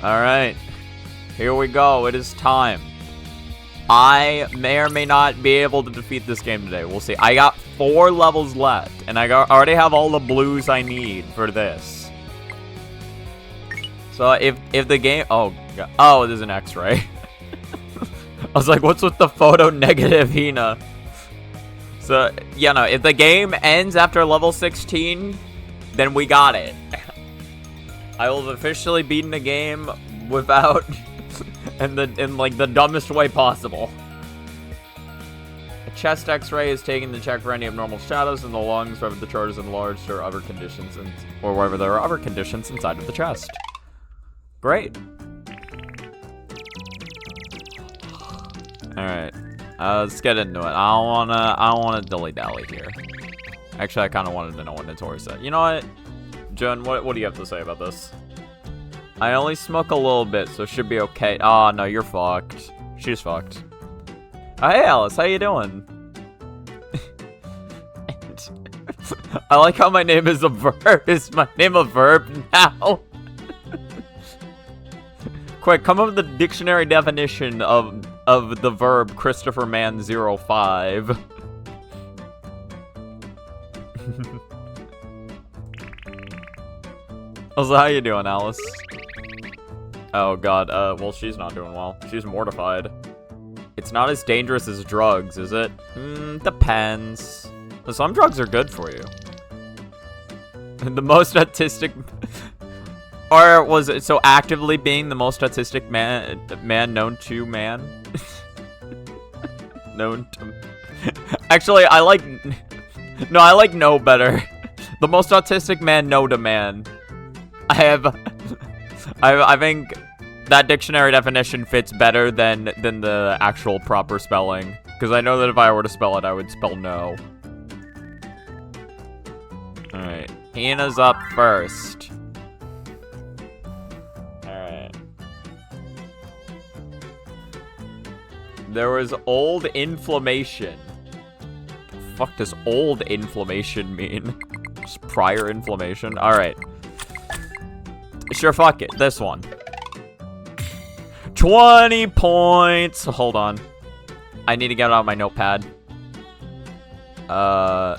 Alright. Here we go. It is time. I may or may not be able to defeat this game today. We'll see. I got 4 levels left, and I already have all the blues I need for this. So if the game... Oh, God. Oh, there's an X-ray. I was like, what's with the photo negative, Hina? So, yeah, no, if the game ends after level 16, then we got it. I will have officially beaten the game without... in like the dumbest way possible. A chest X-ray is taken to check for any abnormal shadows in the lungs, wherever the chart is enlarged, or other conditions, or wherever there are other conditions inside of the chest. Great. All right, let's get into it. I don't wanna dilly-dally here. Actually, I kind of wanted to know what Nitori said. You know what, Jen? What do you have to say about this? I only smoke a little bit, so it should be okay. Oh, no, you're fucked. She's fucked. Oh, hey, Alice, how you doing? I like how my name is a verb. Is my name a verb now? Quick, come up with the dictionary definition of the verb Christopher Man 05. Also, how you doing, Alice? Oh god, well, she's not doing well. She's mortified. It's not as dangerous as drugs, is it? Depends. Some drugs are good for you. The most autistic... Or was it so actively being the most autistic man known to man? Known to... Actually, I like... No, I like no better. The most autistic man known to man. I think that dictionary definition fits better than the actual proper spelling. Because I know that if I were to spell it, I would spell no. Alright. Hina's up first. Alright. There was old inflammation. What the fuck does old inflammation mean? Just prior inflammation? Alright. Sure, fuck it. This one. 20 points. Hold on. I need to get out my notepad. No.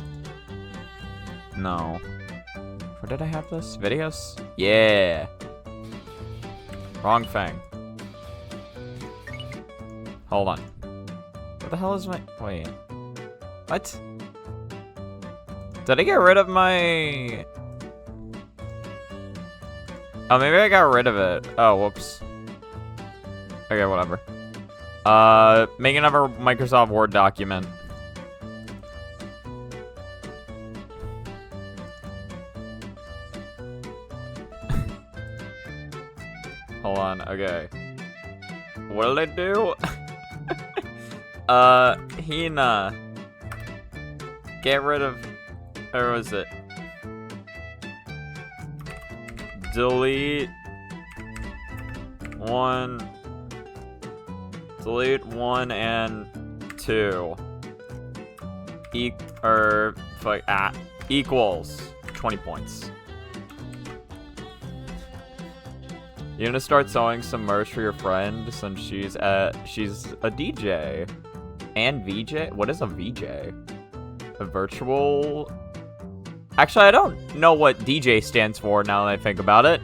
Where did I have this? Videos? Yeah. Wrong thing. Hold on. What the hell is my... Wait. What? Did I get rid of my... Oh, maybe I got rid of it. Oh, whoops. Okay, whatever. Make another Microsoft Word document. Hold on, okay. What'll they do? Hina. Get rid of... Where was it? Delete one and 2 equals 20 points. You're gonna start sewing some merch for your friend since she's a DJ and VJ. What is a VJ? A virtual... Actually, I don't know what DJ stands for now that I think about it.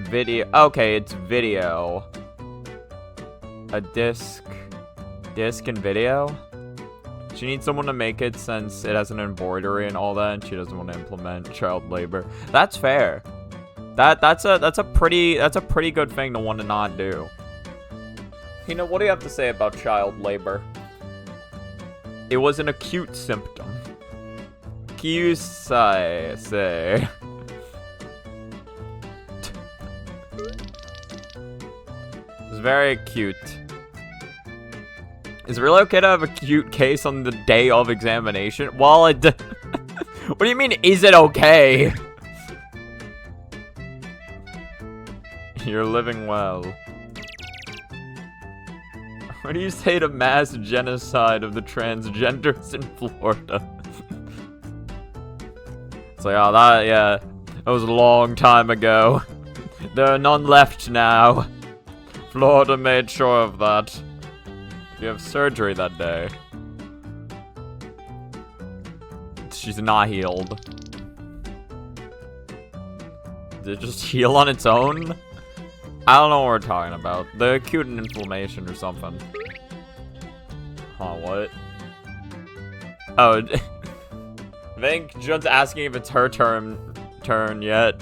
Video. Okay, it's video. A disc and video. She needs someone to make it since it has an embroidery and all that, and she doesn't want to implement child labor. That's fair. That's a pretty good thing to want to not do. You know, what do you have to say about child labor? It was an acute symptom. Taisei say. It's very acute. Is it really okay to have a cute case on the day of examination? Well, what do you mean, is it okay? You're living well. What do you say to mass genocide of the transgenders in Florida? like, oh, that was a long time ago. There are none left now. Florida made sure of that. You have surgery that day. She's not healed. Did it just heal on its own? I don't know what we're talking about. The acute inflammation or something. Huh, what? Oh, I think Jun's asking if it's her turn yet.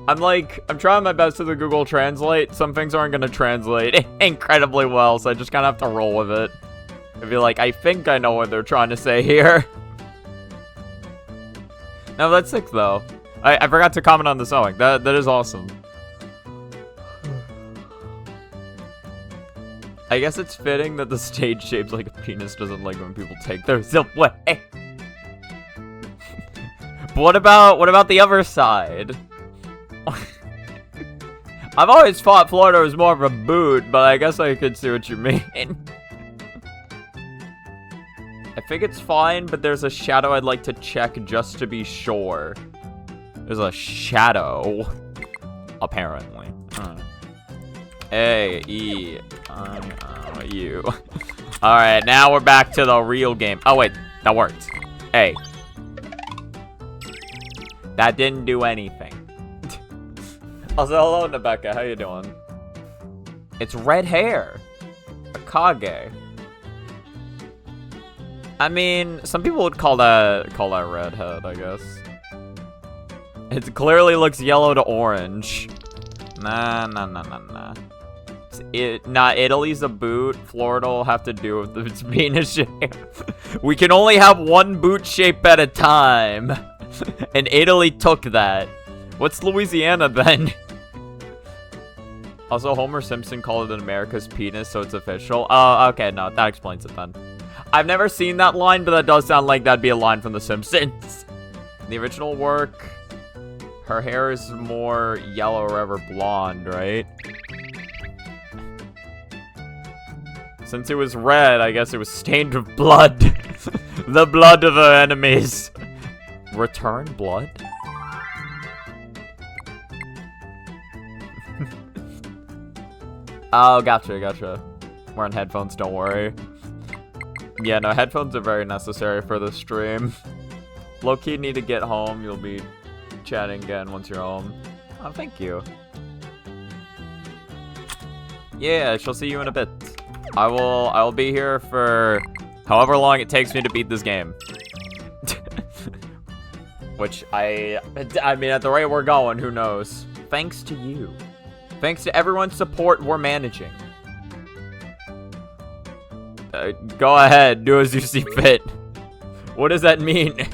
I'm trying my best to the Google Translate. Some things aren't gonna translate incredibly well, so I just kind of have to roll with it. I'd be like, I think I know what they're trying to say here. No, that's sick though. I forgot to comment on the sewing. That is awesome. I guess it's fitting that the stage shapes like a penis doesn't like when people take theirs away. But what about the other side? I've always thought Florida was more of a boot, but I guess I could see what you mean. I think it's fine, but there's a shadow I'd like to check just to be sure. There's a shadow, apparently. A, E, I, O, U. Alright, now we're back to the real game. Oh, wait, that worked. A. That didn't do anything. Also, hello, Nebeka. How you doing? It's red hair. Akage. I mean, some people would call that redhead, I guess. It clearly looks yellow to orange. Nah. Italy's a boot. Florida will have to do with its penis shape. We can only have one boot shape at a time. And Italy took that. What's Louisiana then? Also, Homer Simpson called it America's penis, so it's official. Oh, okay, no, that explains it then. I've never seen that line, but that does sound like that'd be a line from The Simpsons. In the original work, her hair is more yellow or ever blonde, right? Since it was red, I guess it was stained with blood. The blood of her enemies. Return blood? Oh, gotcha. Wearing headphones, don't worry. Yeah, no, headphones are very necessary for this stream. Low-key need to get home. You'll be chatting again once you're home. Oh, thank you. Yeah, I shall see you in a bit. I will be here for however long it takes me to beat this game. Which I mean, at the rate we're going, who knows? Thanks to you. Thanks to everyone's support, we're managing. Go ahead, do as you see fit. What does that mean?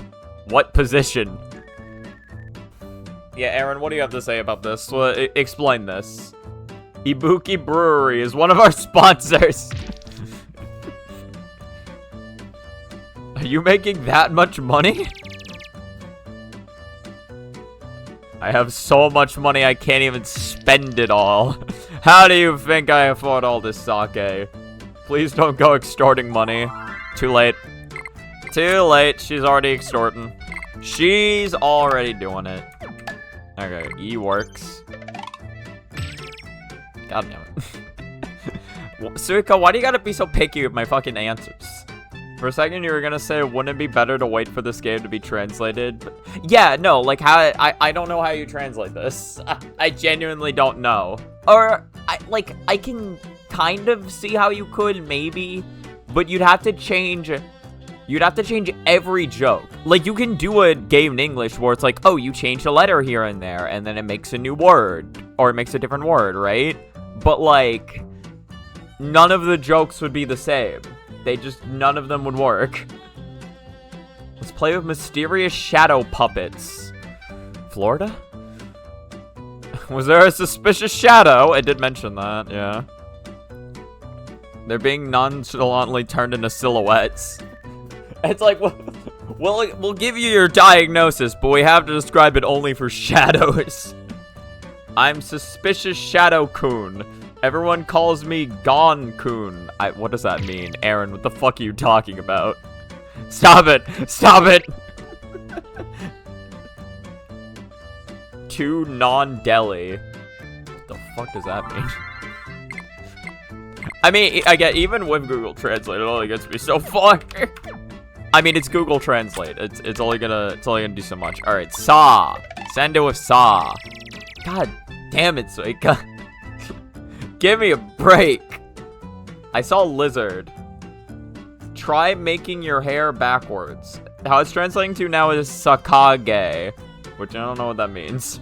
What position? Yeah, Aaron, what do you have to say about this? Well, explain this. Ibuki Brewery is one of our sponsors. Are you making that much money? I have so much money I can't even spend it all. How do you think I afford all this sake? Please don't go extorting money. Too late. Too late. She's already extorting. She's already doing it. Okay, E works. God damn it. Suika, why do you gotta be so picky with my fucking answers? For a second, you were gonna say, wouldn't it be better to wait for this game to be translated? But yeah, no, like, how I don't know how you translate this. I genuinely don't know. Or, I can kind of see how you could, maybe, but you'd have to change every joke. Like, you can do a game in English where it's like, oh, you change a letter here and there, and then it makes a new word, or it makes a different word, right? But, like, none of the jokes would be the same. None of them would work. Let's play with mysterious shadow puppets. Florida? Was there a suspicious shadow? I did mention that, yeah. They're being nonchalantly turned into silhouettes. It's like, we'll give you your diagnosis, but we have to describe it only for shadows. I'm suspicious Shadow-kun. Everyone calls me Gon-kun. What does that mean? Aaron, what the fuck are you talking about? Stop it! Stop it! To non-deli. What the fuck does that mean? I mean, I get, even with Google Translate, it only gets me so far. I mean, it's Google Translate. It's only gonna do so much. All right, saw. Send it with saw. God damn it, Suika. Give me a break. I saw lizard. Try making your hair backwards. How it's translating to now is sakage, which I don't know what that means.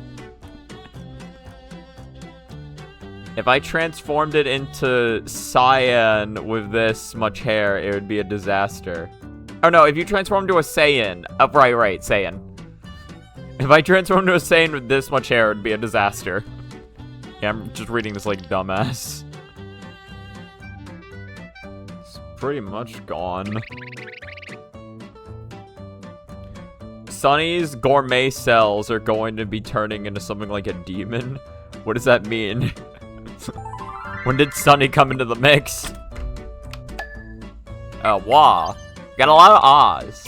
If I transformed it into cyan with this much hair, it would be a disaster. Oh no, if you transform to a Saiyan. Right, Saiyan. If I transform to a Saiyan with this much hair, it would be a disaster. Yeah, I'm just reading this like dumbass. It's pretty much gone. Sunny's gourmet cells are going to be turning into something like a demon. What does that mean? When did Sunny come into the mix? Wah. Got a lot of ahs.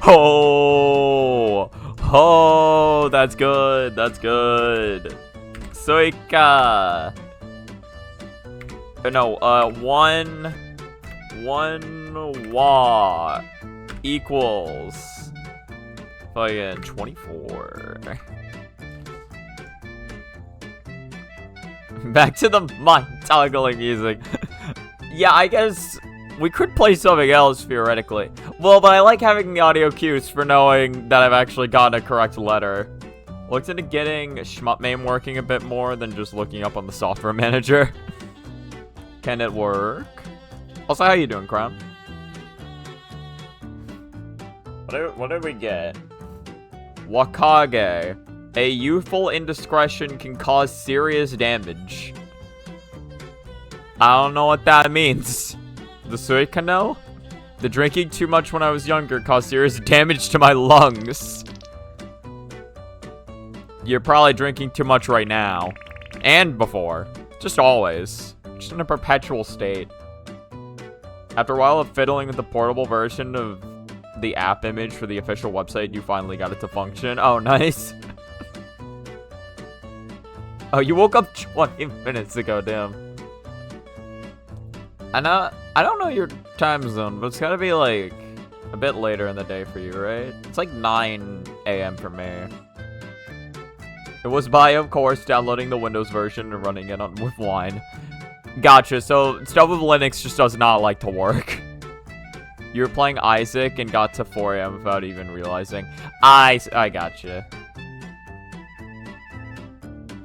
Oh. Oh, that's good. That's good. Suika. No, one wah equals fucking 24. Back to the mind-toggling music. Yeah, I guess we could play something else, theoretically. Well, but I like having the audio cues for knowing that I've actually gotten a correct letter. Looked into getting Schmutmame working a bit more than just looking up on the software manager. Can it work? Also, how you doing, Crown? What did we get? Wakage. A youthful indiscretion can cause serious damage. I don't know what that means. The Suika know? The drinking too much when I was younger caused serious damage to my lungs. You're probably drinking too much right now. And before. Just always. Just in a perpetual state. After a while of fiddling with the portable version of the app image for the official website, you finally got it to function. Oh, nice. Oh, you woke up 20 minutes ago, damn. I don't know your time zone, but it's gotta be like a bit later in the day for you, right? It's like 9 a.m. for me. It was by, of course, downloading the Windows version and running it with wine. Gotcha, so stuff with Linux just does not like to work. You were playing Isaac and got to 4 a.m. without even realizing. I gotcha.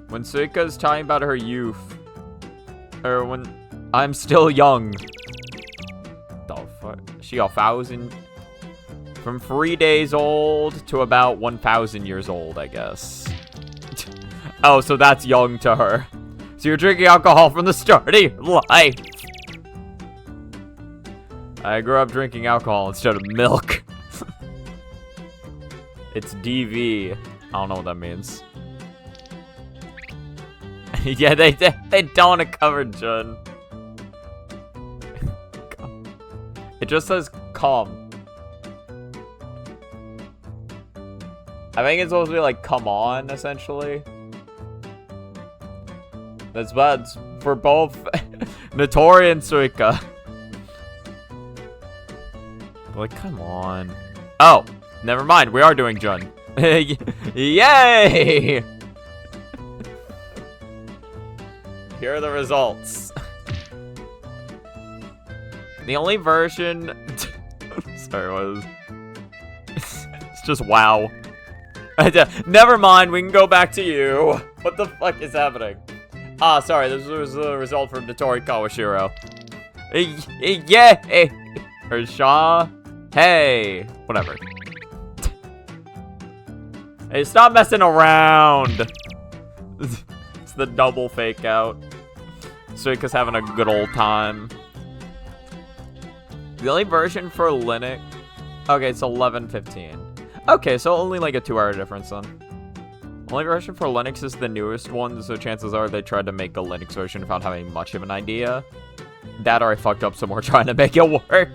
When Suika's talking about her youth, or when I'm still young. The fuck? She 1,000? From 3 days old to about 1,000 years old, I guess. Oh, so that's young to her. So you're drinking alcohol from the start of your life. I grew up drinking alcohol instead of milk. It's DV. I don't know what that means. Yeah, they don't have covered, Jun. It just says come. I think it's supposed to be like come on, essentially. That's bad for both Nitori and Suika. Like, come on. Oh, never mind. We are doing Jun. Yay! Here are the results. The only version... Sorry, what is... It's just wow. Never mind, we can go back to you. What the fuck is happening? Ah, sorry, this was the result from Nitori Kawashiro. Yeah! Or Shaw? Hey! Whatever. Hey, stop messing around! It's the double fake out. Suika's having a good old time. The only version for Linux... Okay, it's 11:15. Okay, so only like a 2-hour difference then. Only version for Linux is the newest one, so chances are they tried to make a Linux version without having much of an idea. That or I fucked up some more trying to make it work.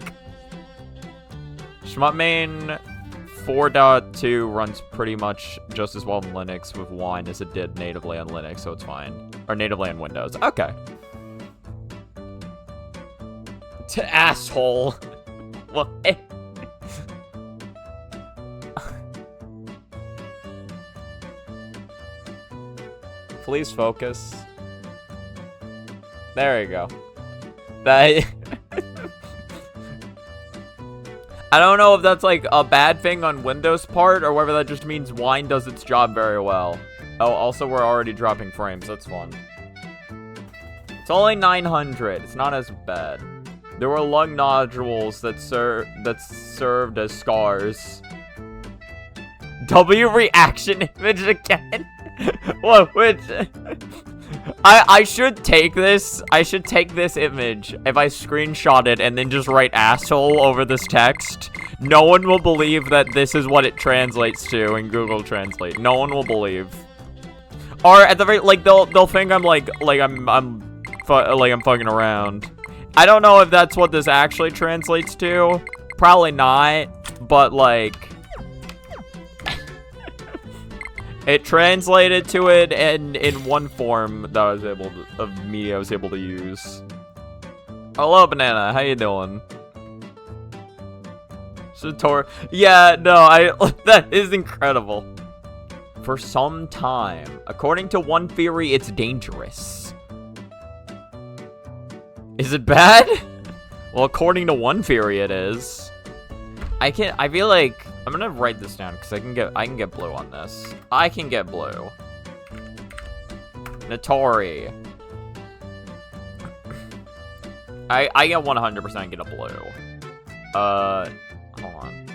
Shmutmain 4.2 runs pretty much just as well in Linux with Wine as it did natively on Linux, so it's fine. Or natively on Windows. Okay. To asshole. What? Please focus. There you go. That... I don't know if that's like a bad thing on Windows part or whether that just means Wine does its job very well. Oh, also we're already dropping frames. That's fun. It's only 900. It's not as bad. There were lung nodules that served as scars. W reaction image again. What? Which? I should take this. I should take this image if I screenshot it and then just write asshole over this text. No one will believe that this is what it translates to in Google Translate. No one will believe. Or at the very like they'll think I'm I'm fucking around. I don't know if that's what this actually translates to. Probably not. But like. It translated to it in one form that I was able to use. Hello, Banana. How you doing? Sator. Yeah, no, that is incredible. For some time, according to one theory, it's dangerous. Is it bad? Well, according to one theory, it is. I feel like I'm gonna write this down because I can get blue on this. I can get blue. Nitori. I get 100% get a blue. Hold on.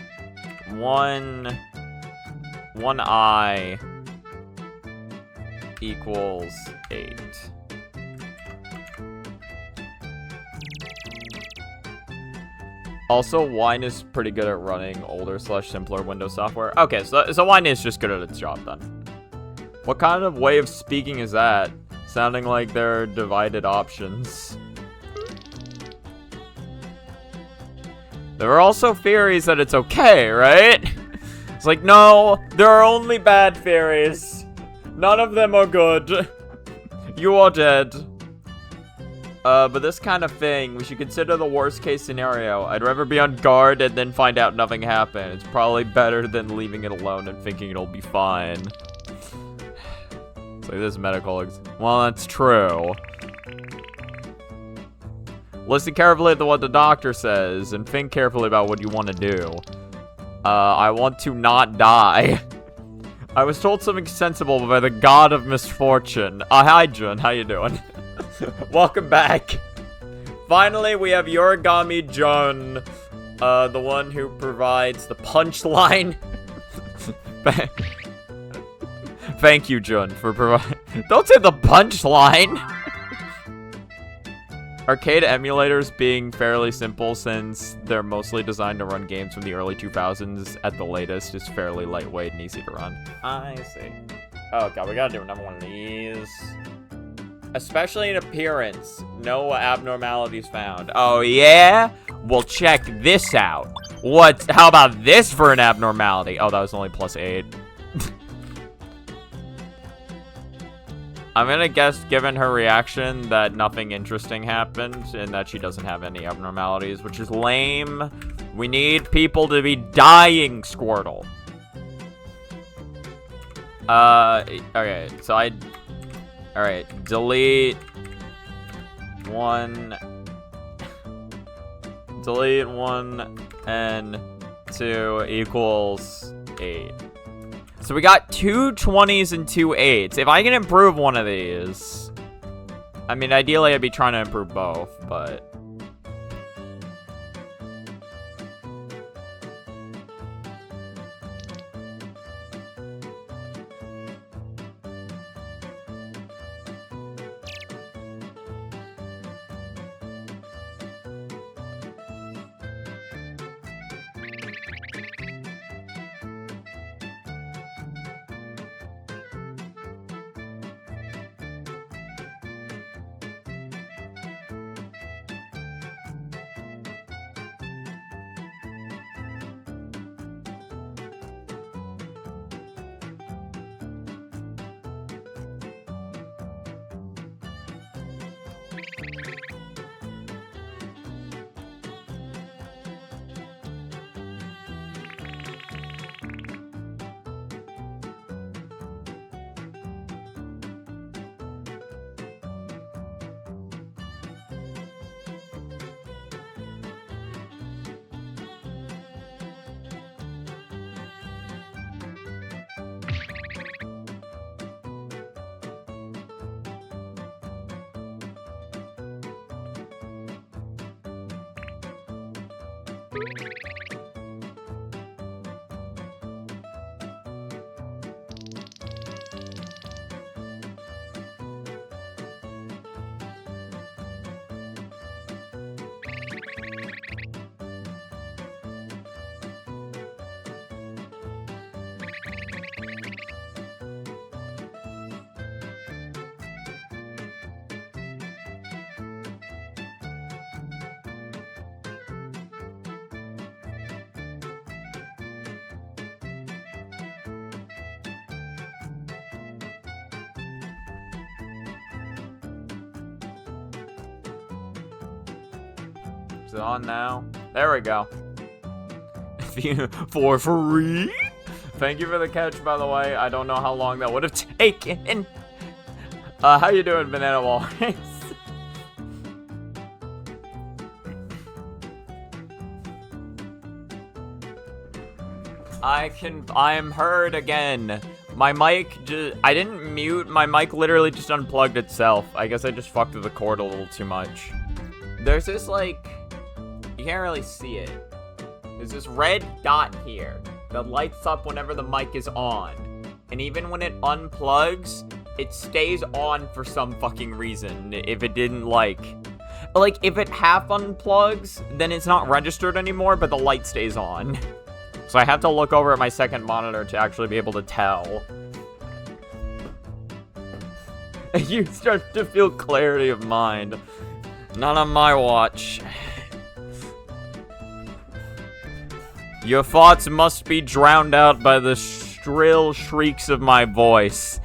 One I equals 8. Also, Wine is pretty good at running older / simpler Windows software. Okay, so Wine is just good at its job then. What kind of way of speaking is that? Sounding like there are divided options. There are also theories that it's okay, right? It's like, no, there are only bad theories. None of them are good. You are dead. But this kind of thing, we should consider the worst case scenario. I'd rather be on guard and then find out nothing happened. It's probably better than leaving it alone and thinking it'll be fine. It's like this medical well, that's true. Listen carefully to what the doctor says and think carefully about what you want to do. I want to not die. I was told something sensible by the god of misfortune. Hi, Jun. How you doing? Welcome back. Finally, we have Yorigami Jun, the one who provides the punchline. Thank you, Jun, for providing. Don't say the punchline. Arcade emulators being fairly simple since they're mostly designed to run games from the early 2000s at the latest is fairly lightweight and easy to run. I see. Oh god, we gotta do another one of these. Especially in appearance, no abnormalities found. Oh yeah? Well, check this out. How about this for an abnormality? Oh, that was only +8. I'm gonna guess, given her reaction, that nothing interesting happened and that she doesn't have any abnormalities, which is lame. We need people to be dying, Squirtle. Okay, so alright, delete 1 and 2 equals 8. So we got 2 20s and 2 8s. If I can improve one of these, I mean, ideally I'd be trying to improve both, but Is it on now? There we go. For free? Thank you for the catch, by the way. I don't know how long that would have taken. How you doing, Banana Wall? I am heard again. My mic I didn't mute. My mic literally just unplugged itself. I guess I just fucked with the cord a little too much. There's this, like, you can't really see it. There's this red dot here that lights up whenever the mic is on. And even when it unplugs, it stays on for some fucking reason. If it didn't, like, if it half unplugs, then it's not registered anymore, but the light stays on. So I have to look over at my second monitor to actually be able to tell. You start to feel clarity of mind. Not on my watch. Your thoughts must be drowned out by the shrill shrieks of my voice.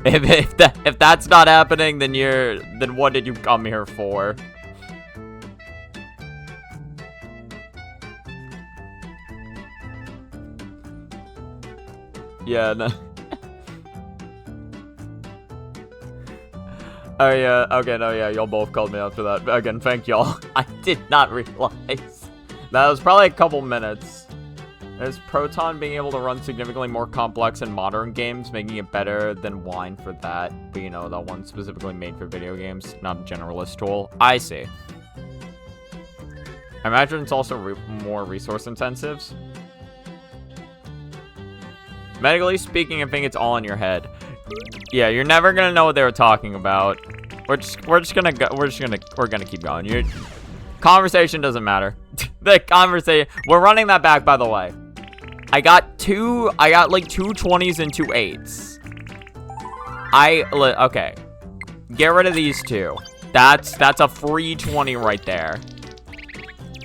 If that's not happening, then what did you come here for? Yeah, no. Oh, yeah. Okay, no, yeah. Y'all both called me out for that. Again, thank y'all. I did not realize. That was probably a couple minutes. There's Proton being able to run significantly more complex in modern games, making it better than Wine for that. But, you know, that one specifically made for video games, not a generalist tool. I see. I imagine it's also more resource intensive. Medically speaking, I think it's all in your head. Yeah, you're never gonna know what they were talking about. We're gonna keep going. Your conversation doesn't matter. The conversation. We're running that back, by the way. I got like two 20s and two 8s. Okay. Get rid of these two. That's a free 20 right there.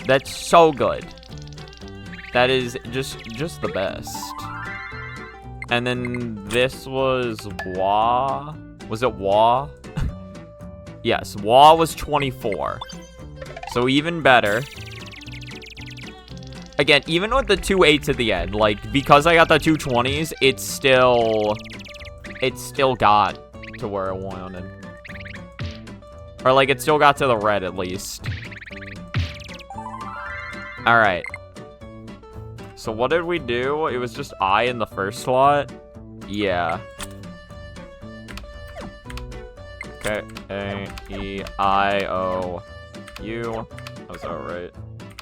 That's so good. That is just the best. And then this was Wah. Was it Wah? Yes, Wah was 24. So even better. Again, even with the two 8s at the end, like, because I got the two 20s, it still got to where I wanted. Or, like, it still got to the red, at least. Alright. So what did we do? It was just I in the first slot? Yeah. Okay. A, E, I, O, U. Was that right?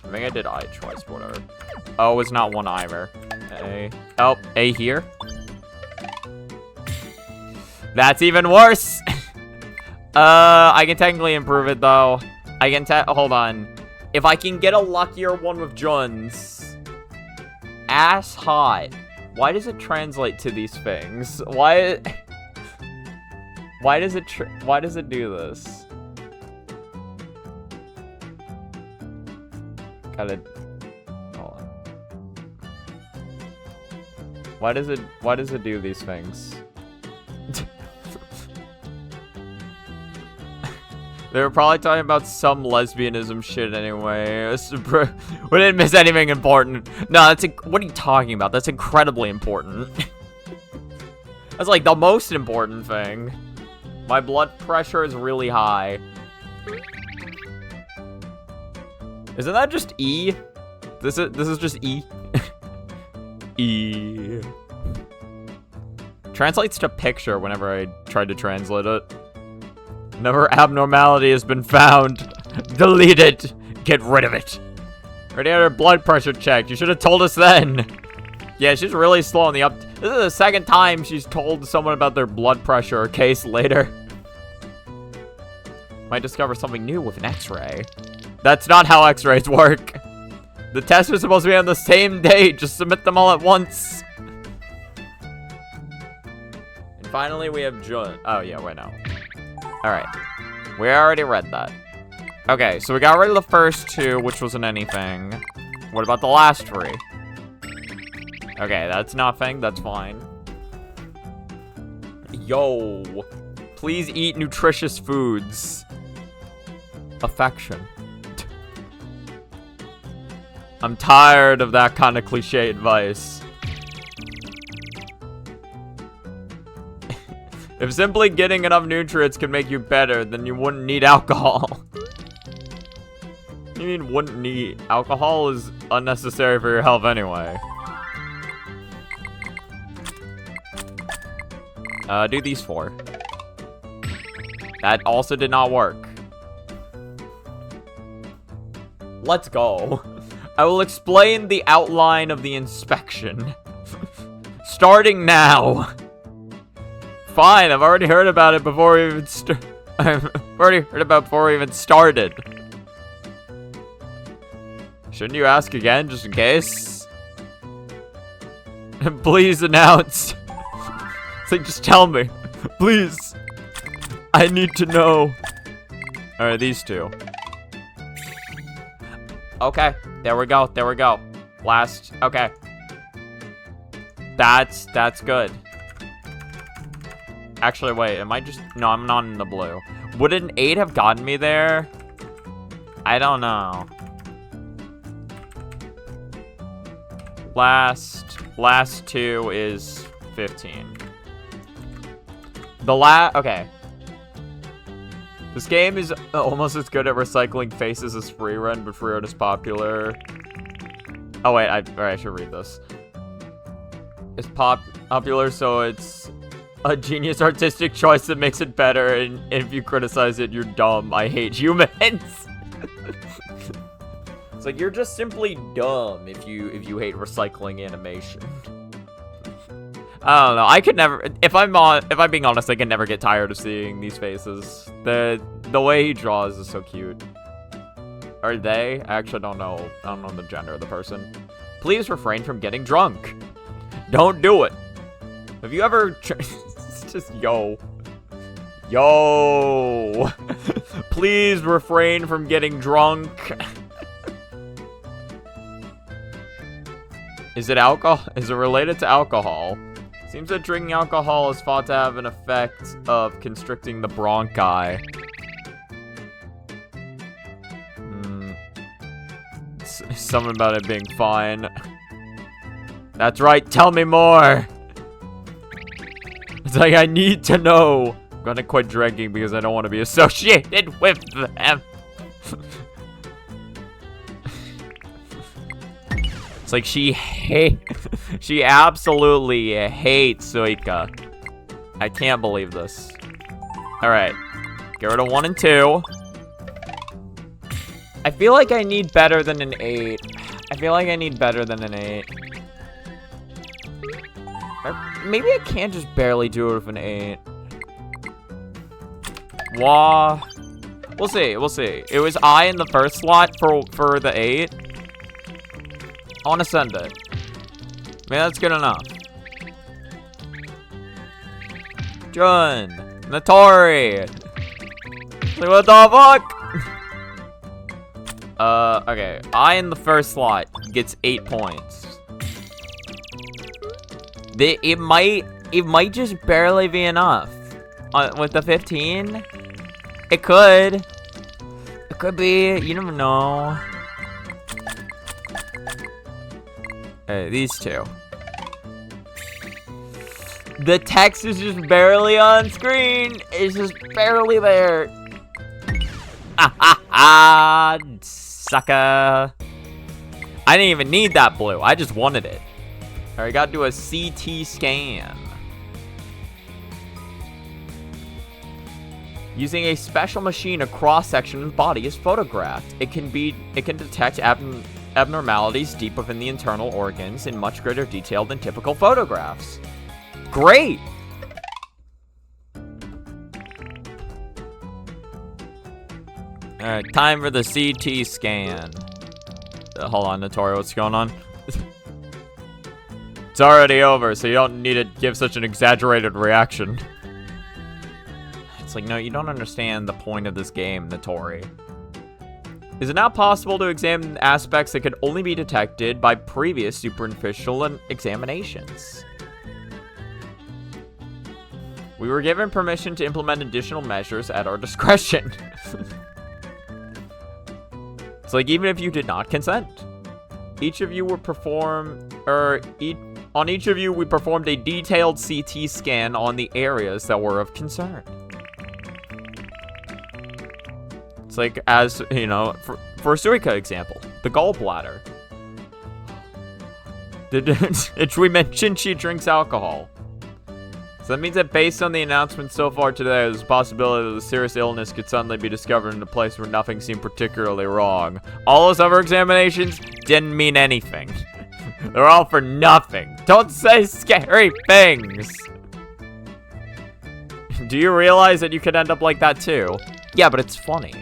I think I did I twice, but whatever. Oh, it's not one either. A. Oh, A here. That's even worse! I can technically improve it, though. I can hold on. If I can get a luckier one with Juns. Ass hot. Why does it translate to these things? Why does it do this? Gotta hold on. Why does it do these things? They were probably talking about some lesbianism shit anyway. We didn't miss anything important. No, what are you talking about? That's incredibly important. That's like the most important thing. My blood pressure is really high. Isn't that just E? This is just E. E. Translates to picture whenever I tried to translate it. Never abnormality has been found. Delete it. Get rid of it. Already had her blood pressure checked. You should have told us then. Yeah, she's really slow on the up. This is the second time she's told someone about their blood pressure or case later. Might discover something new with an x-ray. That's not how x-rays work. The tests are supposed to be on the same day. Just submit them all at once. And finally, we have Jun. Oh, yeah, wait, no. Alright. We already read that. Okay, so we got rid of the first two, which wasn't anything. What about the last three? Okay, that's nothing. That's fine. Yo. Please eat nutritious foods. Affection. I'm tired of that kind of cliche advice. If simply getting enough nutrients could make you better, then you wouldn't need alcohol. What do you mean wouldn't need? Alcohol is unnecessary for your health anyway. Do these 4. That also did not work. Let's go. I will explain the outline of the inspection. Starting now. Fine, I've already heard about it before we even started. Shouldn't you ask again, just in case? Please announce. It's like, just tell me. Please. I need to know. Alright, these 2. Okay, there we go, there we go. Last, okay. That's good. Actually, wait, am I just... No, I'm not in the blue. Would an 8 have gotten me there? I don't know. Last 2 is 15. Okay. This game is almost as good at recycling faces as Freerun, but Freerun is popular. Oh wait, I should read this. It's popular, so it's a genius artistic choice that makes it better, and if you criticize it, you're dumb. I hate humans. It's like, you're just simply dumb if you hate recycling animation. I don't know. I could never. If I'm being honest, I can never get tired of seeing these faces. The way he draws is so cute. Are they? I actually don't know. I don't know the gender of the person. Please refrain from getting drunk. Don't do it. Have you ever? It's just yo. Please refrain from getting drunk. Is it alcohol? Is it related to alcohol? Seems that drinking alcohol is thought to have an effect of constricting the bronchi. Something about it being fine. That's right, tell me more! It's like, I need to know. I'm gonna quit drinking because I don't want to be associated with them. It's like she absolutely hates Suika. I can't believe this. Alright. Get rid of 1 and 2. I feel like I need better than an 8. I feel like I need better than an 8. Or maybe I can just barely do it with an 8. Wah. We'll see. We'll see. It was I in the first slot for the 8. I want to send it. Maybe that's good enough. Jun. Nitori. Like, what the fuck? Okay. I in the first slot gets 8 points. It might just barely be enough. With the 15? It could. It could be. You never know. These 2. The text is just barely on screen. It's just barely there. Sucker. I didn't even need that blue. I just wanted it. Alright, gotta do a CT scan. Using a special machine, a cross-section of the body is photographed. It can detect abnormalities deep within the internal organs in much greater detail than typical photographs. Great! Alright, time for the CT scan. Hold on, Nitori, what's going on? It's already over, so you don't need to give such an exaggerated reaction. It's like, no, you don't understand the point of this game, Nitori. Is it now possible to examine aspects that could only be detected by previous superficial examinations? We were given permission to implement additional measures at our discretion. It's like, even if you did not consent. Each of you were on each of you, we performed a detailed CT scan on the areas that were of concern. It's like, as, you know, for Suika example, the gallbladder. Did we mention she drinks alcohol? So that means that based on the announcement so far today, there's a possibility that a serious illness could suddenly be discovered in a place where nothing seemed particularly wrong. All those other examinations didn't mean anything. They're all for nothing. Don't say scary things. Do you realize that you could end up like that too? Yeah, but it's funny.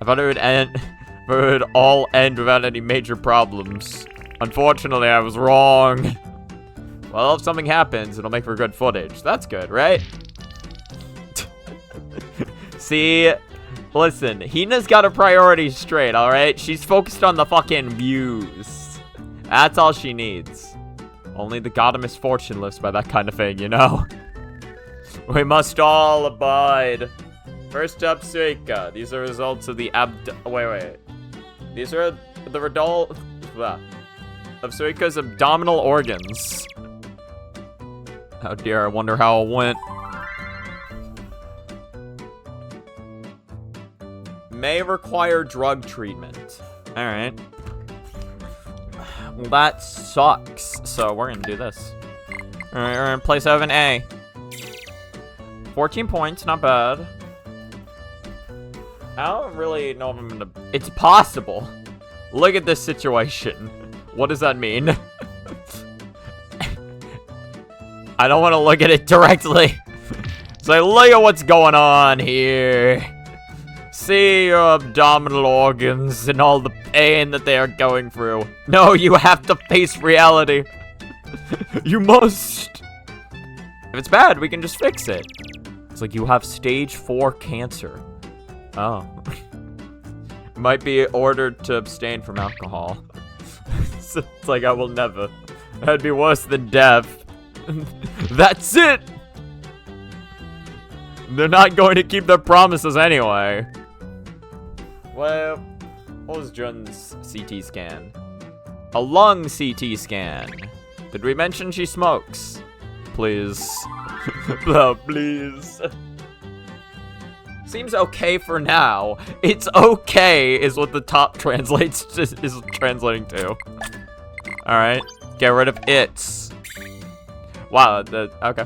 I thought it would all end without any major problems. Unfortunately, I was wrong. Well, if something happens, it'll make for good footage. That's good, right? See, listen, Hina's got her priorities straight, alright? She's focused on the fucking views. That's all she needs. Only the god of misfortune lives by that kind of thing, you know? We must all abide. First up, Suika. These are results of the wait. These are the result of Suika's abdominal organs. Oh dear, I wonder how it went. May require drug treatment. Alright. Well, that sucks. So we're gonna do this. Alright, we're gonna place out an A. 14 points, not bad. I don't really know if I'm gonna... It's possible. Look at this situation. What does that mean? I don't want to look at it directly. So look at what's going on here. See your abdominal organs and all the pain that they are going through. No, you have to face reality. You must. If it's bad, we can just fix it. It's like you have stage 4 cancer. Oh. Might be ordered to abstain from alcohol. It's like I will never. That'd be worse than death. That's it! They're not going to keep their promises anyway. Well, what was Jun's CT scan? A lung CT scan. Did we mention she smokes? Please. Oh, please. Seems okay for now. It's okay is what the top translates is translating to. Alright. Get rid of its. Wow, okay.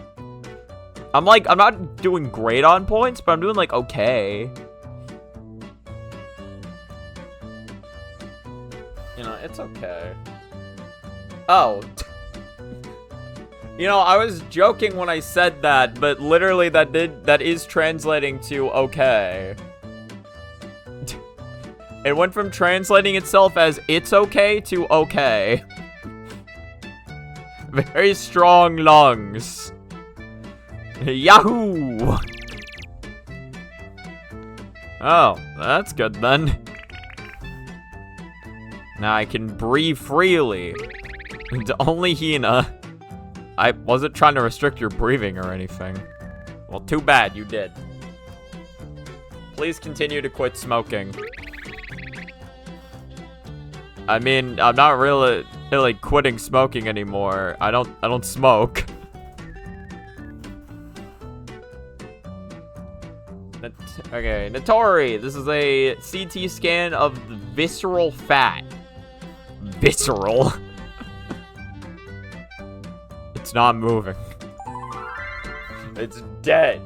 I'm not doing great on points, but I'm doing like okay. You know, it's okay. Oh. You know, I was joking when I said that, but literally that is translating to okay. It went from translating itself as it's okay to okay. Very strong lungs. Yahoo! Oh, that's good then. Now I can breathe freely. Only Hina. I wasn't trying to restrict your breathing or anything. Well, too bad you did. Please continue to quit smoking. I mean, I'm not really quitting smoking anymore. I don't smoke. Okay, Nitori, this is a CT scan of the visceral fat. Visceral? It's not moving. It's dead.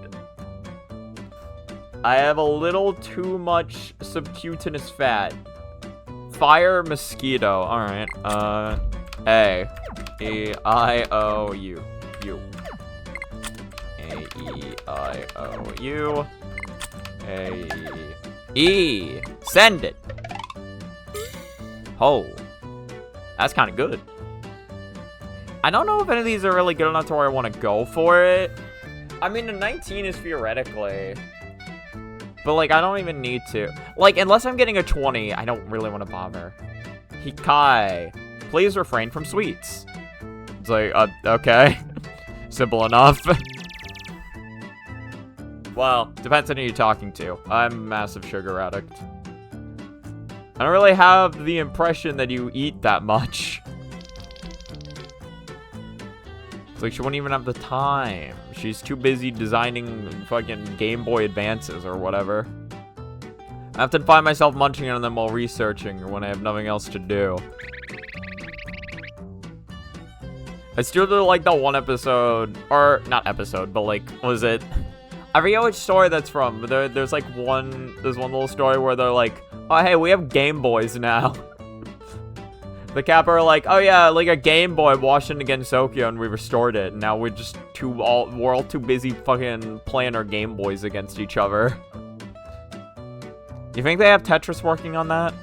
I have a little too much subcutaneous fat. fire mosquito. Alright. A-E-I-O-U. U. A-E-I-O-U. A-E. Send it. Oh. That's kind of good. I don't know if any of these are really good enough to where I want to go for it. I mean, a 19 is theoretically. But, like, I don't even need to. Like, unless I'm getting a 20, I don't really want to bother. Hikai. Please refrain from sweets. It's like, okay. Simple enough. Well, depends on who you're talking to. I'm a massive sugar addict. I don't really have the impression that you eat that much. It's like she wouldn't even have the time. She's too busy designing fucking Game Boy Advances or whatever. I often find myself munching on them while researching or when I have nothing else to do. I still do like the one episode, or not episode, but like, was it? I forget which story that's from, but there's like one little story where they're like, oh hey, we have Game Boys now. The Kappa are like, oh yeah, like a Game Boy Washington against Tokyo, and we restored it. And now we're all too busy fucking playing our Game Boys against each other. You think they have Tetris working on that?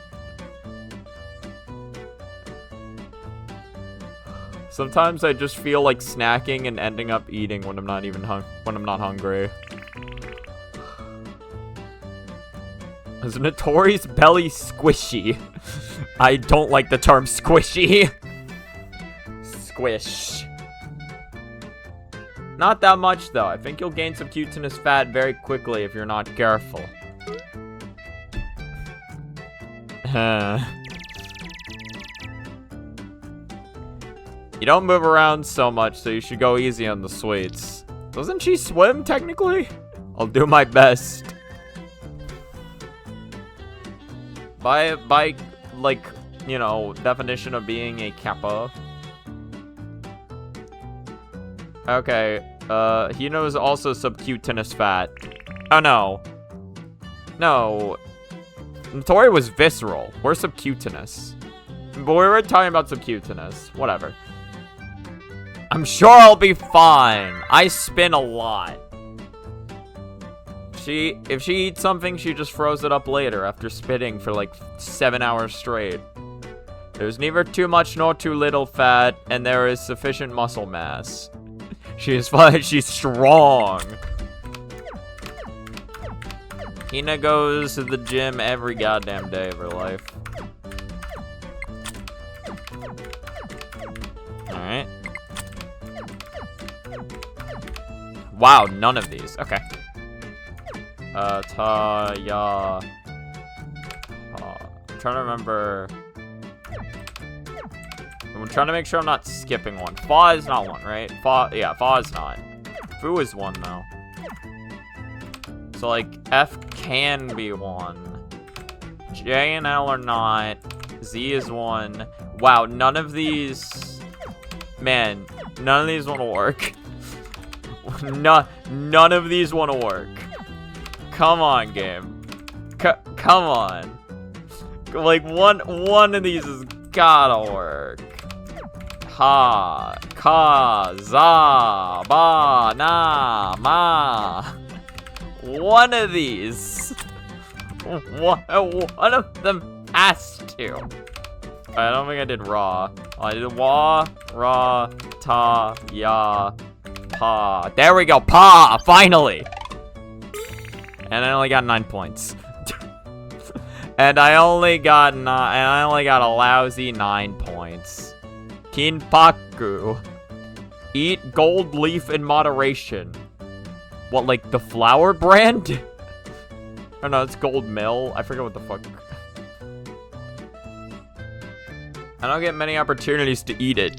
Sometimes I just feel like snacking and ending up eating when I'm not hungry. Is Nitori's belly squishy? I don't like the term squishy. Squish. Not that much though. I think you'll gain some cuteness fat very quickly if you're not careful. You don't move around so much, so you should go easy on the sweets. Doesn't she swim, technically? I'll do my best. By like, you know, definition of being a Kappa. Okay, Hino is also subcutaneous fat. Oh, no. No. Nitori was visceral. We're subcutaneous. But we were talking about subcutaneous. Whatever. I'm sure I'll be fine. I spin a lot. If she eats something, she just throws it up later after spitting for like 7 hours straight. There's neither too much nor too little fat, and there is sufficient muscle mass. She's fine. She's strong. Hina goes to the gym every goddamn day of her life. Alright. Wow, none of these. Okay. I'm trying to remember. I'm trying to make sure I'm not skipping one. Fa is not one, right? Yeah, Fa is not. Fu is one, though. So, like, F can be one. J and L are not. Z is one. Wow, none of these... Man, none of these want to work. None of these want to work. Come on, game. Come on. Like, one of these has gotta work. Ha, ka, za, ba, na, ma. One of these. One of them has to. I don't think I did raw. I did wa, ra, ta, ya, pa. There we go, pa, finally. And I only got 9 points. And I only got a lousy 9 points. Kinpaku. Eat gold leaf in moderation. What, like the flower brand? Oh no, it's Gold Mill. I forget what the fuck. I don't get many opportunities to eat it.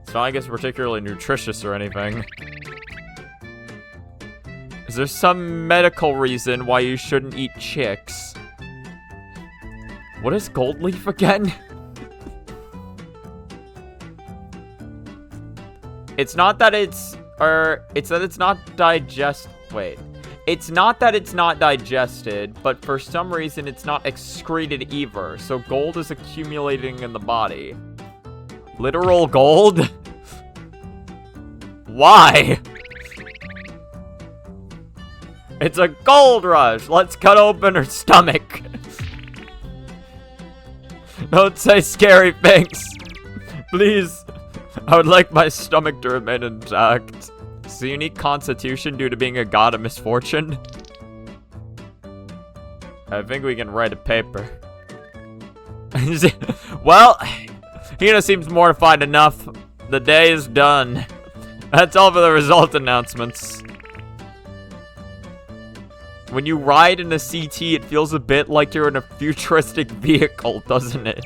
It's not like it's particularly nutritious or anything. Is there some medical reason why you shouldn't eat chicks? What is gold leaf again? It's not that it's... Or, it's that it's not wait. It's not that it's not digested, but for some reason it's not excreted either. So gold is accumulating in the body. Literal gold? Why? It's a gold rush. Let's cut open her stomach. Don't say scary things. Please. I would like my stomach to remain intact. It's a unique constitution due to being a god of misfortune. I think we can write a paper. Well, Hina seems mortified enough. The day is done. That's all for the result announcements. When you ride in a CT, it feels a bit like you're in a futuristic vehicle, doesn't it?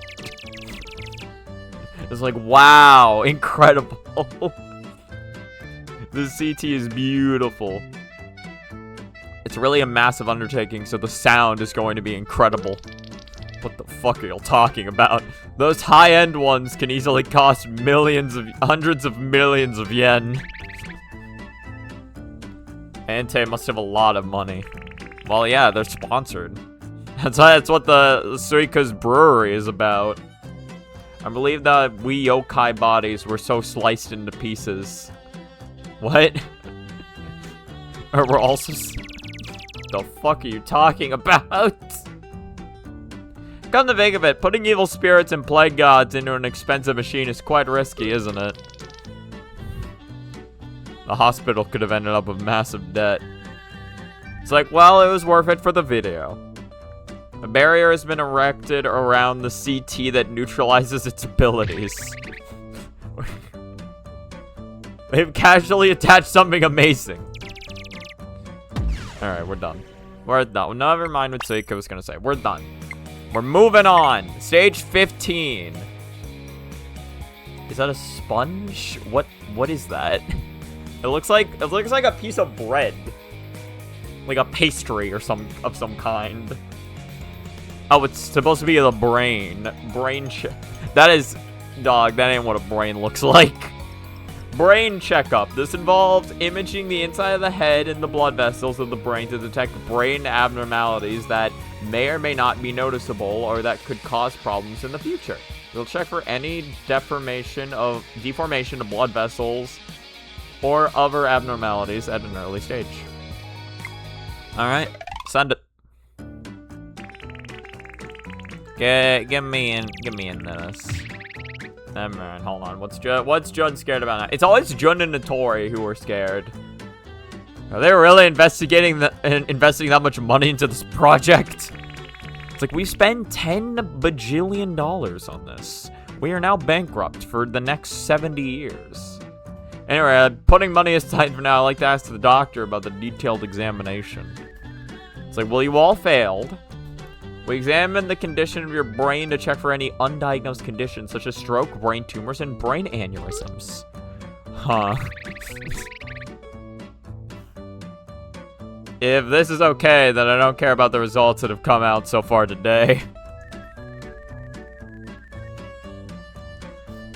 It's like, wow, incredible. The CT is beautiful. It's really a massive undertaking, so the sound is going to be incredible. What the fuck are you talking about? Those high-end ones can easily cost hundreds of millions of yen. Ante must have a lot of money. Well, yeah, they're sponsored. That's what the Suika's brewery is about. I believe the we yokai bodies were so sliced into pieces. What? Or we're also... The fuck are you talking about? Come to think of it, putting evil spirits and plague gods into an expensive machine is quite risky, isn't it? The hospital could have ended up with massive debt. It's like, well, it was worth it for the video. A barrier has been erected around the CT that neutralizes its abilities. They've casually attached something amazing. Alright, we're done. We're done. Never mind what Seika was gonna say. We're done. We're moving on. Stage 15. Is that a sponge? What is that? It looks like a piece of bread. Like a pastry or some kind. Oh, it's supposed to be the brain. That is, dog, that ain't what a brain looks like. Brain checkup. This involves imaging the inside of the head and the blood vessels of the brain to detect brain abnormalities that may or may not be noticeable or that could cause problems in the future. We'll check for any deformation of blood vessels or other abnormalities at an early stage. Alright, send it. Get me in this. Man, hold on. What's Jun scared about now? It's always Jun and Nitori who are scared. Are they really investing that much money into this project? It's like, we spend $10 bajillion on this. We are now bankrupt for the next 70 years. Anyway, putting money aside for now, I'd like to ask the doctor about the detailed examination. It's like, well, you all failed. We examined the condition of your brain to check for any undiagnosed conditions such as stroke, brain tumors, and brain aneurysms. Huh. If this is okay, then I don't care about the results that have come out so far today.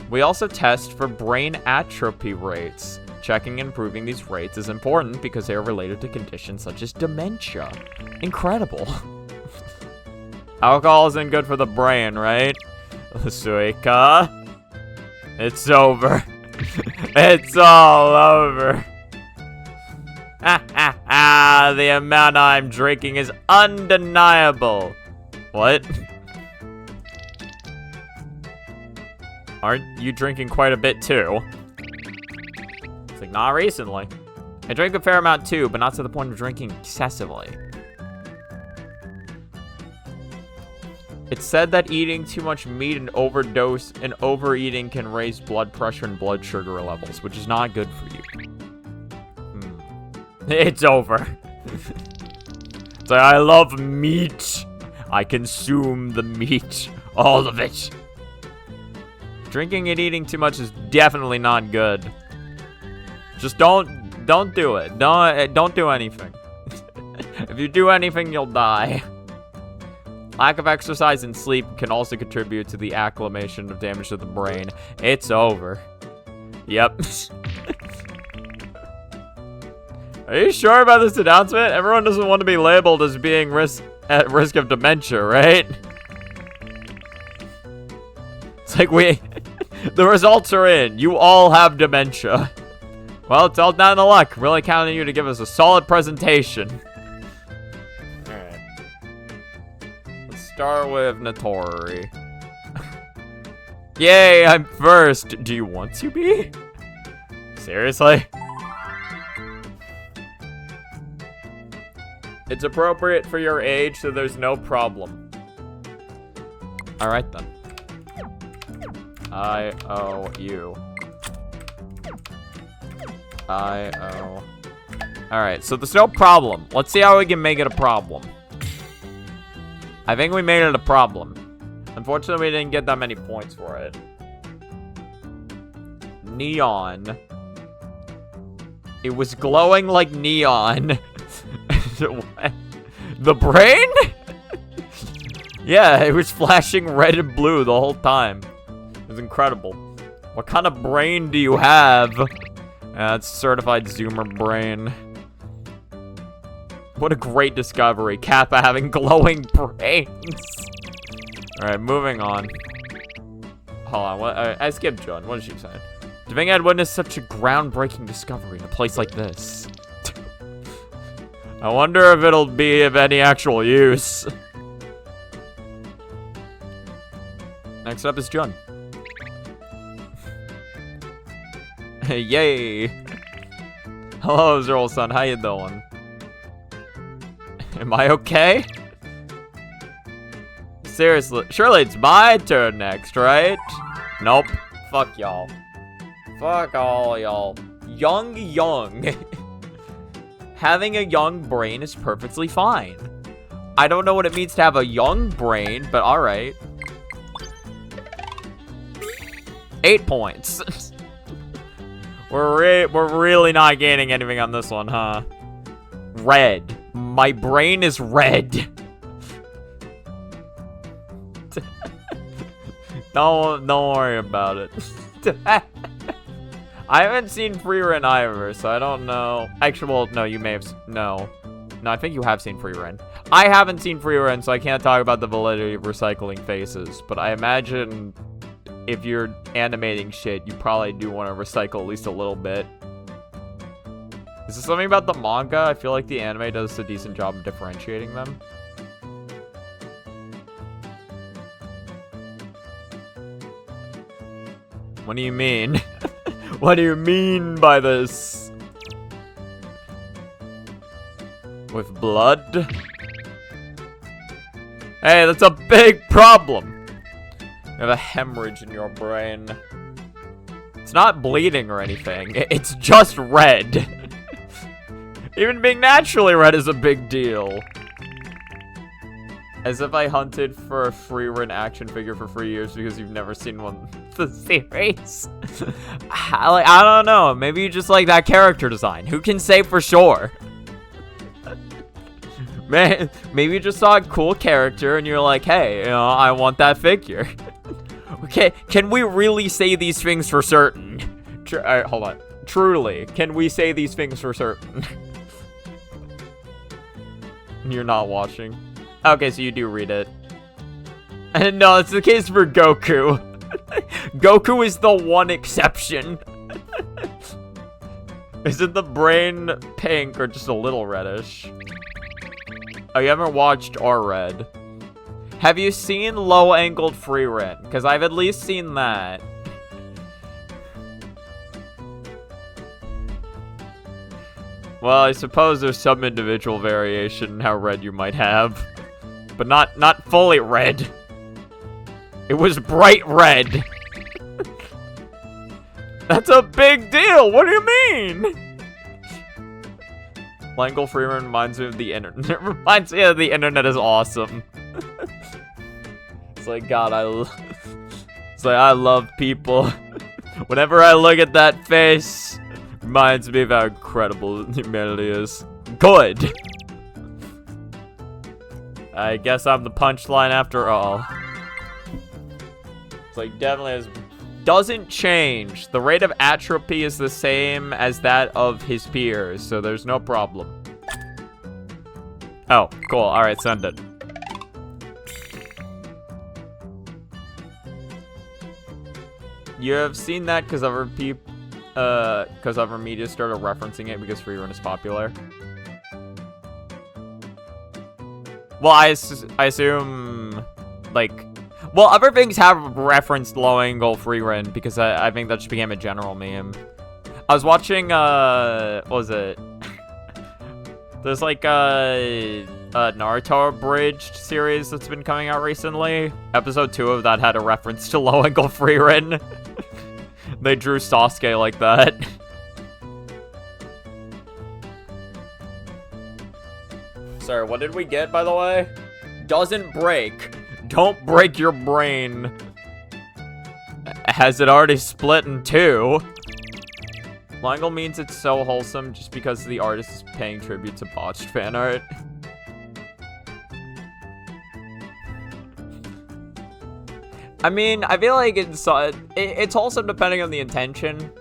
We also test for brain atrophy rates. Checking and improving these rates is important because they are related to conditions such as dementia. Incredible. Alcohol isn't good for the brain, right? Suika. It's over. It's all over. The amount I'm drinking is undeniable. What? Aren't you drinking quite a bit too? It's like, not recently. I drink a fair amount too, but not to the point of drinking excessively. It's said that eating too much meat and overeating can raise blood pressure and blood sugar levels, which is not good for you. It's over. It's like, I love meat. I consume the meat. All of it. Drinking and eating too much is definitely not good. Just don't do it. Don't do anything. If you do anything, you'll die. Lack of exercise and sleep can also contribute to the acclimation of damage to the brain. It's over. Yep. Are you sure about this announcement? Everyone doesn't want to be labeled as being at risk of dementia, right? It's like the results are in. You all have dementia. Well, it's all down to luck. Really counting on you to give us a solid presentation. Alright. Let's start with Nitori. Yay, I'm first. Do you want to be? Seriously? It's appropriate for your age, so there's no problem. Alright then. I owe you. Alright, so there's no problem. Let's see how we can make it a problem. I think we made it a problem. Unfortunately, we didn't get that many points for it. Neon. It was glowing like neon. The brain? Yeah, it was flashing red and blue the whole time. It was incredible. What kind of brain do you have? It's certified zoomer brain. What a great discovery. Kappa having glowing brains. Alright, moving on. Hold on, I skipped John. What is she saying? Deving had witnessed such a groundbreaking discovery in a place like this. I wonder if it'll be of any actual use. Next up is Jun. Yay! Hello, Zerl-san. How you doing? Am I okay? Seriously, surely it's my turn next, right? Nope. Fuck y'all. Fuck all y'all. Young. Having a young brain is perfectly fine. I don't know what it means to have a young brain, but alright. 8 points. We're really not gaining anything on this one, huh? Red. My brain is red. Don't worry about it. I haven't seen Freerun either, so I don't know. Actually, well, no, you may have. No, I think you have seen Freerun. I haven't seen Freerun, so I can't talk about the validity of recycling faces. But I imagine if you're animating shit, you probably do want to recycle at least a little bit. Is this something about the manga? I feel like the anime does a decent job of differentiating them. What do you mean? What do you mean by this? With blood? Hey, that's a big problem. You have a hemorrhage in your brain. It's not bleeding or anything. It's just red. Even being naturally red is a big deal. As if I hunted for a Freerun action figure for 3 years because you've never seen one. The series. I don't know. Maybe you just like that character design. Who can say for sure? Man, maybe you just saw a cool character and you're like, hey, you know, I want that figure. Okay, can we really say these things for certain? Alright, hold on. Truly, can we say these things for certain? You're not watching. Okay, so you do read it. And no, it's the case for Goku. Goku is the one exception. Isn't the brain pink or just a little reddish? Oh, you haven't watched R-Red. Have you seen low-angled Freerun? Because I've at least seen that. Well, I suppose there's some individual variation in how red you might have. But not fully red. It was bright red. That's a big deal. What do you mean? Langle Freeman reminds me of the internet. Reminds me of the internet is awesome. It's like, God, it's like, I love people. Whenever I look at that face, reminds me of how incredible humanity is. Good. I guess I'm the punchline after all. It's like, definitely has doesn't change. The rate of atrophy is the same as that of his peers, so there's no problem. Oh, cool. Alright, send it. You have seen that because other media started referencing it because free run is popular. Well, I assume, like, well, other things have referenced low angle free run because I think that just became a general meme. I was watching, what was it? There's like a Naruto abridged series that's been coming out recently. Episode 2 of that had a reference to low angle free run. They drew Sasuke like that. Sorry, what did we get, by the way? Doesn't break. Don't break your brain. Has it already split in 2? Low angle means it's so wholesome just because the artist is paying tribute to botched fan art. I mean, I feel like it's wholesome depending on the intention.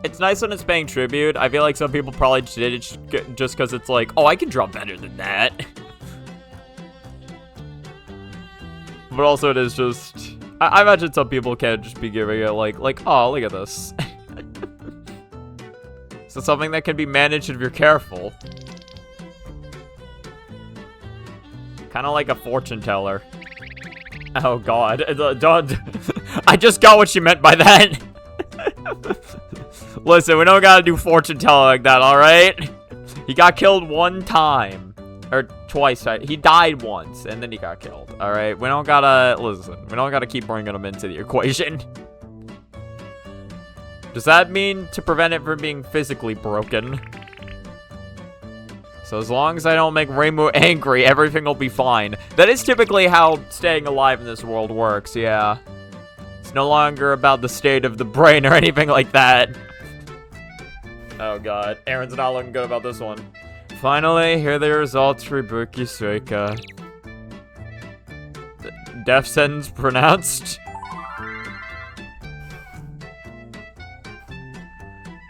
It's nice when it's paying tribute. I feel like some people probably did it just because it's like, oh, I can draw better than that. But also it is just... I imagine some people can just be giving it like, oh, look at this. So something that can be managed if you're careful. Kind of like a fortune teller. Oh god, I just got what she meant by that. Listen, we don't gotta do fortune telling like that, alright? He got killed one time. Or twice. He died once, and then he got killed, alright? We don't gotta, listen, we don't gotta keep bringing him into the equation. Does that mean to prevent it from being physically broken? So as long as I don't make Reimu angry, everything will be fine. That is typically how staying alive in this world works, yeah. It's no longer about the state of the brain or anything like that. Oh god, Aaron's not looking good about this one. Finally, here are the results for Ibuki Suika. Death sentence pronounced.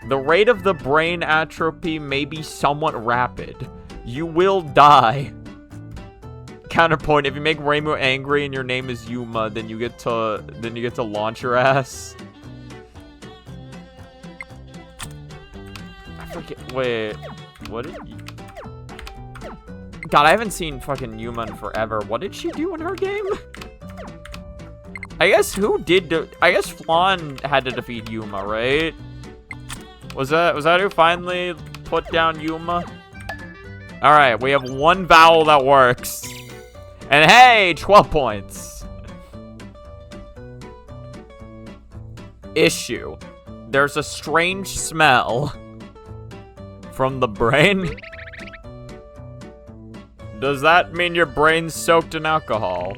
The rate of the brain atrophy may be somewhat rapid. You will die. Counterpoint, if you make Reimu angry and your name is Yuma, then you get to launch your ass. I forget, wait, what did you... God, I haven't seen fucking Yuma in forever. What did she do in her game? I guess I guess Flan had to defeat Yuma, right? Was that who finally put down Yuma? Alright, we have one vowel that works. And hey, 12 points. Issue. There's a strange smell from the brain. Does that mean your brain's soaked in alcohol?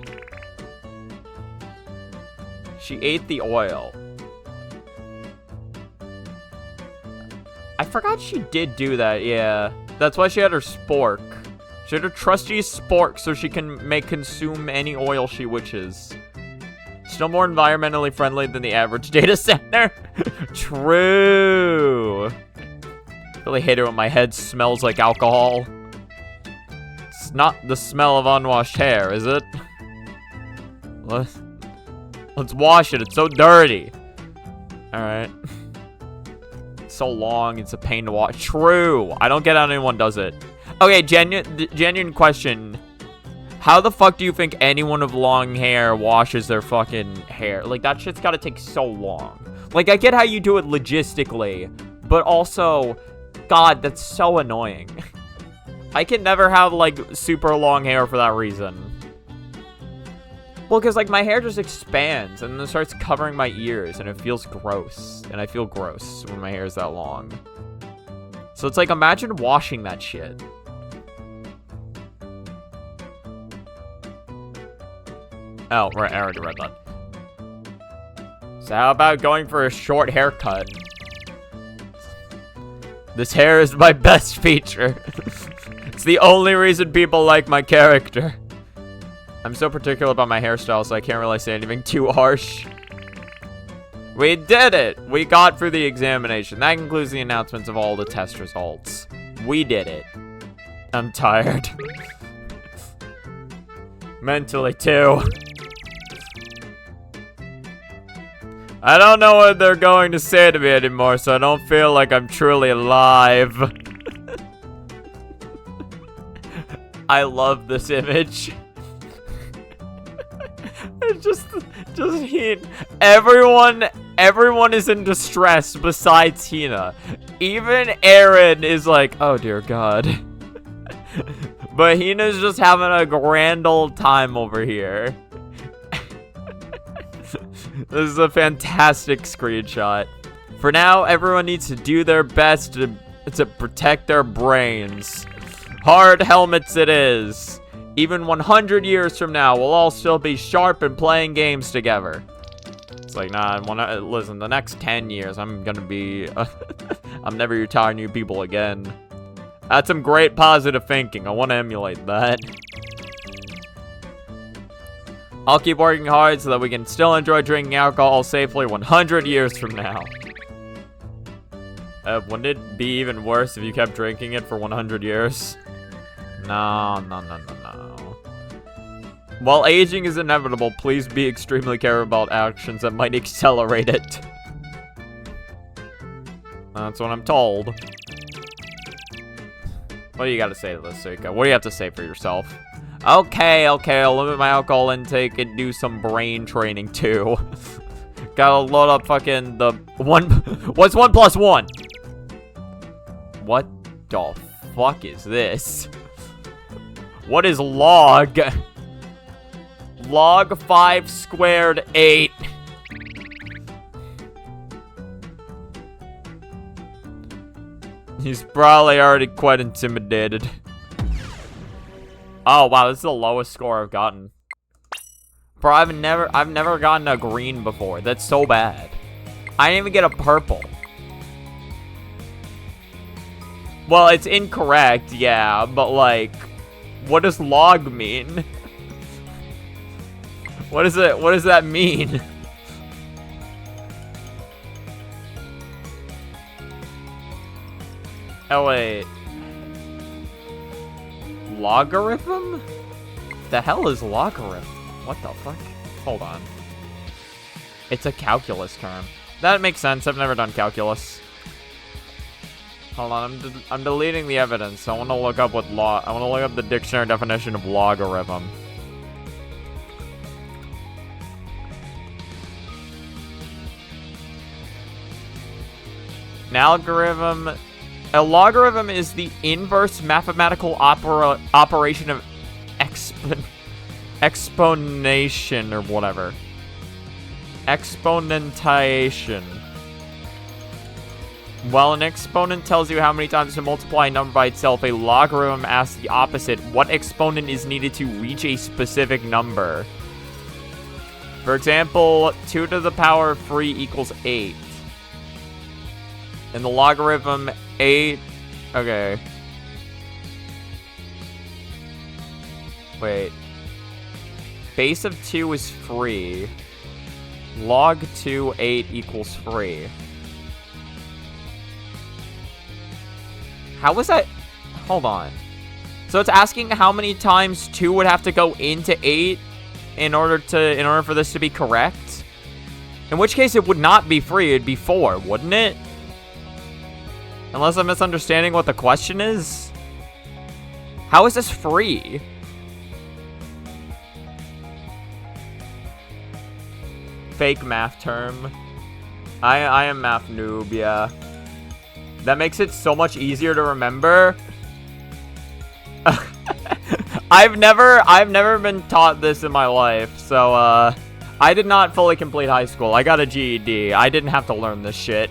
She ate the oil. I forgot she did do that, yeah. That's why she had her spork. She had her trusty spork so she can consume any oil she wishes. Still more environmentally friendly than the average data center. True. Really hate it when my head smells like alcohol. It's not the smell of unwashed hair, is it? Let's wash it. It's so dirty. Alright. So long, it's a pain to watch. True. I don't get how anyone does it. Okay, genuine question. How the fuck do you think anyone with long hair washes their fucking hair? Like, that shit's gotta take so long. Like, I get how you do it logistically, but also, God, that's so annoying. I can never have, like, super long hair for that reason. Well, because, like, my hair just expands and then starts covering my ears, and it feels gross. And I feel gross when my hair is that long. So it's like, imagine washing that shit. Oh, right, I already read that. So how about going for a short haircut? This hair is my best feature. It's the only reason people like my character. I'm so particular about my hairstyle, so I can't really say anything too harsh. We did it! We got through the examination. That concludes the announcements of all the test results. We did it. I'm tired. Mentally, too. I don't know what they're going to say to me anymore, so I don't feel like I'm truly alive. I love this image. It's just everyone is in distress besides Hina. Even Eren is like, oh dear God. But Hina's just having a grand old time over here. This is a fantastic screenshot. For now, everyone needs to do their best to protect their brains. Hard helmets it is. Even 100 years from now, we'll all still be sharp and playing games together. It's like, nah, listen, the next 10 years, I'm gonna be... I'm never retiring you people again. That's some great positive thinking. I want to emulate that. I'll keep working hard so that we can still enjoy drinking alcohol safely 100 years from now. Wouldn't it be even worse if you kept drinking it for 100 years? No. While aging is inevitable, please be extremely careful about actions that might accelerate it. That's what I'm told. What do you got to say to this, Suika? What do you have to say for yourself? Okay, I'll limit my alcohol intake and do some brain training too. Gotta load up fucking the one. What's 1 + 1? What the fuck is this? What is log? Log 5 squared 8. He's probably already quite intimidated. Oh wow, this is the lowest score I've gotten. Bro, I've never gotten a green before. That's so bad. I didn't even get a purple. Well, it's incorrect, yeah, but like, what does log mean? What is it? What does that mean? Oh wait. Logarithm? The hell is logarithm? What the fuck? Hold on. It's a calculus term. That makes sense. I've never done calculus. Hold on. I'm deleting the evidence. I want to look up what I want to look up the dictionary definition of logarithm. An algorithm. A logarithm is the inverse mathematical operation of exponentiation or whatever. Exponentiation. While an exponent tells you how many times to multiply a number by itself, a logarithm asks the opposite. What exponent is needed to reach a specific number? For example, 2 to the power of 3 equals 8. And the logarithm 8... Okay. Wait. Base of 2 is 3. Log 2, 8 equals 3. How was that? Hold on. So it's asking how many times 2 would have to go into 8 in order for this to be correct? In which case it would not be 3, it'd be 4, wouldn't it? Unless I'm misunderstanding what the question is. How is this free? Fake math term. I am math noob, yeah. That makes it so much easier to remember. I've never been taught this in my life, so I did not fully complete high school. I got a GED. I didn't have to learn this shit.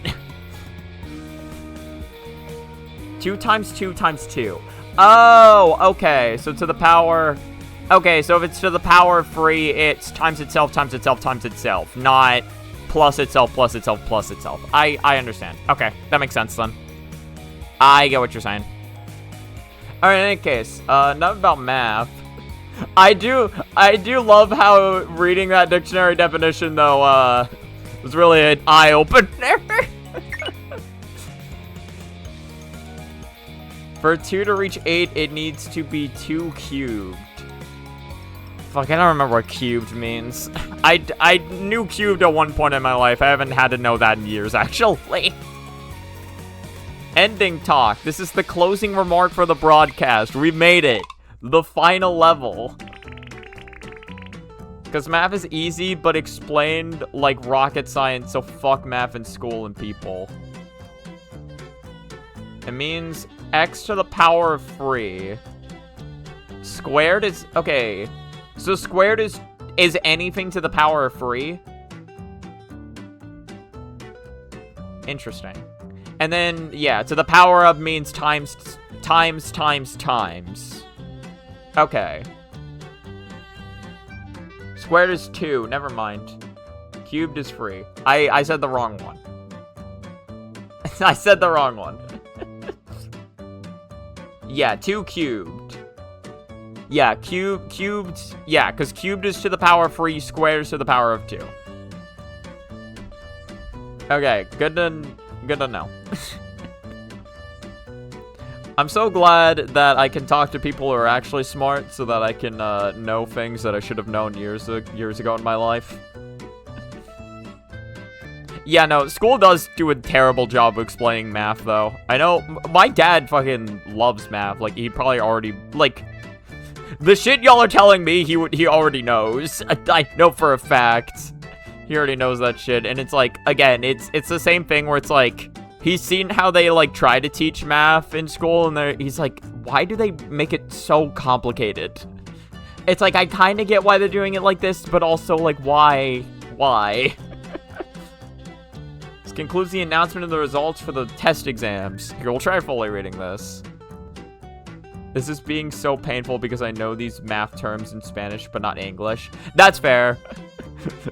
2 times 2 times 2. Oh, okay. So to the power... Okay, so if it's to the power of 3, it's times itself, times itself, times itself. Not plus itself, plus itself, plus itself. I understand. Okay, that makes sense then. I get what you're saying. Alright, in any case, enough about math. I do love how reading that dictionary definition, though, was really an eye-opener. For 2 to reach 8, it needs to be 2 cubed. Fuck, I don't remember what cubed means. I knew cubed at one point in my life. I haven't had to know that in years, actually. Ending talk. This is the closing remark for the broadcast. We made it. The final level. Because math is easy, but explained like rocket science, so fuck math in school and people. It means x to the power of 3. Squared is... Okay. So squared is anything to the power of 3? Interesting. And then, yeah, to the power of means times. Okay. Squared is 2. Never mind. Cubed is 3. I said the wrong one. I said the wrong one. Yeah, 2 cubed. Yeah, cubed. Yeah, because cubed is to the power of 3, squared is to the power of 2. Okay, good to know. I'm so glad that I can talk to people who are actually smart so that I can know things that I should have known years ago in my life. Yeah, no, school does do a terrible job of explaining math, though. I know, my dad fucking loves math. Like, he probably already, like, the shit y'all are telling me, he already knows. I know for a fact. He already knows that shit, and it's like, again, it's the same thing where it's like, he's seen how they, like, try to teach math in school, and he's like, why do they make it so complicated? It's like, I kind of get why they're doing it like this, but also, like, why? This concludes the announcement of the results for the test exams. Here, we'll try fully reading this. This is being so painful because I know these math terms in Spanish, but not English. That's fair.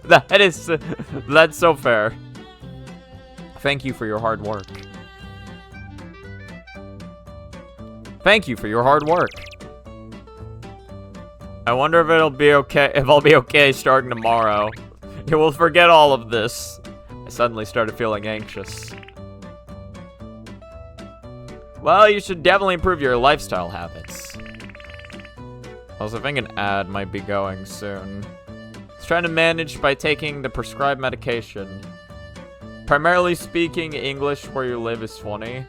That's so fair. Thank you for your hard work. Thank you for your hard work. I wonder if I'll be okay starting tomorrow. You will forget all of this. I suddenly started feeling anxious. Well, you should definitely improve your lifestyle habits. Also, I think an ad might be going soon. It's trying to manage by taking the prescribed medication. Primarily speaking English where you live is funny.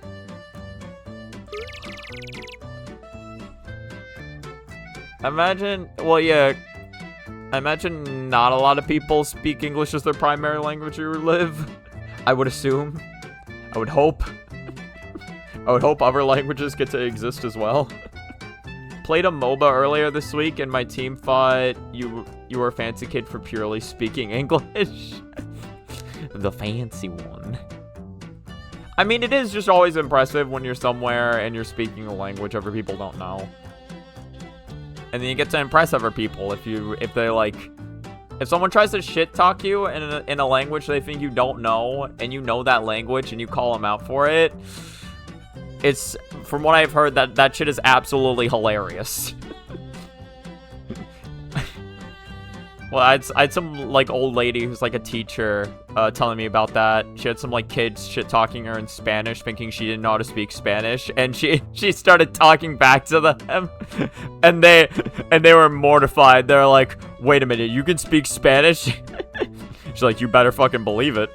Imagine, well, yeah. I imagine not a lot of people speak English as their primary language where you live. I would assume. I would hope. I would hope other languages get to exist as well. Played a MOBA earlier this week, and my team thought you were a fancy kid for purely speaking English. The fancy one. I mean, it is just always impressive when you're somewhere and you're speaking a language other people don't know. And then you get to impress other people if someone tries to shit talk you in a language they think you don't know, and you know that language and you call them out for it. It's, from what I've heard, that shit is absolutely hilarious. Well, I had some, like, old lady who's, like, a teacher telling me about that. She had some, like, kids shit-talking her in Spanish, thinking she didn't know how to speak Spanish. And she started talking back to them. And they were mortified. They're like, wait a minute, you can speak Spanish? She's like, you better fucking believe it.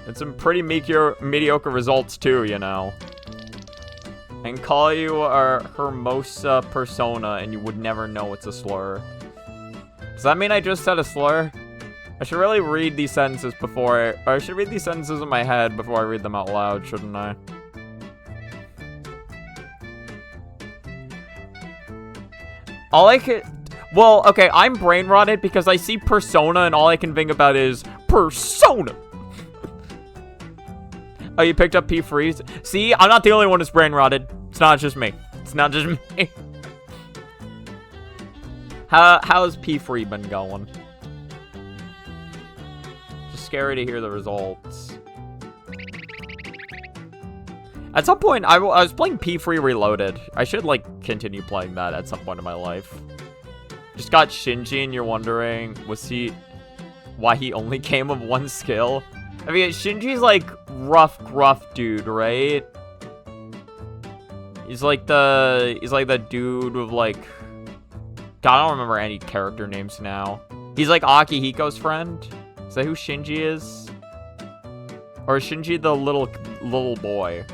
And some pretty mediocre results, too, you know. And call you a Hermosa persona, and you would never know it's a slur. Does that mean I just said a slur? I should really read these sentences or I should read these sentences in my head before I read them out loud, shouldn't I? Well, okay, I'm brain rotted because I see persona and all I can think about is persona. Oh, you picked up P Freeze? See, I'm not the only one who's brain rotted. It's not just me. It's not just me. How's P Free been going? Just scary to hear the results. At some point, I was playing P Free Reloaded. I should, like, continue playing that at some point in my life. just got Shinji and you're wondering, why he only came with one skill? I mean, Shinji's like gruff dude, right? He's like the dude with like, God, I don't remember any character names now. He's like Akihiko's friend. Is that who Shinji is? Or is Shinji the little boy?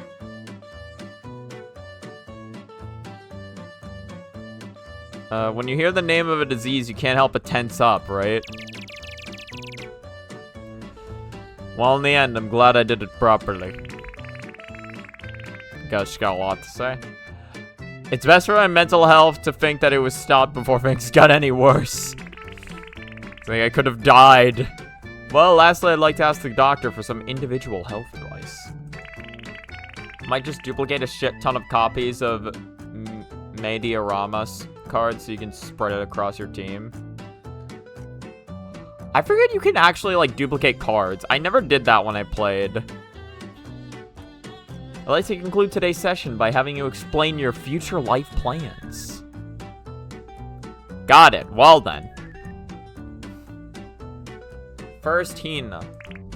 When you hear the name of a disease, you can't help but tense up, right? Well, in the end, I'm glad I did it properly. Just got a lot to say. It's best for my mental health to think that it was stopped before things got any worse. I think I could have died. Well, lastly, I'd like to ask the doctor for some individual health advice. Might just duplicate a shit ton of copies of Mediorama's cards so you can spread it across your team. I figured you can actually, like, duplicate cards. I never did that when I played. I'd like to conclude today's session by having you explain your future life plans. Got it. Well, then. First, Hina.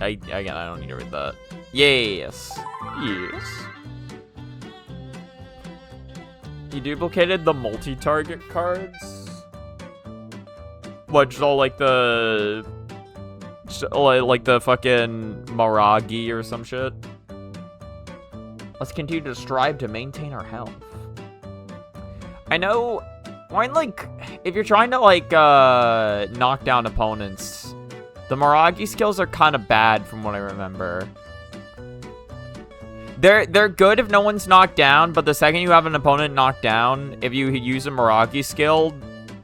Again, I don't need to read that. Yes. Yes. You duplicated the multi-target cards? What, just all like the fucking Maragi or some shit? Let's continue to strive to maintain our health. I know, like, if you're trying to, like, knock down opponents, the Maragi skills are kind of bad from what I remember. They're good if no one's knocked down, but the second you have an opponent knocked down, if you use a Maragi skill,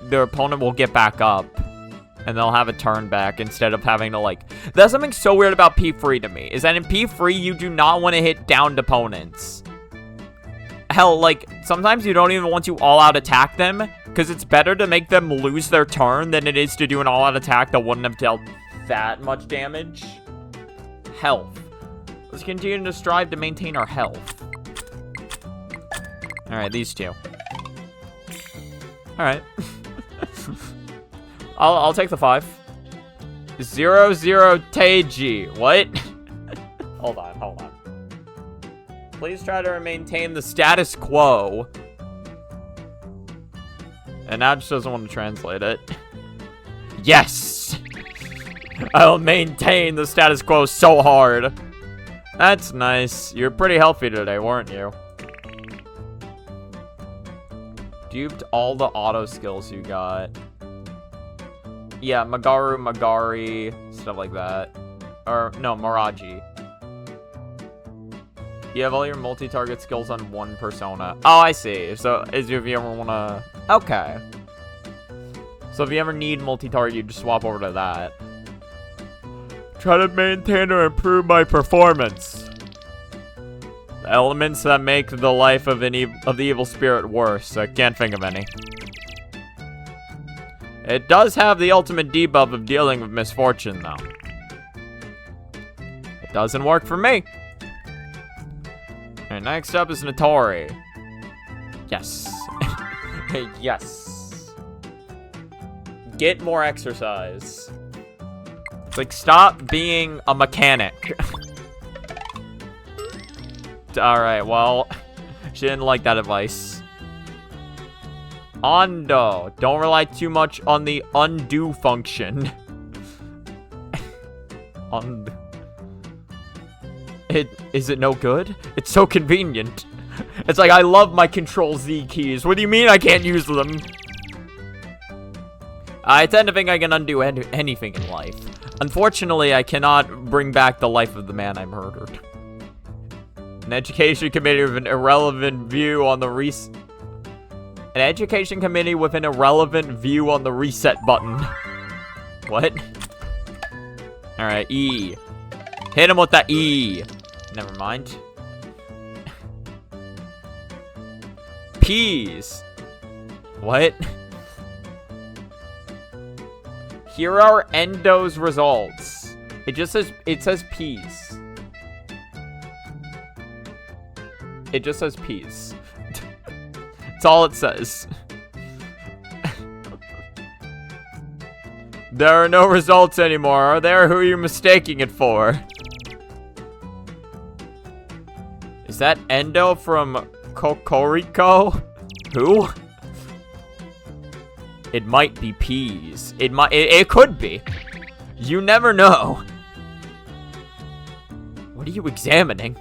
their opponent will get back up. And they'll have a turn back instead of having to, like... That's something so weird about P3 to me. Is that in P3, you do not want to hit downed opponents. Hell, like, sometimes you don't even want to all-out attack them. Because it's better to make them lose their turn than it is to do an all-out attack that wouldn't have dealt that much damage. Health. Let's continue to strive to maintain our health. Alright, these two. Alright. I'll take the 5. 0, 0, Teiji. What? Hold on. Please try to maintain the status quo. And now just doesn't want to translate it. Yes! I'll maintain the status quo so hard. That's nice. You're pretty healthy today, weren't you? Duped all the auto skills you got. Yeah, Magari, stuff like that. Or, no, Maraji. You have all your multi-target skills on one persona. Oh, I see. So, if you ever want to... Okay. So, if you ever need multi-target, you just swap over to that. Try to maintain or improve my performance. The elements that make the life of the evil spirit worse. I can't think of any. It does have the ultimate debuff of dealing with misfortune, though. It doesn't work for me. Alright, next up is Nitori. Yes. Yes. Get more exercise. It's like, stop being a mechanic. Alright, well, she didn't like that advice. Ando. Don't rely too much on the undo function. Is it no good? It's so convenient. It's like, I love my Control Z keys. What do you mean I can't use them? I tend to think I can undo anything in life. Unfortunately, I cannot bring back the life of the man I murdered. An education committee with an irrelevant view on the reset button. What? Alright, E. Hit him with that E. Never mind. P's. What? Here are Endo's results. It says P's. It just says P's. That's all it says. There are no results anymore, are there? Who are you mistaking it for? Is that Endo from Kokoriko? Who? It might be peas. It could be. You never know. What are you examining?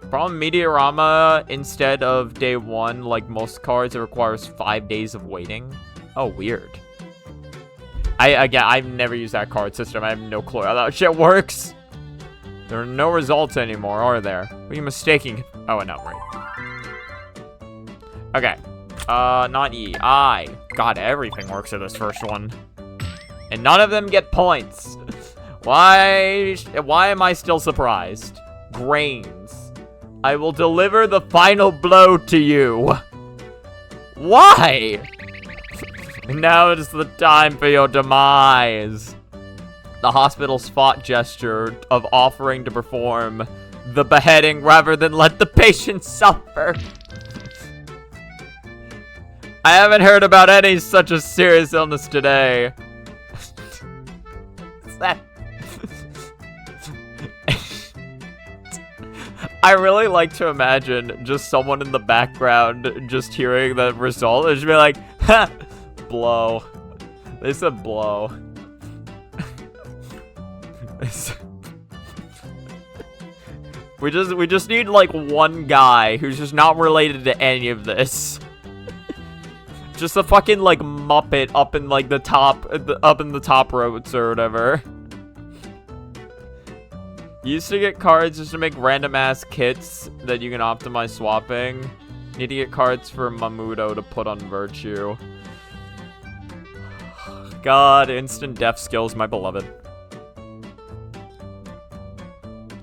From Meteorama, instead of day 1, like most cards, it requires 5 days of waiting. Oh, weird. Again, I've never used that card system. I have no clue how that shit works. There are no results anymore, are there? What are you mistaking? Oh, no, right. Okay. Not E. I. God, everything works in this first one. And none of them get points. Why am I still surprised? Grains. I will deliver the final blow to you. Why? Now is the time for your demise. The hospital's fought gesture of offering to perform the beheading rather than let the patient suffer. I haven't heard about any such a serious illness today. I really like to imagine just someone in the background just hearing the result and just be like, ha, blow. They said blow. We just need like one guy who's just not related to any of this. Just a fucking like Muppet up in like the top, up in the top rows or whatever. You used to get cards just to make random ass kits that you can optimize swapping. Need to get cards for Mamudo to put on Virtue. God, instant death skills, my beloved.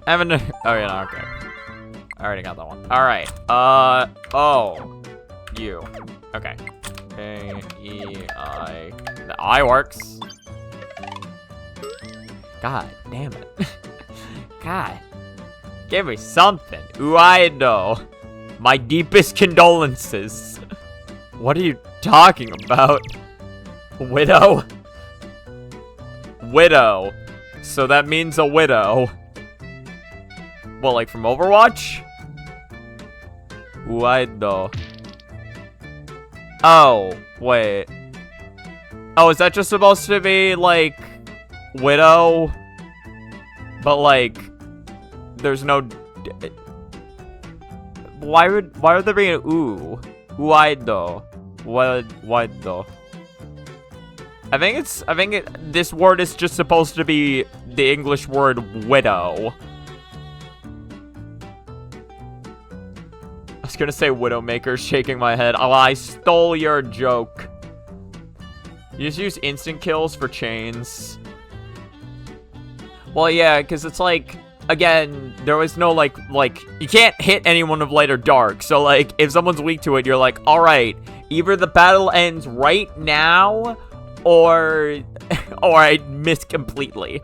I haven't. Oh yeah, no, okay. I already got that one. All right. Oh, you. Okay. A E I. The I works. God damn it. God. Give me something. Uaido. My deepest condolences. What are you talking about? Widow? Widow. So that means a widow. Well, like from Overwatch? Uaido. Oh, wait. Oh, is that just supposed to be, like, widow? But, like, there's no... Why would there be an ooh? Uaido. Waido. I think this word is just supposed to be the English word widow. I was gonna say Widowmaker, shaking my head. Oh, I stole your joke. You just use instant kills for chains. Well, yeah, because it's like, again, there was no, like, you can't hit anyone of light or dark. So, like, if someone's weak to it, you're like, alright, either the battle ends right now, or I miss completely.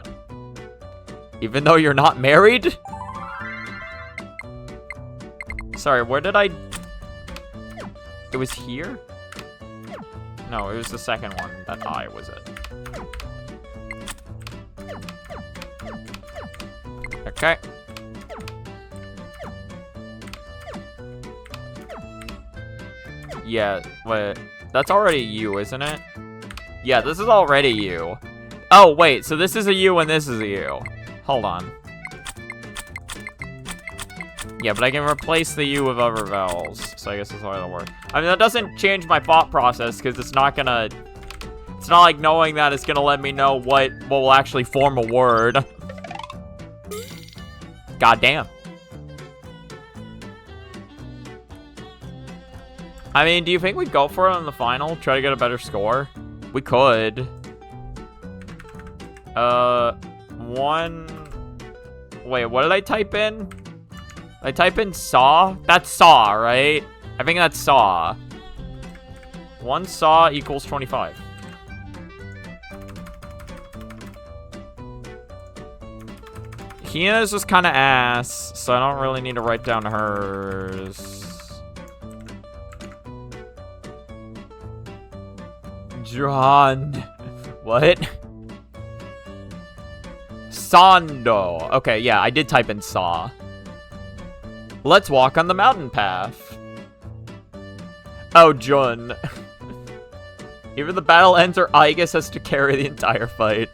Even though you're not married? Sorry, where did I... It was here? No, it was the second one. That I was it. Okay. Yeah, wait. That's already you, isn't it? Yeah, this is already you. Oh, wait, so this is a you and this is a you. Hold on. Yeah, but I can replace the U with other vowels, so I guess that's how it'll work. I mean, that doesn't change my thought process, because it's not gonna... It's not like knowing that it's gonna let me know what will actually form a word. God damn. I mean, do you think we'd go for it on the final? Try to get a better score? We could. Wait, what did I type in? I type in saw? That's saw, right? I think that's saw. 1 saw equals 25. Hina's just kind of ass, so I don't really need to write down hers. John. What? Sando. Okay, yeah, I did type in saw. Let's walk on the mountain path. Oh, Jun. Even the battle ends or Aigis has to carry the entire fight.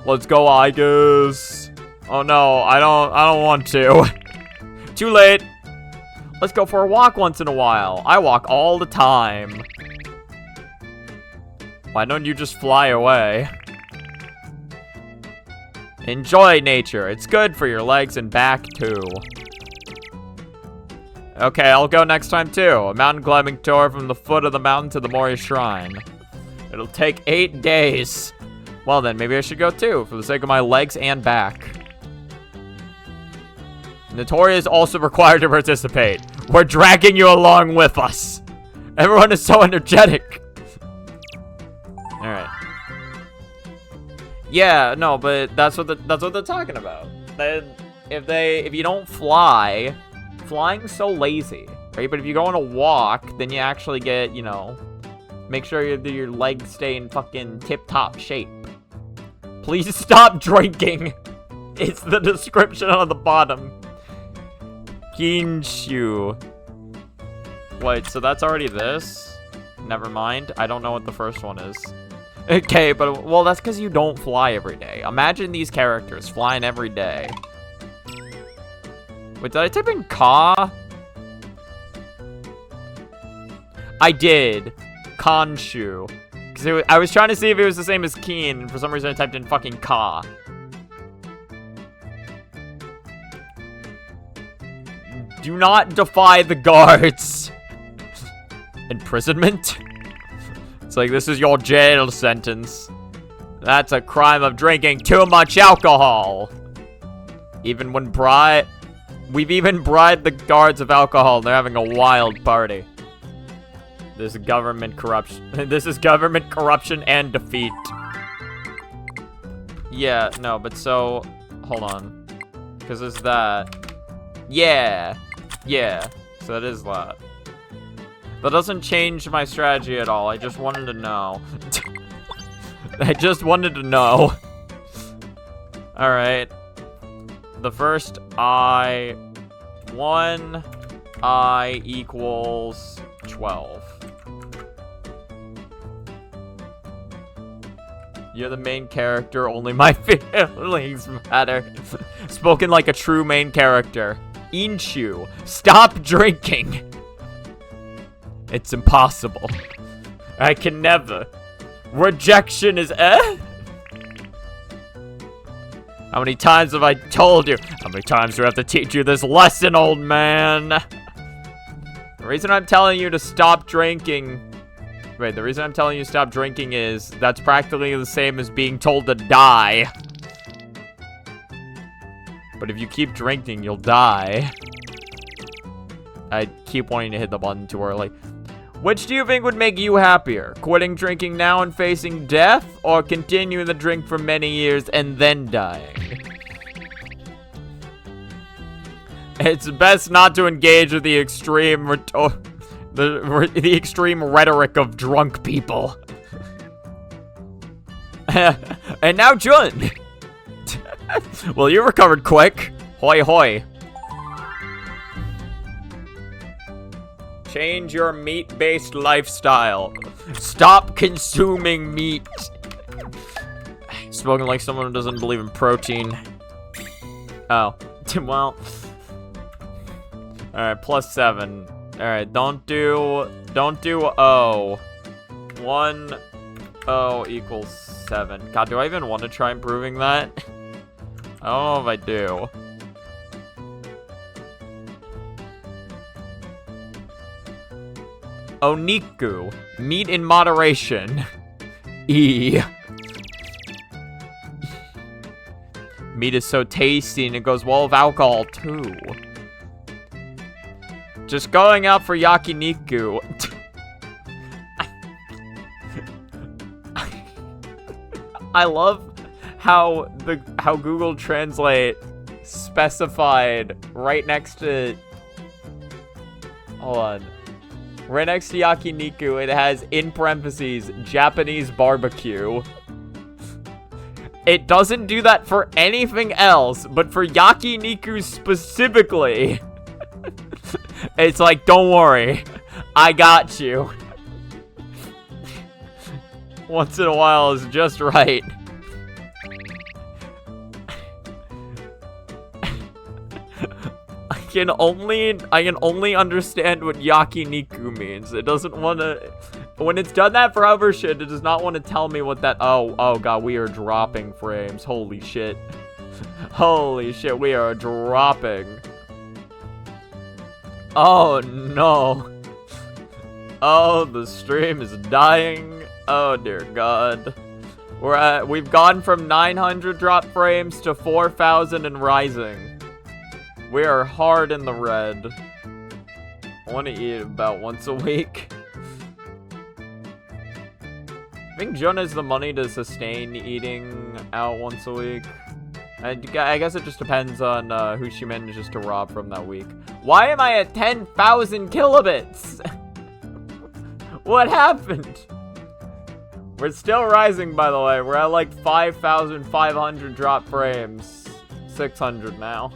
Let's go, Aigis. Oh no, I don't want to. Too late. Let's go for a walk once in a while. I walk all the time. Why don't you just fly away? Enjoy nature. It's good for your legs and back, too. Okay, I'll go next time, too. A mountain climbing tour from the foot of the mountain to the Mori Shrine. It'll take 8 days. Well then, maybe I should go, too, for the sake of my legs and back. Nitori is also required to participate. We're dragging you along with us. Everyone is so energetic. Alright. Yeah, no, but that's what they're talking about. If you don't fly, flying's so lazy, right? But if you go on a walk, then you actually get, you know, make sure your legs stay in fucking tip-top shape. Please stop drinking. It's the description on the bottom. Kinshu. Wait, so that's already this? Never mind. I don't know what the first one is. Okay, but, well, that's because you don't fly every day. Imagine these characters flying every day. Wait, did I type in Ka? I did. Kanshu. Because I was trying to see if it was the same as Keen, and for some reason I typed in fucking Ka. Do not defy the guards. Imprisonment? It's like, this is your jail sentence. That's a crime of drinking too much alcohol. Even when we've even bribed the guards of alcohol. They're having a wild party. This is government corruption. This is government corruption and defeat. Yeah, no, but so, hold on. Because there's that. Yeah. Yeah. So that is that. That doesn't change my strategy at all. I just wanted to know. I just wanted to know. Alright. The first I... 1 I equals 12. You're the main character, only my feelings matter. Spoken like a true main character. Inshu, stop drinking. It's impossible. I can never. Rejection is How many times have I told you? How many times do I have to teach you this lesson, old man? The reason I'm telling you to stop drinking... Wait, the reason I'm telling you to stop drinking is that's practically the same as being told to die. But if you keep drinking, you'll die. I keep wanting to hit the button too early. Which do you think would make you happier? Quitting drinking now and facing death? Or continuing the drink for many years and then dying? It's best not to engage with the extreme the extreme rhetoric of drunk people. And now Jun. Well, you recovered quick. Hoi hoi. Change your meat-based lifestyle. Stop consuming meat. Spoken like someone who doesn't believe in protein. Oh. Well. Alright, +7. Alright, don't do O. 1 O equals 7. God, do I even want to try improving that? I don't know if I do. Oniku. Meat in moderation. E. Meat is so tasty and it goes well with alcohol too. Just going out for yakiniku. I love how Google Translate specified right next to... Hold on. Right next to yakiniku, it has, in parentheses, Japanese barbecue. It doesn't do that for anything else, but for Yakiniku specifically, it's like, don't worry, I got you. Once in a while is just right. I can only understand what Yakiniku means. It doesn't want to. When it's done that for other shit, it does not want to tell me what that. Oh god, we are dropping frames. Holy shit. Holy shit, we are dropping. Oh no. Oh, the stream is dying. Oh dear god. We've gone from 900 drop frames to 4,000 and rising. We are hard in the red. I want to eat about once a week. I think Jun has the money to sustain eating out once a week. I guess it just depends on who she manages to rob from that week. Why am I at 10,000 kilobits? What happened? We're still rising, by the way. We're at like 5,500 drop frames. 600 now.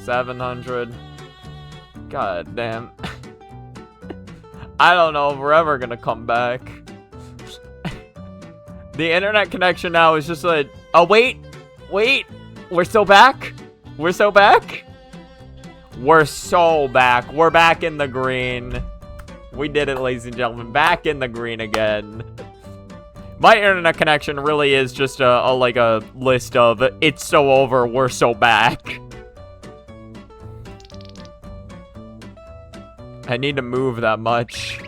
700. God damn. I don't know if we're ever gonna come back. The internet connection now is just like, oh wait, we're still back? We're so back? We're so back. We're back in the green. We did it, ladies and gentlemen. Back in the green again. My internet connection really is just a list of, it's so over, we're so back. I need to move that much.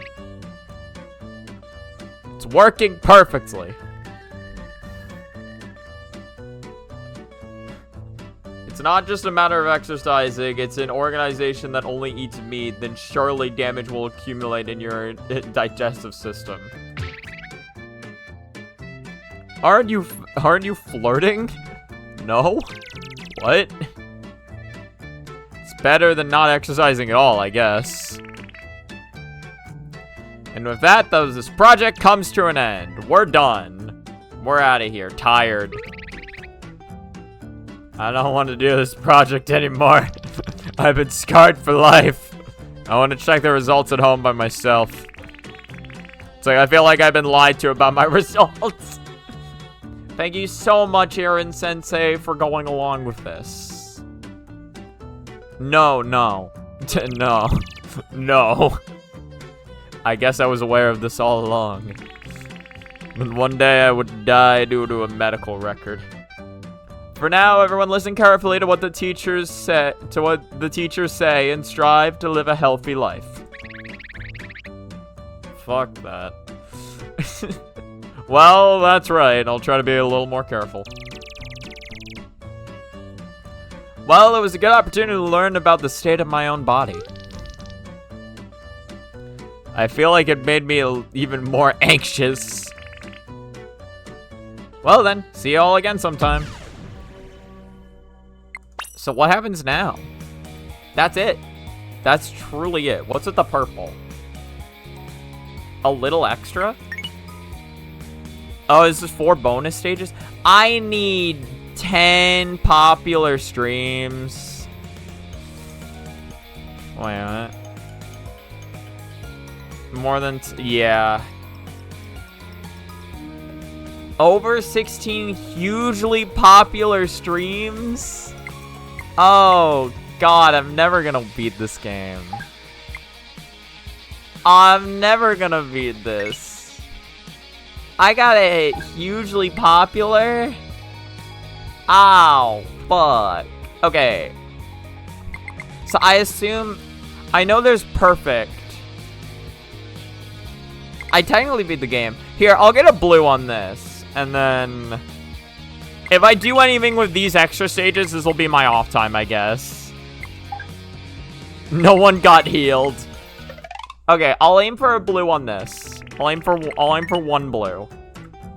It's working perfectly. It's not just a matter of exercising, it's an organization that only eats meat, then surely damage will accumulate in your digestive system. Aren't you flirting? No? What? It's better than not exercising at all, I guess. And with that, though, this project comes to an end. We're done. We're out of here. Tired. I don't want to do this project anymore. I've been scarred for life. I want to check the results at home by myself. It's like, I feel like I've been lied to about my results. Thank you so much, Aaron-sensei, for going along with this. No. No. I guess I was aware of this all along. And one day I would die due to a medical record. For now, everyone listen carefully to what the teachers say, and strive to live a healthy life. Fuck that. Well, that's right. I'll try to be a little more careful. Well, it was a good opportunity to learn about the state of my own body. I feel like it made me even more anxious. Well then, see you all again sometime. So what happens now? That's it. That's truly it. What's with the purple? A little extra? Oh, is this 4 bonus stages? I need 10 popular streams. Wait a minute. More than, yeah. Over 16 hugely popular streams? Oh, God, I'm never gonna beat this game. I'm never gonna beat this. I got a hugely popular? Ow, fuck. Okay. So I assume, I know there's perfect. I technically beat the game. Here, I'll get a blue on this. And then, if I do anything with these extra stages, this will be my off time, I guess. No one got healed. Okay, I'll aim for a blue on this. I'll aim for 1 blue.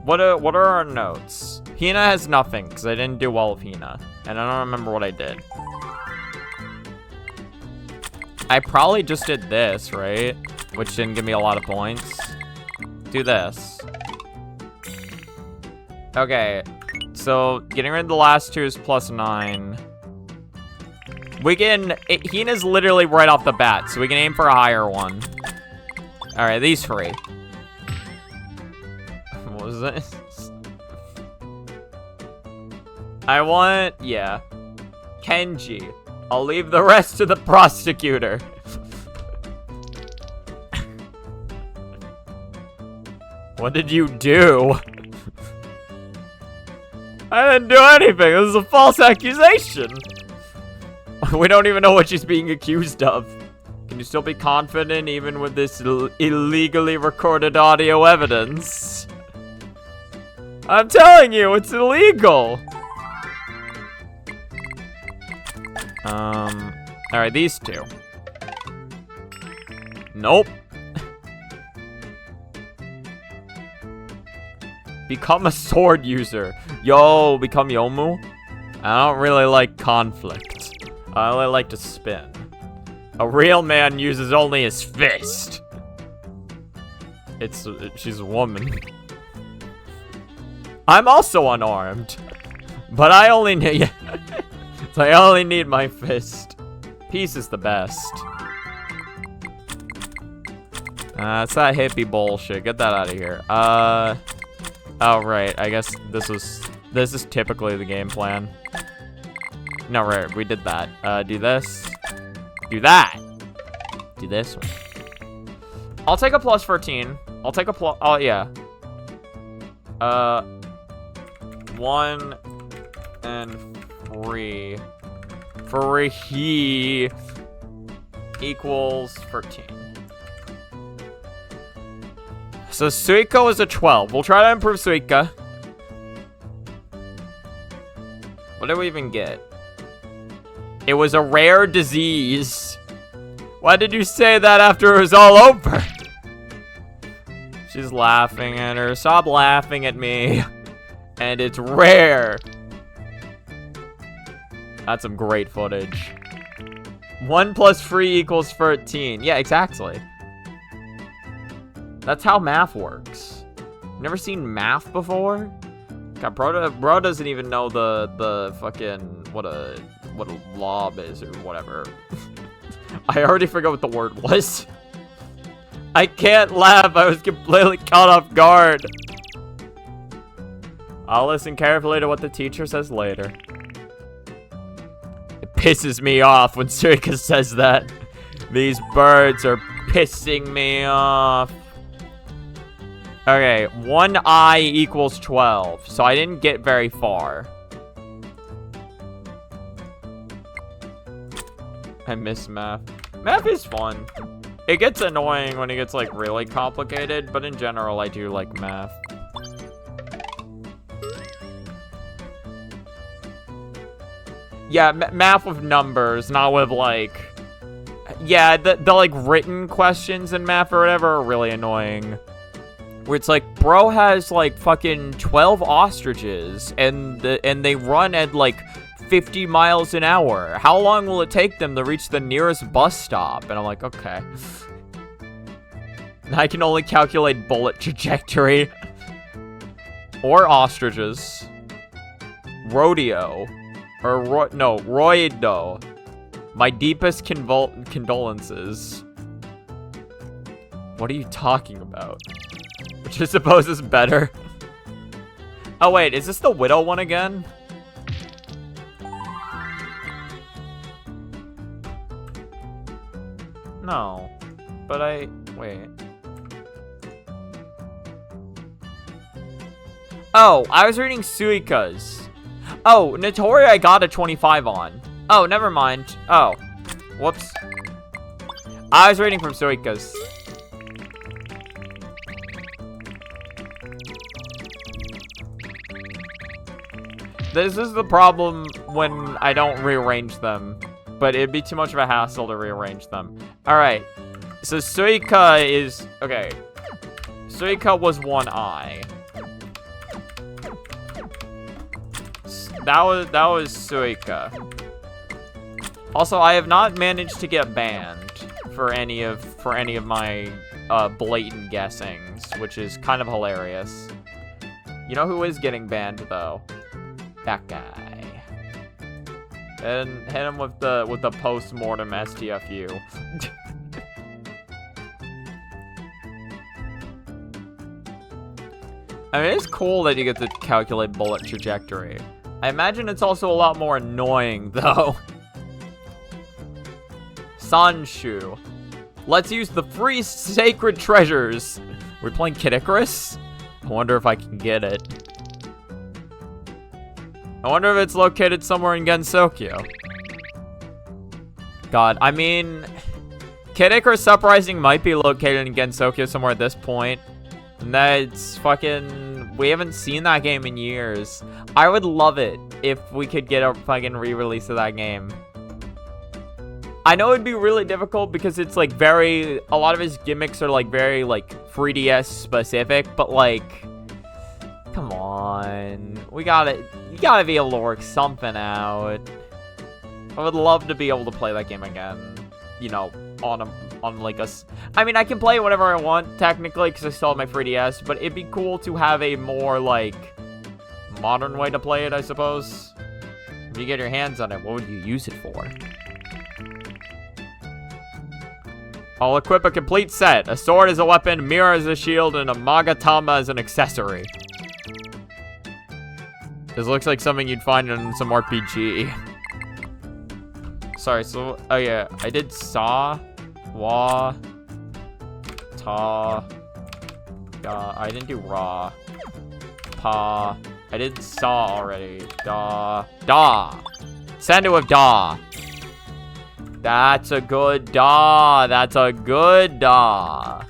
What are our notes? Hina has nothing, because I didn't do well with Hina. And I don't remember what I did. I probably just did this, right? Which didn't give me a lot of points. Do this. Okay, so getting rid of the last two is +9. We can... Hina's literally right off the bat, so we can aim for a higher one. Alright, these three. What was this? I want... Yeah. Kenji. I'll leave the rest to the prosecutor. What did you do? I didn't do anything. This is a false accusation. We don't even know what she's being accused of. Can you still be confident even with this illegally recorded audio evidence? I'm telling you, it's illegal. Alright, these two. Nope. Become a sword user. Yo, become Yomu? I don't really like conflict. I only like to spin. A real man uses only his fist. She's a woman. I'm also unarmed. But I only need... So I only need my fist. Peace is the best. It's that hippie bullshit. Get that out of here. Oh, right. I guess this is typically the game plan. No, right. We did that. Do this. Do that. Do this one. I'll take a +13. I'll take a plus... Oh, yeah. 1 and 3. 3 equals 13. So Suika is a 12. We'll try to improve Suika. What did we even get? It was a rare disease. Why did you say that after it was all over? She's laughing at her. Stop laughing at me. And it's rare. That's some great footage. 1 + 3 equals 13. Yeah, exactly. That's how math works. Never seen math before? God, bro doesn't even know the fucking what a lob is or whatever. I already forgot what the word was. I can't laugh. I was completely caught off guard. I'll listen carefully to what the teacher says later. It pisses me off when Suika says that. These birds are pissing me off. Okay, 1i equals 12. So I didn't get very far. I miss math. Math is fun. It gets annoying when it gets, like, really complicated, but in general, I do like math. Yeah, math with numbers, not with, like... Yeah, the like, written questions in math or whatever are really annoying. Where it's like, bro has, like, fucking 12 ostriches, and they run at, like, 50 miles an hour. How long will it take them to reach the nearest bus stop? And I'm like, okay. I can only calculate bullet trajectory. Or ostriches. Rodeo. Or, no, roido. My deepest condolences. What are you talking about? Which I suppose is better. Oh, wait, is this the widow one again? No. But wait. Oh, I was reading Suika's. Oh, Nitori I got a 25 on. Oh, never mind. Oh. Whoops. I was reading from Suika's. This is the problem when I don't rearrange them. But it'd be too much of a hassle to rearrange them. Alright. So Suika is... Okay. Suika was 1i. That was Suika. Also, I have not managed to get banned for any of my blatant guessings, which is kind of hilarious. You know who is getting banned though? That guy. And hit him with the post-mortem STFU. I mean, it's cool that you get to calculate bullet trajectory. I imagine it's also a lot more annoying, though. Sanshu. Let's use the free sacred treasures. We're playing Kid Icarus? I wonder if I can get it. I wonder if it's located somewhere in Gensokyo. God, I mean... Kid Icarus Uprising might be located in Gensokyo somewhere at this point. And that's fucking... We haven't seen that game in years. I would love it if we could get a fucking re-release of that game. I know it'd be really difficult because it's like very... A lot of his gimmicks are like very like 3DS specific, but like... Come on. You gotta be able to work something out. I would love to be able to play that game again. You know, on like a... I mean, I can play it whenever I want, technically, because I still have my 3DS, but it'd be cool to have a more, like, modern way to play it, I suppose. If you get your hands on it, what would you use it for? I'll equip a complete set. A sword as a weapon, mirror as a shield, and a magatama as an accessory. This looks like something you'd find in some RPG. Sorry, so... Oh, yeah. I did saw... Wa, ta, ga. I didn't do raw. Pa. I did saw already. Da. Send it with da. That's a good da. That's a good da.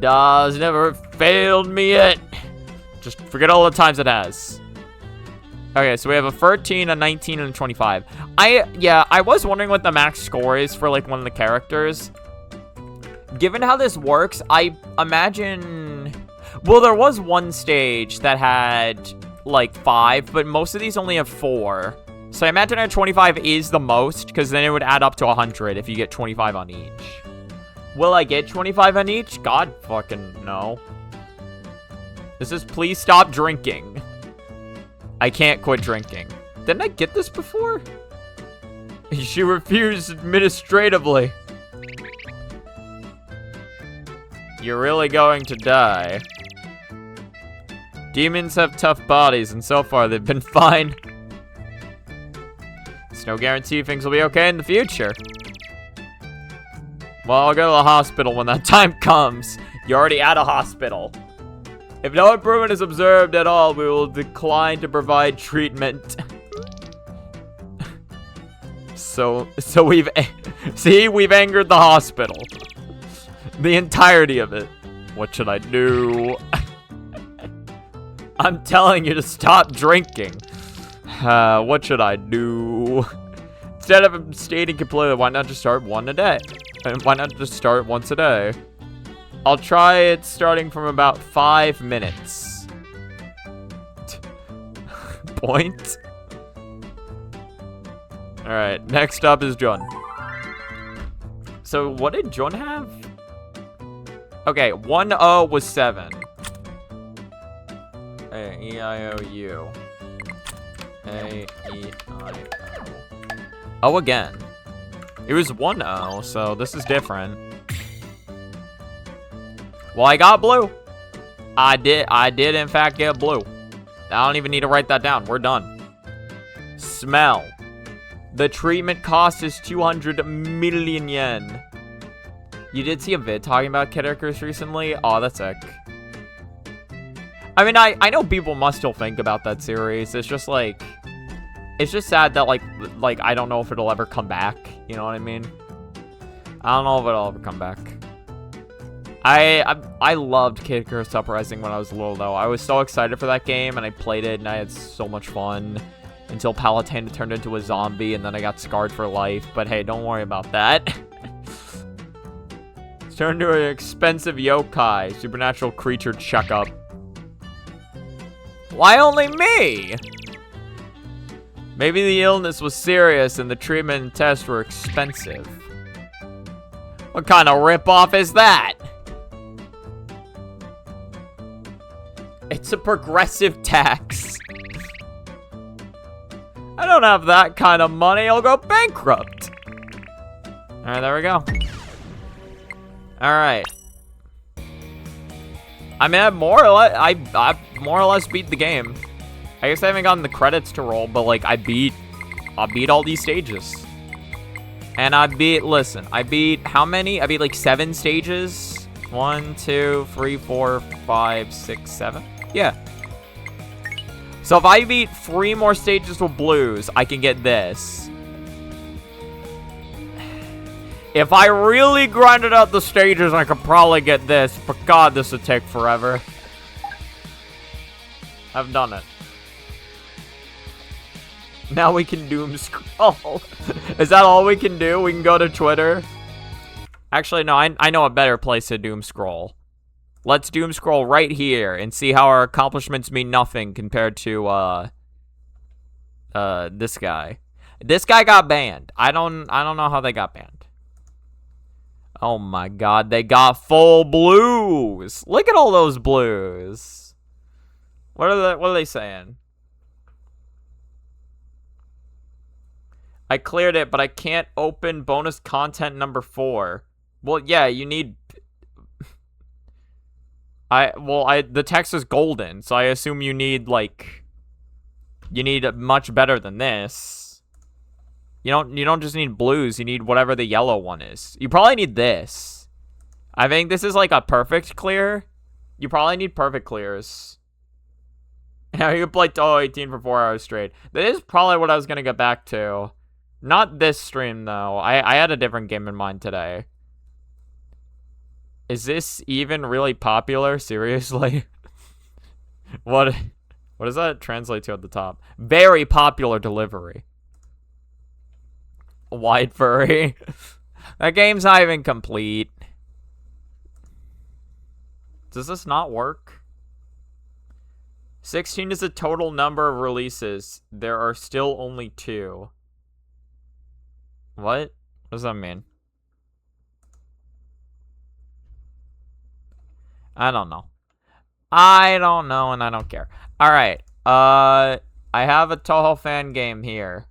Da's never failed me yet. Just forget all the times it has. Okay, so we have a 13, a 19, and a 25. I was wondering what the max score is for, like, one of the characters. Given how this works, I imagine... Well, there was one stage that had, like, 5, but most of these only have 4. So I imagine a 25 is the most, because then it would add up to 100 if you get 25 on each. Will I get 25 on each? God fucking no. This is please stop drinking. I can't quit drinking. Didn't I get this before? She refused administratively. You're really going to die. Demons have tough bodies, and so far they've been fine. There's no guarantee things will be okay in the future. Well, I'll go to the hospital when that time comes. You're already at a hospital. If no improvement is observed at all, we will decline to provide treatment. So we've... See, we've angered the hospital. The entirety of it. What should I do? I'm telling you to stop drinking. What should I do? Instead of stating completely, why not just start one a day? And why not just start once a day? I'll try it starting from about 5 minutes. Point. Alright, next up is Jun. So, what did Jun have? Okay, 1-0 was 7. A-E-I-O-U. A-E-I-O. Oh, again. It was 1-0, so this is different. Well, I got blue. I did in fact get blue. I don't even need to write that down. We're done. Smell. The treatment cost is 200 million yen. You did see a vid talking about Kid Icarus recently? Oh, that's sick. I mean, I know people must still think about that series. It's just like... It's just sad that, like I don't know if it'll ever come back. You know what I mean? I don't know if it'll ever come back. I loved Kid Icarus Uprising when I was little, though. I was so excited for that game, and I played it, and I had so much fun. Until Palutena turned into a zombie, and then I got scarred for life. But hey, don't worry about that. It's turned into an expensive yokai. Supernatural creature checkup. Why only me? Maybe the illness was serious, and the treatment and tests were expensive. What kind of ripoff is that? It's a progressive tax. I don't have that kind of money. I'll go bankrupt. All right, there we go. All right. I mean, I more or less beat the game. I guess I haven't gotten the credits to roll, but like I beat all these stages. And I beat how many? I beat like 7 stages. 1, 2, 3, 4, 5, 6, 7. Yeah. So if I beat 3 more stages with blues, I can get this. If I really grinded out the stages, I could probably get this. But God, this would take forever. I've done it. Now we can doom scroll. Is that all we can do? We can go to Twitter. Actually, no, I know a better place to doom scroll. Let's doom scroll right here and see how our accomplishments mean nothing compared to this guy. This guy got banned. I don't know how they got banned. Oh my God, they got full blues. Look at all those blues. What are they saying? I cleared it, but I can't open bonus content number 4. Well, yeah, you need... the text is golden, so I assume you need, like... You need much better than this. You don't just need blues, you need whatever the yellow one is. You probably need this. I think this is, like, a perfect clear. You probably need perfect clears. Now you can play Toho 18 for 4 hours straight. That is probably what I was gonna get back to. Not this stream, though. I had a different game in mind today. Is this even really popular? Seriously? What does that translate to at the top? Very popular delivery. White furry. That game's not even complete. Does this not work? 16 is the total number of releases. There are still only 2. What? What does that mean? I don't know. I don't know, and I don't care. Alright. I have a Toho fan game here.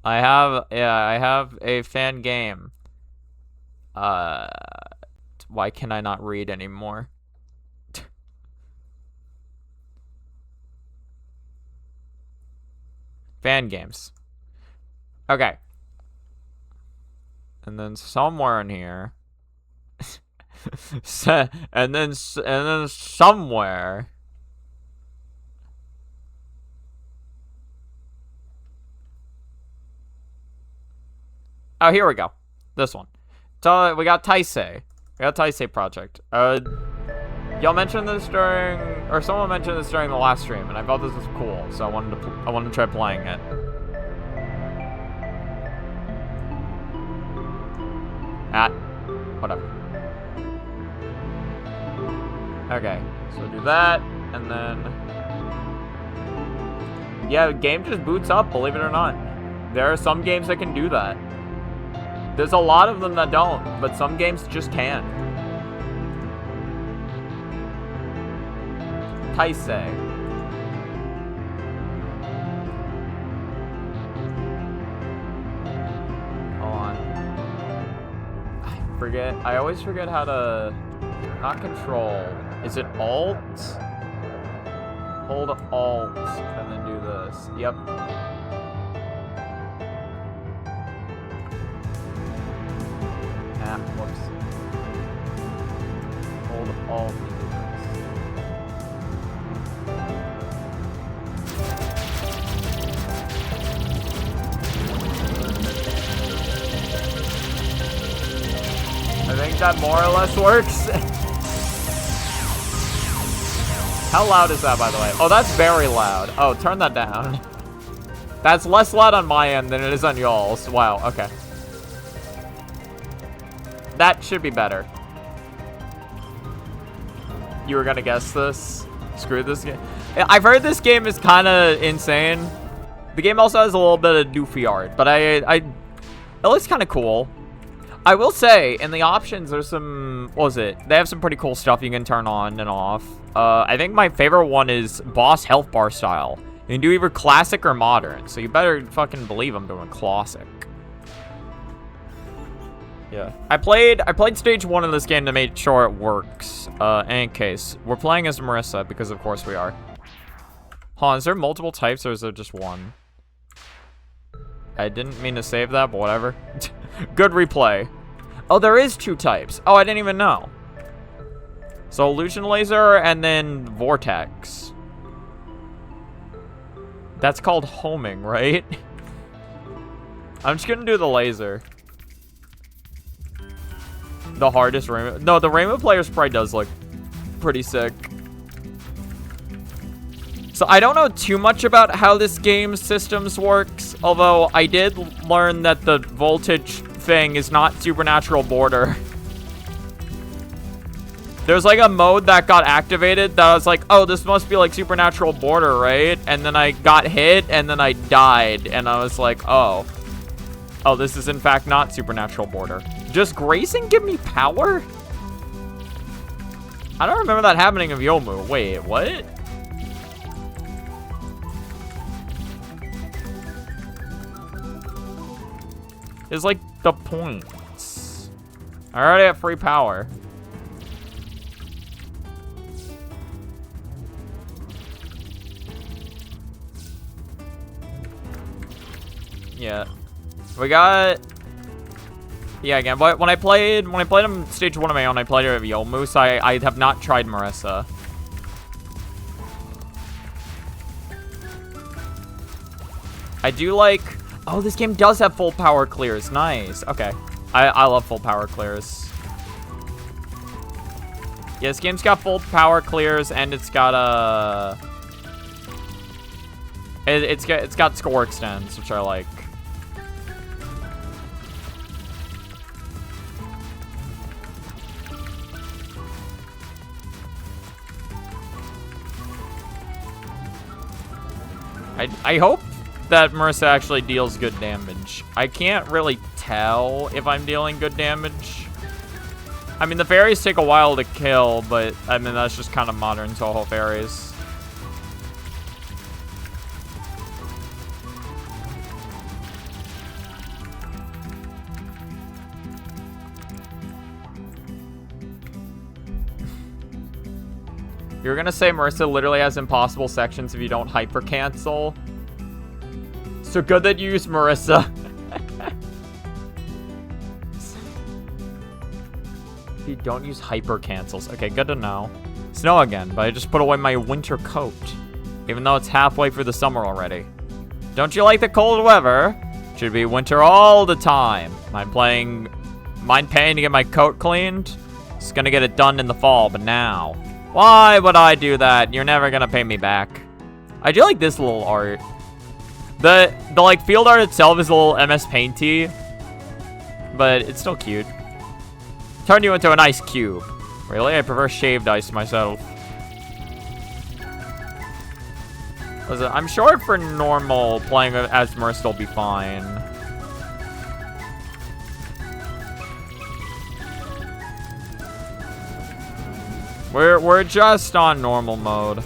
I have a fan game. Why can I not read anymore? Fan games. Okay. And then somewhere in here. and then somewhere. Oh, here we go. This one. So we got Taisei. We got Taisei Project. Y'all mentioned this during, or someone mentioned this during the last stream, and I thought this was cool, so I wanted to try playing it. Whatever. Okay, so do that, and then... Yeah, the game just boots up, believe it or not. There are some games that can do that. There's a lot of them that don't, but some games just can. Taisei. I always forget how to, not control. Is it Alt? Hold Alt and then do this. Yep. Whoops. Hold Alt and do I think that more or less works. How loud is that, by the way? Oh, that's very loud. Oh, turn that down. That's less loud on my end than it is on y'all's. Wow, okay. That should be better. You were gonna guess this? Screw this game. I've heard this game is kind of insane. The game also has a little bit of doofy art, but it looks kind of cool. I will say, in the options, there's some, what was it? They have some pretty cool stuff you can turn on and off. I think my favorite one is boss health bar style. You can do either classic or modern, so you better fucking believe I'm doing classic. Yeah. I played stage 1 of this game to make sure it works. In any case, we're playing as Marissa because of course we are. Hold on, is there multiple types or is there just one? I didn't mean to save that, but whatever. Good replay. Oh, there is 2 types. Oh, I didn't even know. So illusion laser and then vortex. That's called homing, right? I'm just gonna do the laser. The hardest rainbow. No, the rainbow player's probably does look pretty sick. So I don't know too much about how this game's systems works, although I did learn that the voltage thing is not supernatural border. There's like a mode that got activated that I was like, oh, this must be like supernatural border, right? And then I got hit and then I died and I was like, oh. Oh, this is in fact not supernatural border. Does grazing give me power? I don't remember that happening of Yomu. Wait, what? It's like the points. I already have free power. Yeah. We got... Yeah, again, but when I played him stage 1 of my own, I played it with Yomu, so I have not tried Marissa. I do like... Oh, this game does have full power clears. Nice. Okay. I love full power clears. Yeah, this game's got full power clears, and it's got a... It's got score extends, which I like. I hope that Marissa actually deals good damage. I can't really tell if I'm dealing good damage. I mean, the fairies take a while to kill, but I mean, that's just kind of modern Toho fairies. You're gonna say Marissa literally has impossible sections if you don't hyper cancel. So good that you use Marissa. If you don't use hyper cancels. Okay, good to know. Snow again, but I just put away my winter coat. Even though it's halfway through the summer already. Don't you like the cold weather? Should be winter all the time. Mind paying to get my coat cleaned? Just gonna get it done in the fall, but now. Why would I do that? You're never gonna pay me back. I do like this little art. The like field art itself is a little MS Painty, but it's still cute. Turn you into an ice cube. Really? I prefer shaved ice myself. I'm sure for normal playing as Marissa will be fine. We're just on normal mode.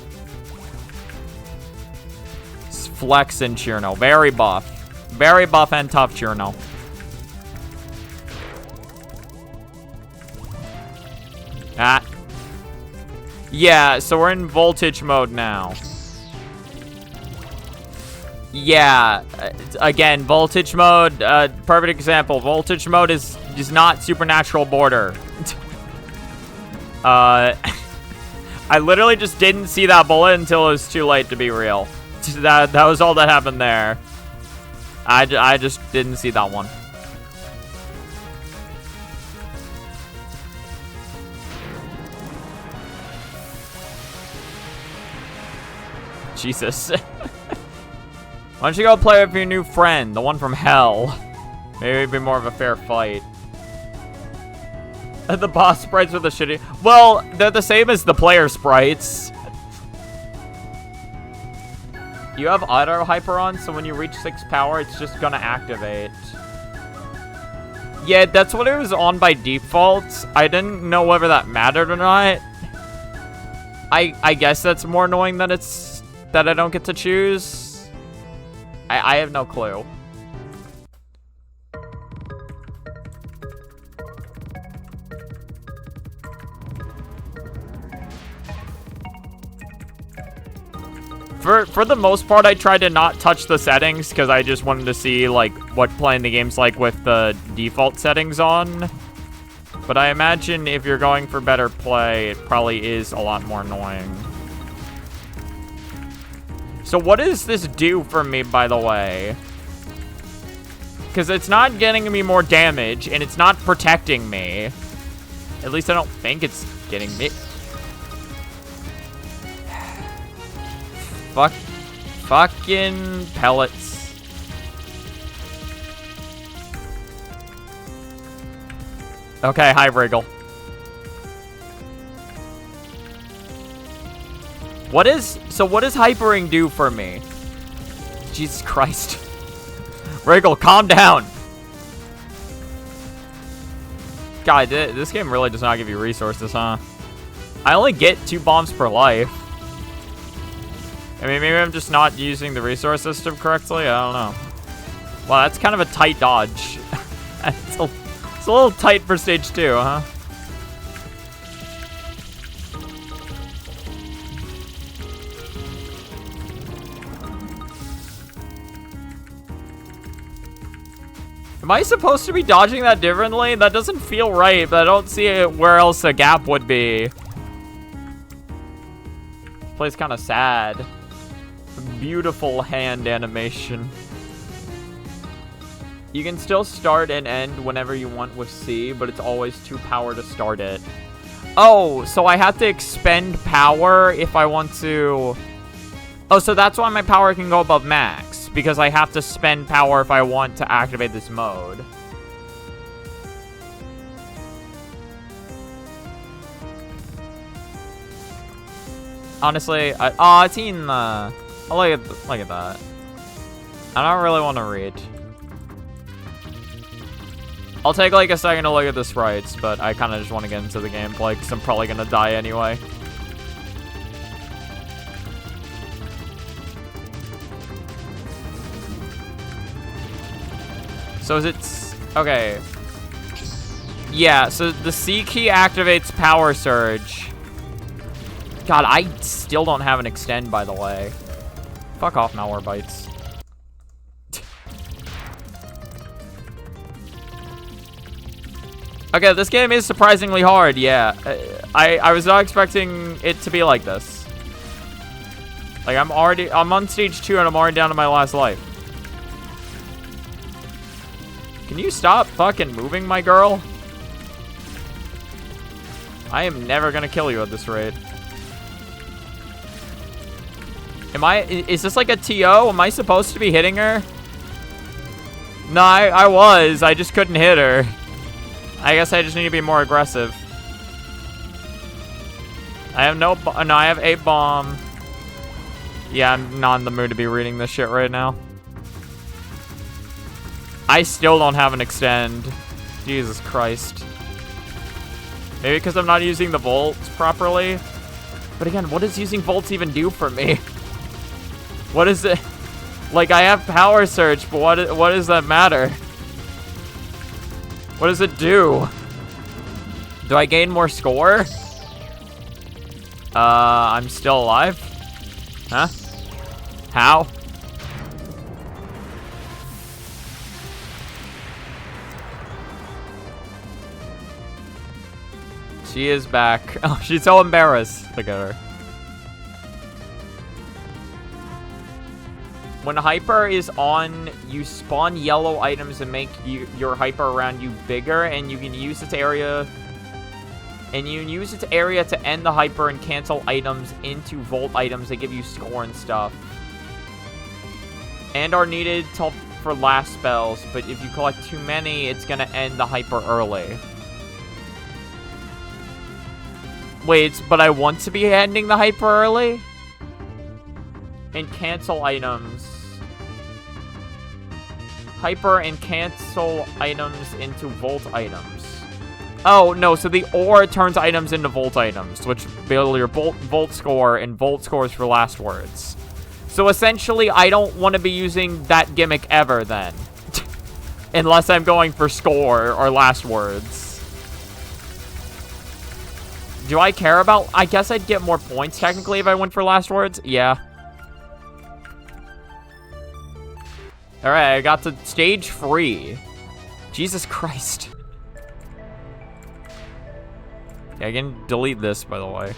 It's Flex and Chirno. Very buff. Very buff and tough Chirno. Ah. Yeah, so we're in voltage mode now. Yeah, again, voltage mode, perfect example. Voltage mode is not supernatural border. I literally just didn't see that bullet until it was too late to be real. That was all that happened there. I just didn't see that one. Jesus. Why don't you go play with your new friend, the one from hell? Maybe it'd be more of a fair fight. The boss sprites are the shitty. Well, they're the same as the player sprites. You have auto hyper on, so when you reach 6 power, it's just gonna activate. Yeah, that's what it was on by default. I didn't know whether that mattered or not. I guess that's more annoying that it's that I don't get to choose? I have no clue. For the most part, I tried to not touch the settings because I just wanted to see, like, what playing the game's like with the default settings on. But I imagine if you're going for better play, it probably is a lot more annoying. So what does this do for me, by the way? Because it's not getting me more damage, and it's not protecting me. At least I don't think it's getting me. Fucking pellets. Okay, hi, Wriggle. What does hypering do for me? Jesus Christ. Wriggle, calm down. God, this game really does not give you resources, huh? I only get 2 bombs per life. I mean, maybe I'm just not using the resource system correctly. I don't know. Wow, that's kind of a tight dodge. It's a little tight for stage 2, huh? Am I supposed to be dodging that differently? That doesn't feel right, but I don't see where else a gap would be. This play's kind of sad. Beautiful hand animation. You can still start and end whenever you want with C, but it's always 2 power to start it. Oh, so I have to expend power if I want to... Oh, so that's why my power can go above max, because I have to spend power if I want to activate this mode. Honestly, it's in the... Oh, look at that. I don't really want to read. I'll take like a second to look at the sprites, but I kind of just want to get into the gameplay because I'm probably going to die anyway. So is it... Okay. Yeah, so the C key activates Power Surge. God, I still don't have an extend, by the way. Fuck off, Malwarebytes. Okay, this game is surprisingly hard, yeah. I was not expecting it to be like this. Like, I'm on stage 2 and I'm already down to my last life. Can you stop fucking moving, my girl? I am never gonna kill you at this rate. Is this like a TO? Am I supposed to be hitting her? No, I was. I just couldn't hit her. I guess I just need to be more aggressive. I have I have a bomb. Yeah, I'm not in the mood to be reading this shit right now. I still don't have an extend. Jesus Christ. Maybe because I'm not using the volts properly. But again, what does using volts even do for me? What is it? Like, I have Power Surge, but what does that matter? What does it do? Do I gain more score? I'm still alive? Huh? How? She is back. Oh, she's so embarrassed. Look at her. When hyper is on, you spawn yellow items and make your hyper around you bigger, and you can use its area. And you can use its area to end the hyper and cancel items into volt items that give you score and stuff. And are needed for last spells, but if you collect too many, it's gonna end the hyper early. Wait, but I want to be ending the hyper early? And cancel items. Hyper and cancel items into volt items. Oh, no, so the ore turns items into volt items, which build your volt score and volt scores for last words. So essentially, I don't want to be using that gimmick ever then. Unless I'm going for score or last words. Do I care about... I guess I'd get more points technically if I went for last words. Yeah. Alright, I got to stage 3. Jesus Christ. Yeah, I can delete this, by the way.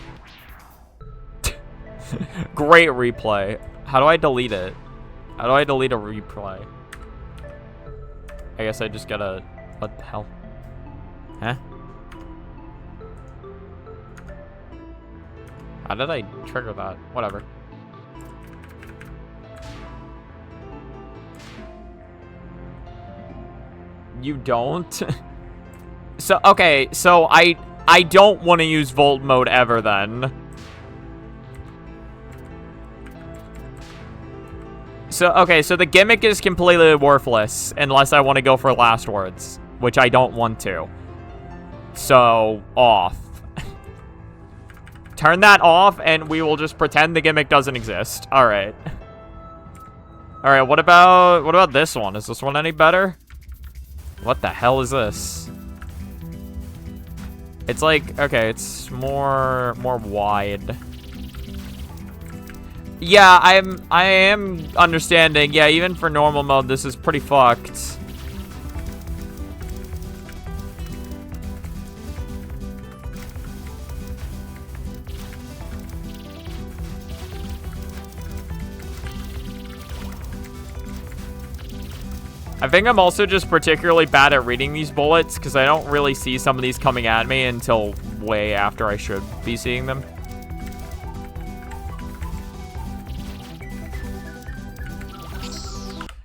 Great replay. How do I delete it? How do I delete a replay? I guess I just gotta... What the hell? Huh? How did I trigger that? Whatever. You don't? So, okay, so I don't want to use Volt mode ever then. So, okay, so the gimmick is completely worthless unless I want to go for last words, which I don't want to. So, off. Turn that off and we will just pretend the gimmick doesn't exist. All right. All right, what about this one? Is this one any better? What the hell is this? It's like, okay, it's more wide. Yeah, I am understanding. Yeah, even for normal mode, this is pretty fucked. I think I'm also just particularly bad at reading these bullets because I don't really see some of these coming at me until way after I should be seeing them.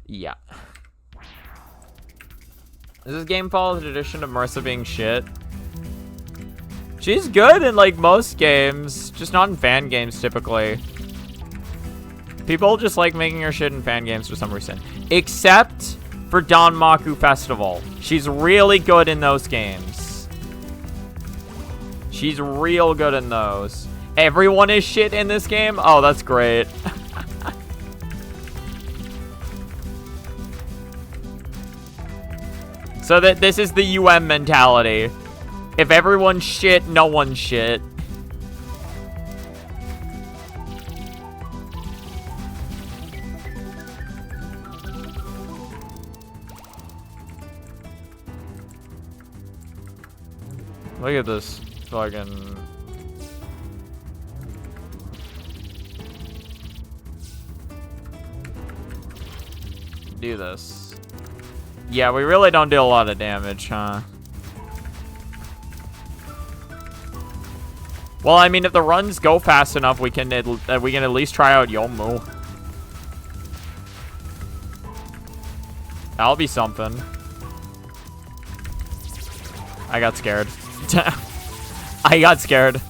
Yeah. Does this game follow the tradition of Marissa being shit? She's good in, like, most games, just not in fan games, typically. People just like making her shit in fan games for some reason. Except for Danmaku Festival. She's really good in those games. She's real good in those. Everyone is shit in this game? Oh, that's great. So that this is the UM mentality. If everyone's shit, no one's shit. Look at this fucking... Do this. Yeah, we really don't do a lot of damage, huh? Well, I mean, if the runs go fast enough, we can at least try out Yomu. That'll be something. I got scared. I got scared.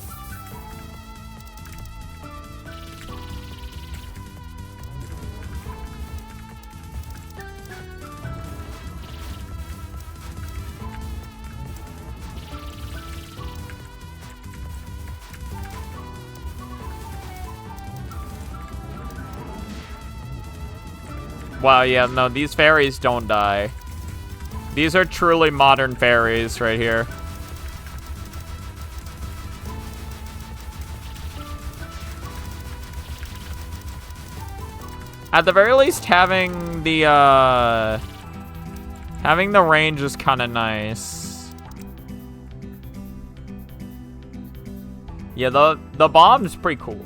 Wow, yeah, no, these fairies don't die. These are truly modern fairies right here. At the very least, having the range is kind of nice. Yeah, the bomb's pretty cool.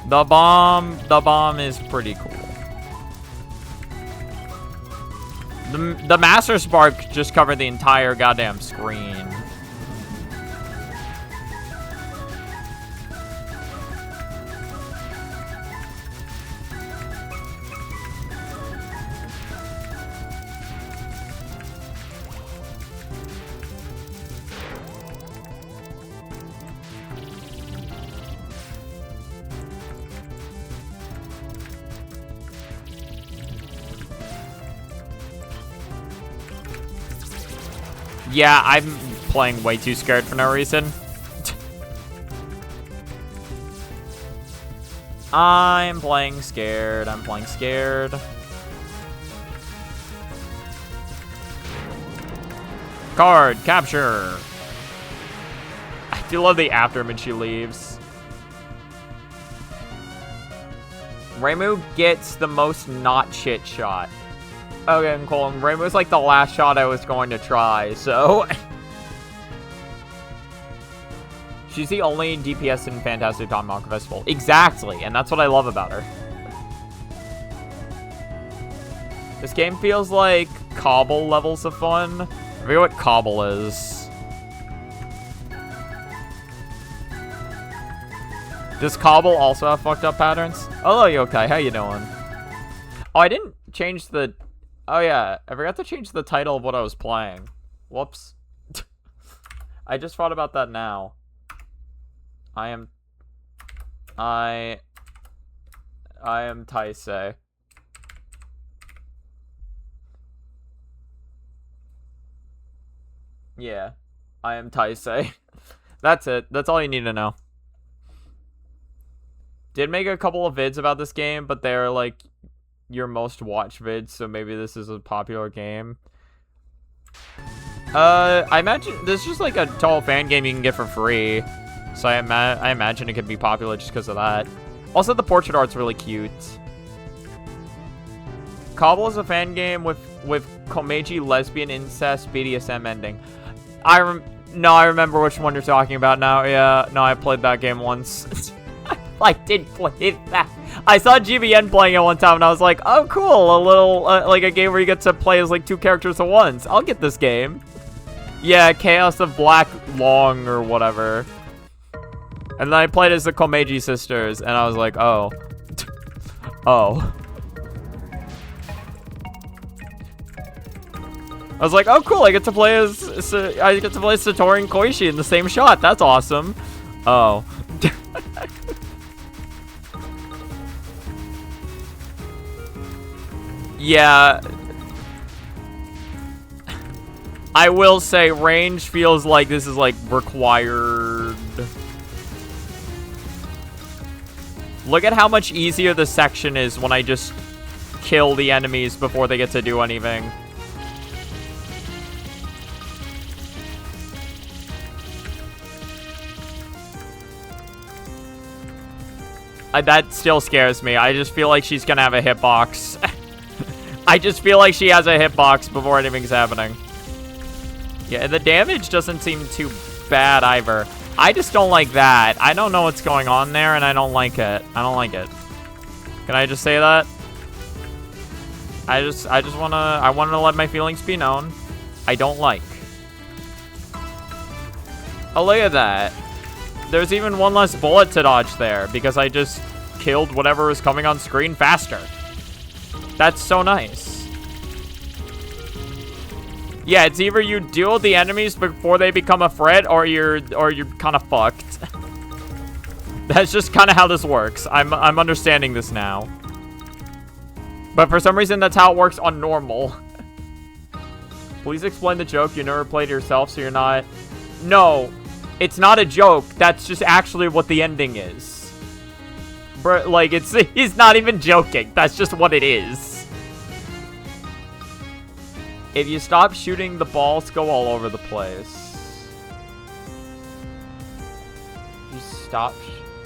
The bomb is pretty cool. The Master Spark just covered the entire goddamn screen. Yeah, I'm playing way too scared for no reason. I'm playing scared. I'm playing scared. Card capture. I do love the aftermath she leaves. Reimu gets the most not shit shot. Okay, cool. Reimu's like the last shot I was going to try, so... She's the only DPS in Fantastic Tomahawk Festival. Exactly, and that's what I love about her. This game feels like Cobble levels of fun. I forget what Cobble is. Does Cobble also have fucked up patterns? Hello, Yokai. How you doing? Oh, I didn't change the... Oh, yeah. I forgot to change the title of what I was playing. Whoops. I just thought about that now. I am Taisei. Yeah. I am Taisei. That's it. That's all you need to know. Did make a couple of vids about this game, but they're like your most watched vids, so maybe this is a popular game. I imagine this is just like a total fan game you can get for free. So I imagine it could be popular just because of that. Also, the portrait art's really cute. Cobble is a fan game with Komeiji lesbian incest BDSM ending. No, I remember which one you're talking about now. Yeah, no, I played that game once. I did play that. I saw GBN playing it one time, and I was like, oh, cool. A little, like a game where you get to play as, like, 2 characters at once. I'll get this game. Yeah, Chaos of Black Long or whatever. And then I played as the Komeiji sisters, and I was like, oh. Oh. I was like, oh, cool. I get to play as Satori and Koichi in the same shot. That's awesome. Oh. Yeah. I will say range feels like this is like required. Look at how much easier the section is when I just kill the enemies before they get to do anything. That still scares me. I just feel like she's gonna have a hitbox. I just feel like she has a hitbox before anything's happening. Yeah, and the damage doesn't seem too bad either. I just don't like that. I don't know what's going on there, and I don't like it. I don't like it. Can I just say that? I wanna let my feelings be known. I don't like. Oh, look at that. There's even one less bullet to dodge there because I just killed whatever was coming on screen faster. That's so nice. Yeah, it's either you duel the enemies before they become a threat, or you're kind of fucked. That's just kind of how this works. I'm understanding this now. But for some reason, that's how it works on normal. Please explain the joke. You never played yourself, so you're not... No, it's not a joke. That's just actually what the ending is. Bro, like, he's not even joking. That's just what it is. If you stop shooting, the balls go all over the place. You stop...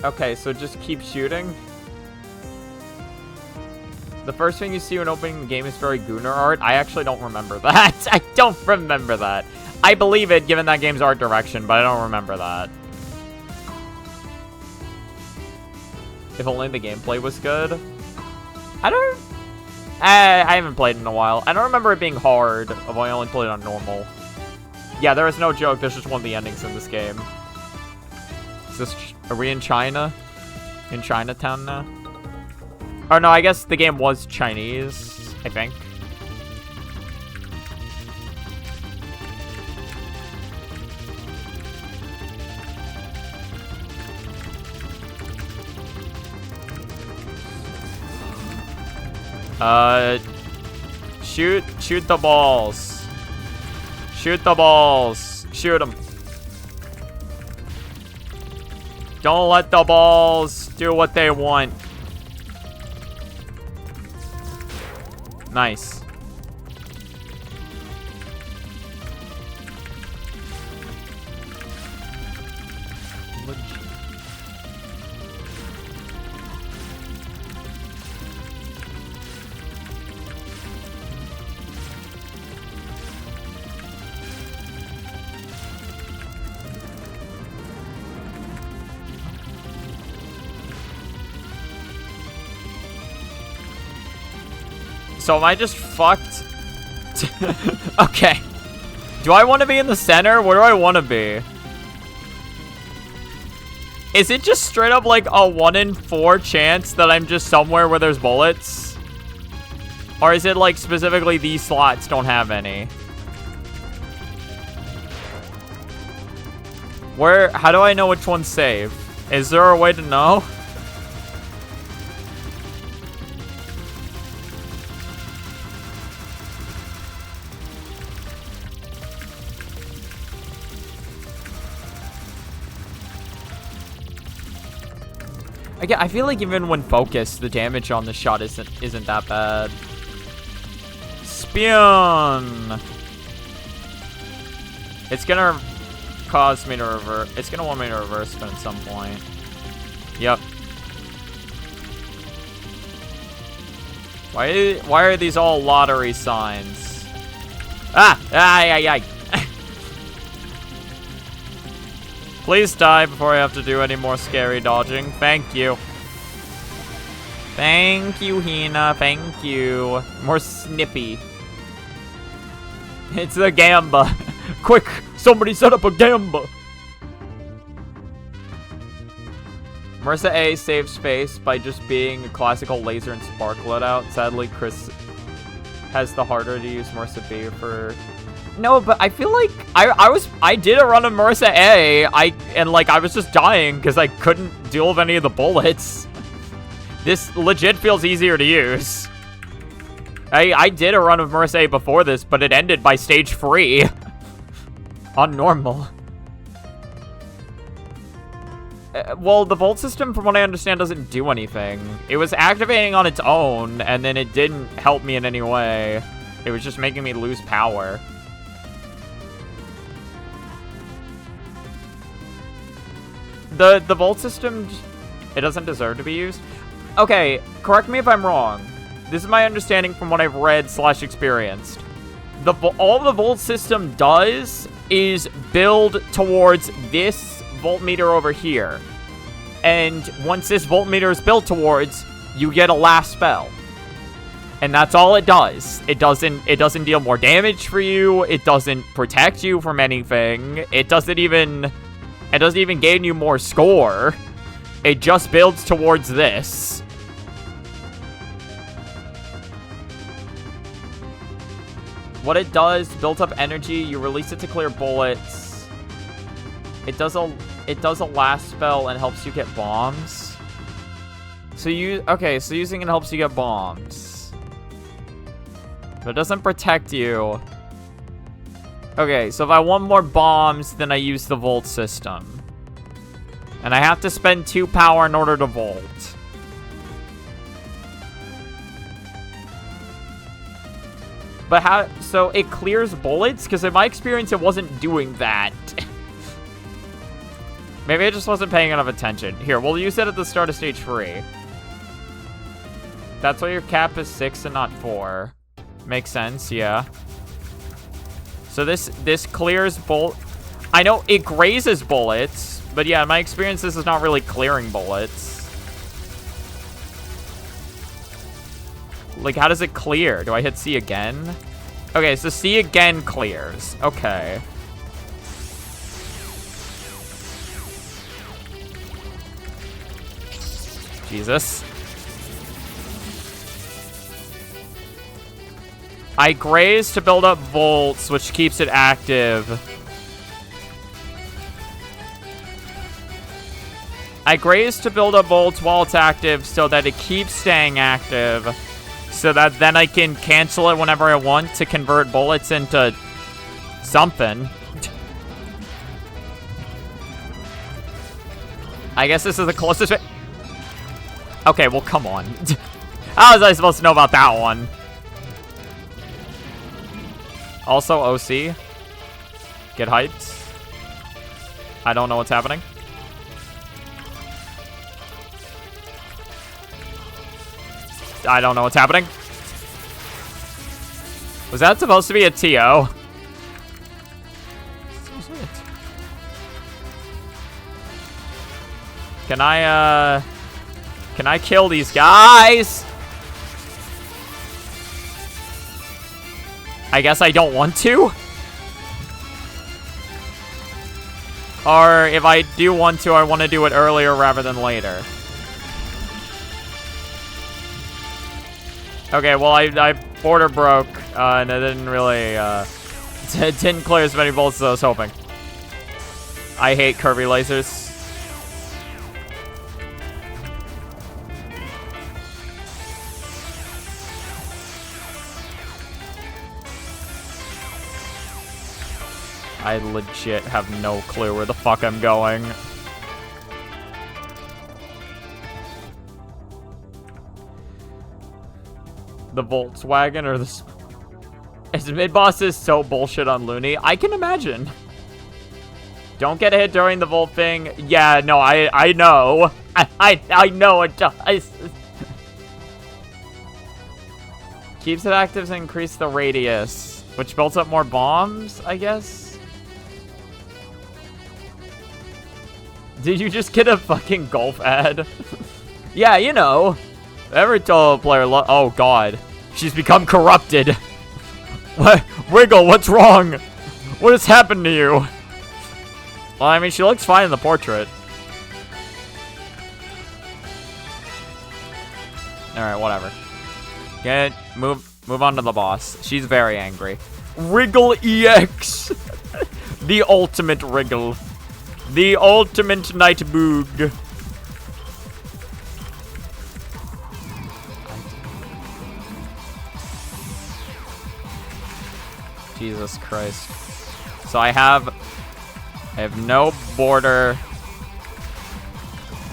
Okay, so just keep shooting. The first thing you see when opening the game is very Gunnar art. I actually don't remember that. I don't remember that. I believe it, given that game's art direction, but I don't remember that. If only the gameplay was good. I haven't played in a while. I don't remember it being hard, although I only played on normal. Yeah, there is no joke. There's just one of the endings in this game. Are we in China? In Chinatown now? Oh, no, I guess the game was Chinese, I think. Shoot the balls. Shoot the balls. Shoot them. Don't let the balls do what they want. Nice. So am I just fucked? Okay. Do I want to be in the center? Where do I want to be? Is it just straight up like a 1 in 4 chance that I'm just somewhere where there's bullets? Or is it like specifically these slots don't have any? How do I know which one's safe? Is there a way to know? Again, I feel like even when focused, the damage on the shot isn't that bad. Spion! It's gonna cause me to reverse. It's gonna want me to reverse spin at some point. Yep. Why are these all lottery signs? Ah! Ay, ay, ay. Please die before I have to do any more scary dodging. Thank you. Thank you, Hina. Thank you. More snippy. It's the Gamba. Quick! Somebody set up a Gamba! Marissa A saves space by just being a classical laser and spark loadout. Sadly, Chris has the harder to use Marissa B for... No, but I feel like I did a run of Marissa A. I was just dying because I couldn't deal with any of the bullets. This legit feels easier to use. I did a run of Marissa A before this, but it ended by stage 3 on normal. Well, the Volt system, from what I understand, doesn't do anything. It was activating on its own, and then it didn't help me in any way. It was just making me lose power. The Volt system, it doesn't deserve to be used. Okay, correct me if I'm wrong. This is my understanding from what I've read / experienced. All the Volt system does is build towards this voltmeter over here. And once this voltmeter is built towards, you get a last spell. And that's all it does. It doesn't deal more damage for you. It doesn't protect you from anything. It doesn't even gain you more score. It just builds towards this. What it does, built up energy, you release it to clear bullets. It does a last spell and helps you get bombs. So using it helps you get bombs. But it doesn't protect you. Okay, so if I want more bombs, then I use the Volt system. And I have to spend 2 power in order to Volt. But how... So it clears bullets? Because in my experience, it wasn't doing that. Maybe I just wasn't paying enough attention. Here, we'll use it at the start of stage 3. That's why your cap is 6 and not 4. Makes sense, yeah. So this clears I know it grazes bullets, but yeah, in my experience, this is not really clearing bullets. Like, how does it clear? Do I hit C again? Okay, so C again clears. Okay. Jesus. I graze to build up volts, which keeps it active. I graze to build up volts while it's active so that it keeps staying active. So that then I can cancel it whenever I want to convert bullets into something. I guess this is the closest way. Okay, well, come on. How was I supposed to know about that one? Also, OC. Get hyped. I don't know what's happening. I don't know what's happening. Was that supposed to be a TO? Can I kill these guys? I guess I don't want to. Or if I do want to, I want to do it earlier rather than later. Okay, well, I border broke, and it didn't really, it didn't clear as many bolts as I was hoping. I hate curvy lasers. I legit have no clue where the fuck I'm going. The Volkswagen or the... His mid-boss is so bullshit on Looney. I can imagine. Don't get hit during the Volt thing. Yeah, no, I know. I know it does. Keeps it active to increase the radius, which builds up more bombs, I guess. Did you just get a fucking golf ad? Yeah, you know. Every solo player oh god. She's become corrupted. What? Wiggle, what's wrong? What has happened to you? Well, I mean, she looks fine in the portrait. Alright, whatever. Move on to the boss. She's very angry. Wriggle EX! The ultimate Wriggle. The ultimate night boog. Jesus Christ. So I have no border.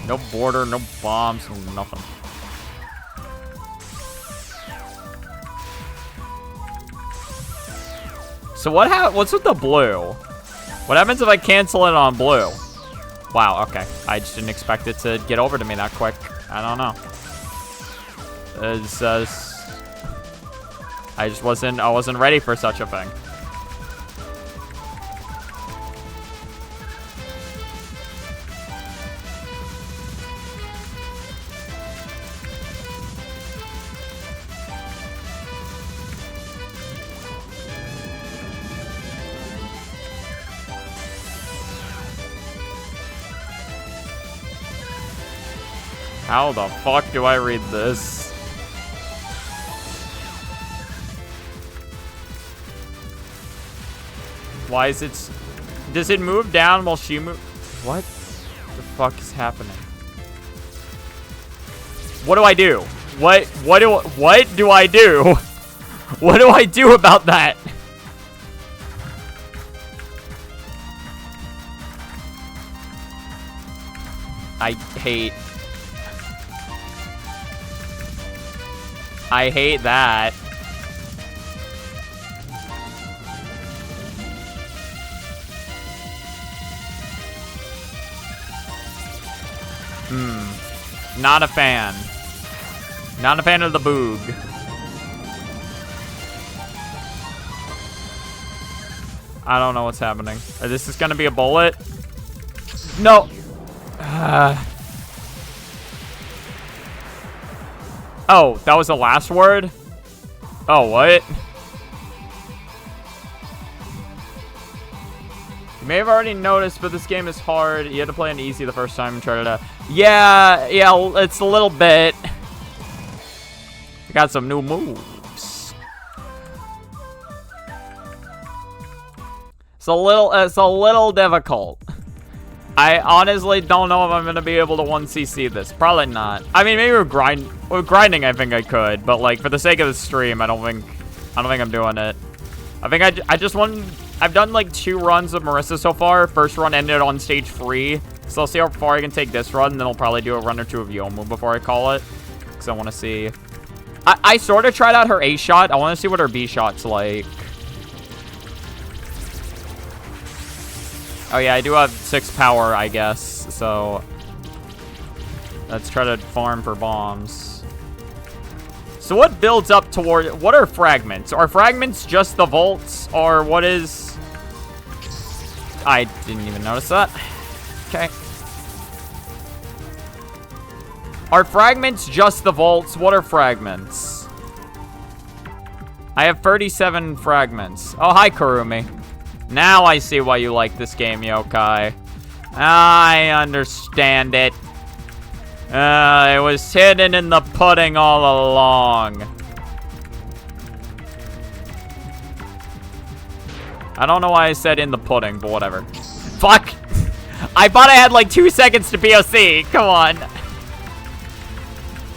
No border, no bombs, nothing. So what's with the blue? What happens if I cancel it on blue? Wow, okay. I just didn't expect it to get over to me that quick. I don't know. I wasn't ready for such a thing. How the fuck do I read this? Why is it... Does it move down while she moves? What the fuck is happening? What do I do? What do I do? What do I do about that? I hate that. Not a fan. Not a fan of the boog. I don't know what's happening. This is gonna be a bullet. No. Oh, that was the last word? Oh, what? You may have already noticed, but this game is hard. You had to play on easy the first time and try it out. Yeah, it's a little bit. We got some new moves. It's a little difficult. I honestly don't know if I'm gonna be able to 1cc this. Probably not. I mean, maybe with grinding, I think I could, but like for the sake of the stream, I don't think I'm doing it. I think I've done like 2 runs of Marissa so far. First run ended on stage 3, so I'll see how far I can take this run, and then I'll probably do a run or 2 of Yomu before I call it, because I want to see. I sort of tried out her A shot. I want to see what her B shot's like. Oh yeah, I do have 6 power, I guess, so... Let's try to farm for bombs. So what builds up toward... What are fragments? Are fragments just the vaults? Or what is... I didn't even notice that. Okay. Are fragments just the vaults? What are fragments? I have 37 fragments. Oh, hi, Kurumi. Now I see why you like this game, Yokai. I understand it. It was hidden in the pudding all along. I don't know why I said in the pudding, but whatever. Fuck! I thought I had like 2 seconds to POC. Come on.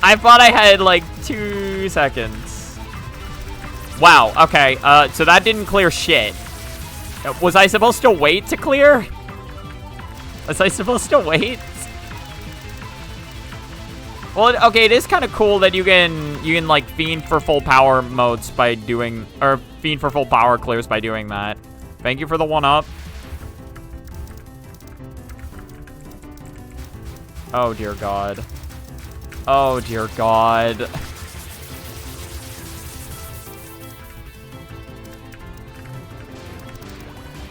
I thought I had like 2 seconds. Wow, okay. So that didn't clear shit. Was I supposed to wait to clear? Was I supposed to wait? Well, okay, it is kind of cool that you can like fiend for full power modes by doing, or fiend for full power clears by doing that. Thank you for the 1-up. Oh dear God. Oh dear God.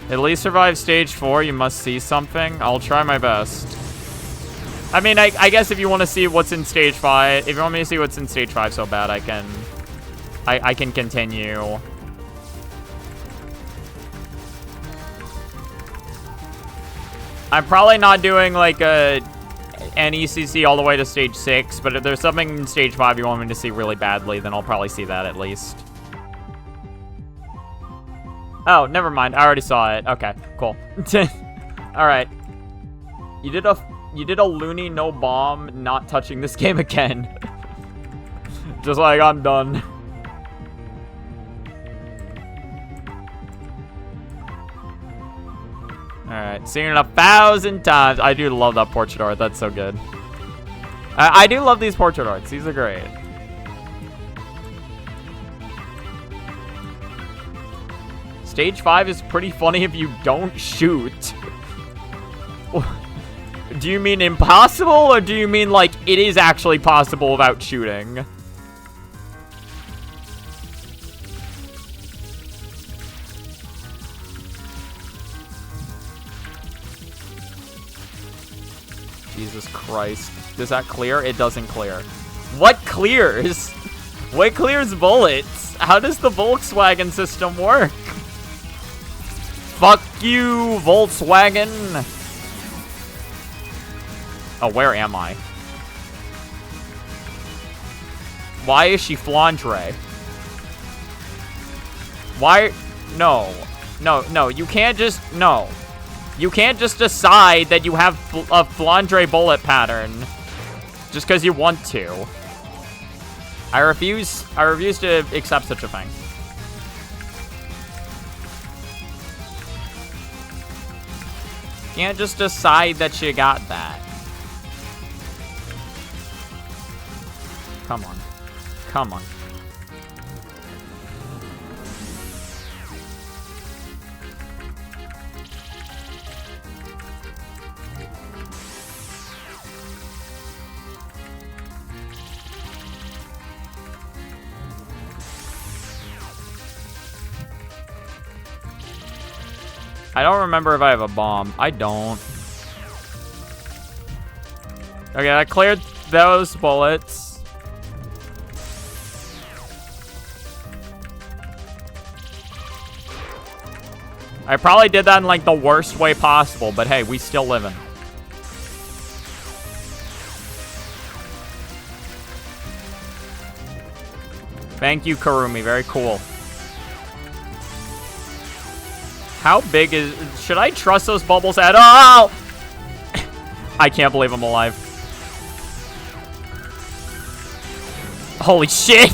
At least survive stage 4. You must see something. I'll try my best. I mean, I guess if you want to see what's in stage 5, if you want me to see what's in stage 5 so bad, I can continue. I'm probably not doing like an ECC all the way to stage 6, but if there's something in stage 5 you want me to see really badly, then I'll probably see that at least. Oh, never mind. I already saw it. Okay, cool. All right. You did a loony no bomb, not touching this game again. Just like I'm done. Alright, seen it 1,000 times. I do love that portrait art. That's so good. I do love these portrait arts. These are great. Stage 5 is pretty funny if you don't shoot. Do you mean impossible, or do you mean, like, it is actually possible without shooting? Jesus Christ. Does that clear? It doesn't clear. What clears? What clears bullets? How does the Volkswagen system work? Fuck you, Volkswagen! Oh, where am I? Why is she Flandre? Why? No. No, no, you can't just... No. You can't just decide that you have a Flandre bullet pattern just because you want to. I refuse to accept such a thing. You can't just decide that you got that. Come on. Come on. I don't remember if I have a bomb. I don't. Okay, I cleared those bullets. I probably did that in like the worst way possible, but hey, we still living. Thank you, Kurumi. Very cool. How big is... Should I trust those bubbles at all? I can't believe I'm alive. Holy shit!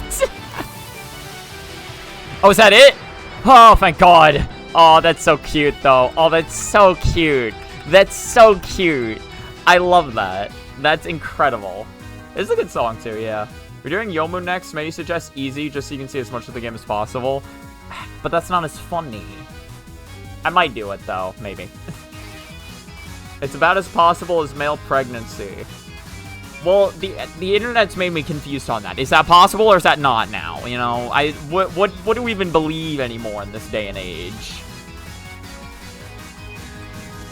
Oh, is that it? Oh, thank God. Oh, that's so cute, though. Oh, that's so cute. That's so cute. I love that. That's incredible. It's a good song, too, yeah. We're doing Yomu next. May you suggest easy, just so you can see as much of the game as possible. But that's not as funny. I might do it, though. Maybe. It's about as possible as male pregnancy. Well, the internet's made me confused on that. Is that possible or is that not now? You know, what do we even believe anymore in this day and age?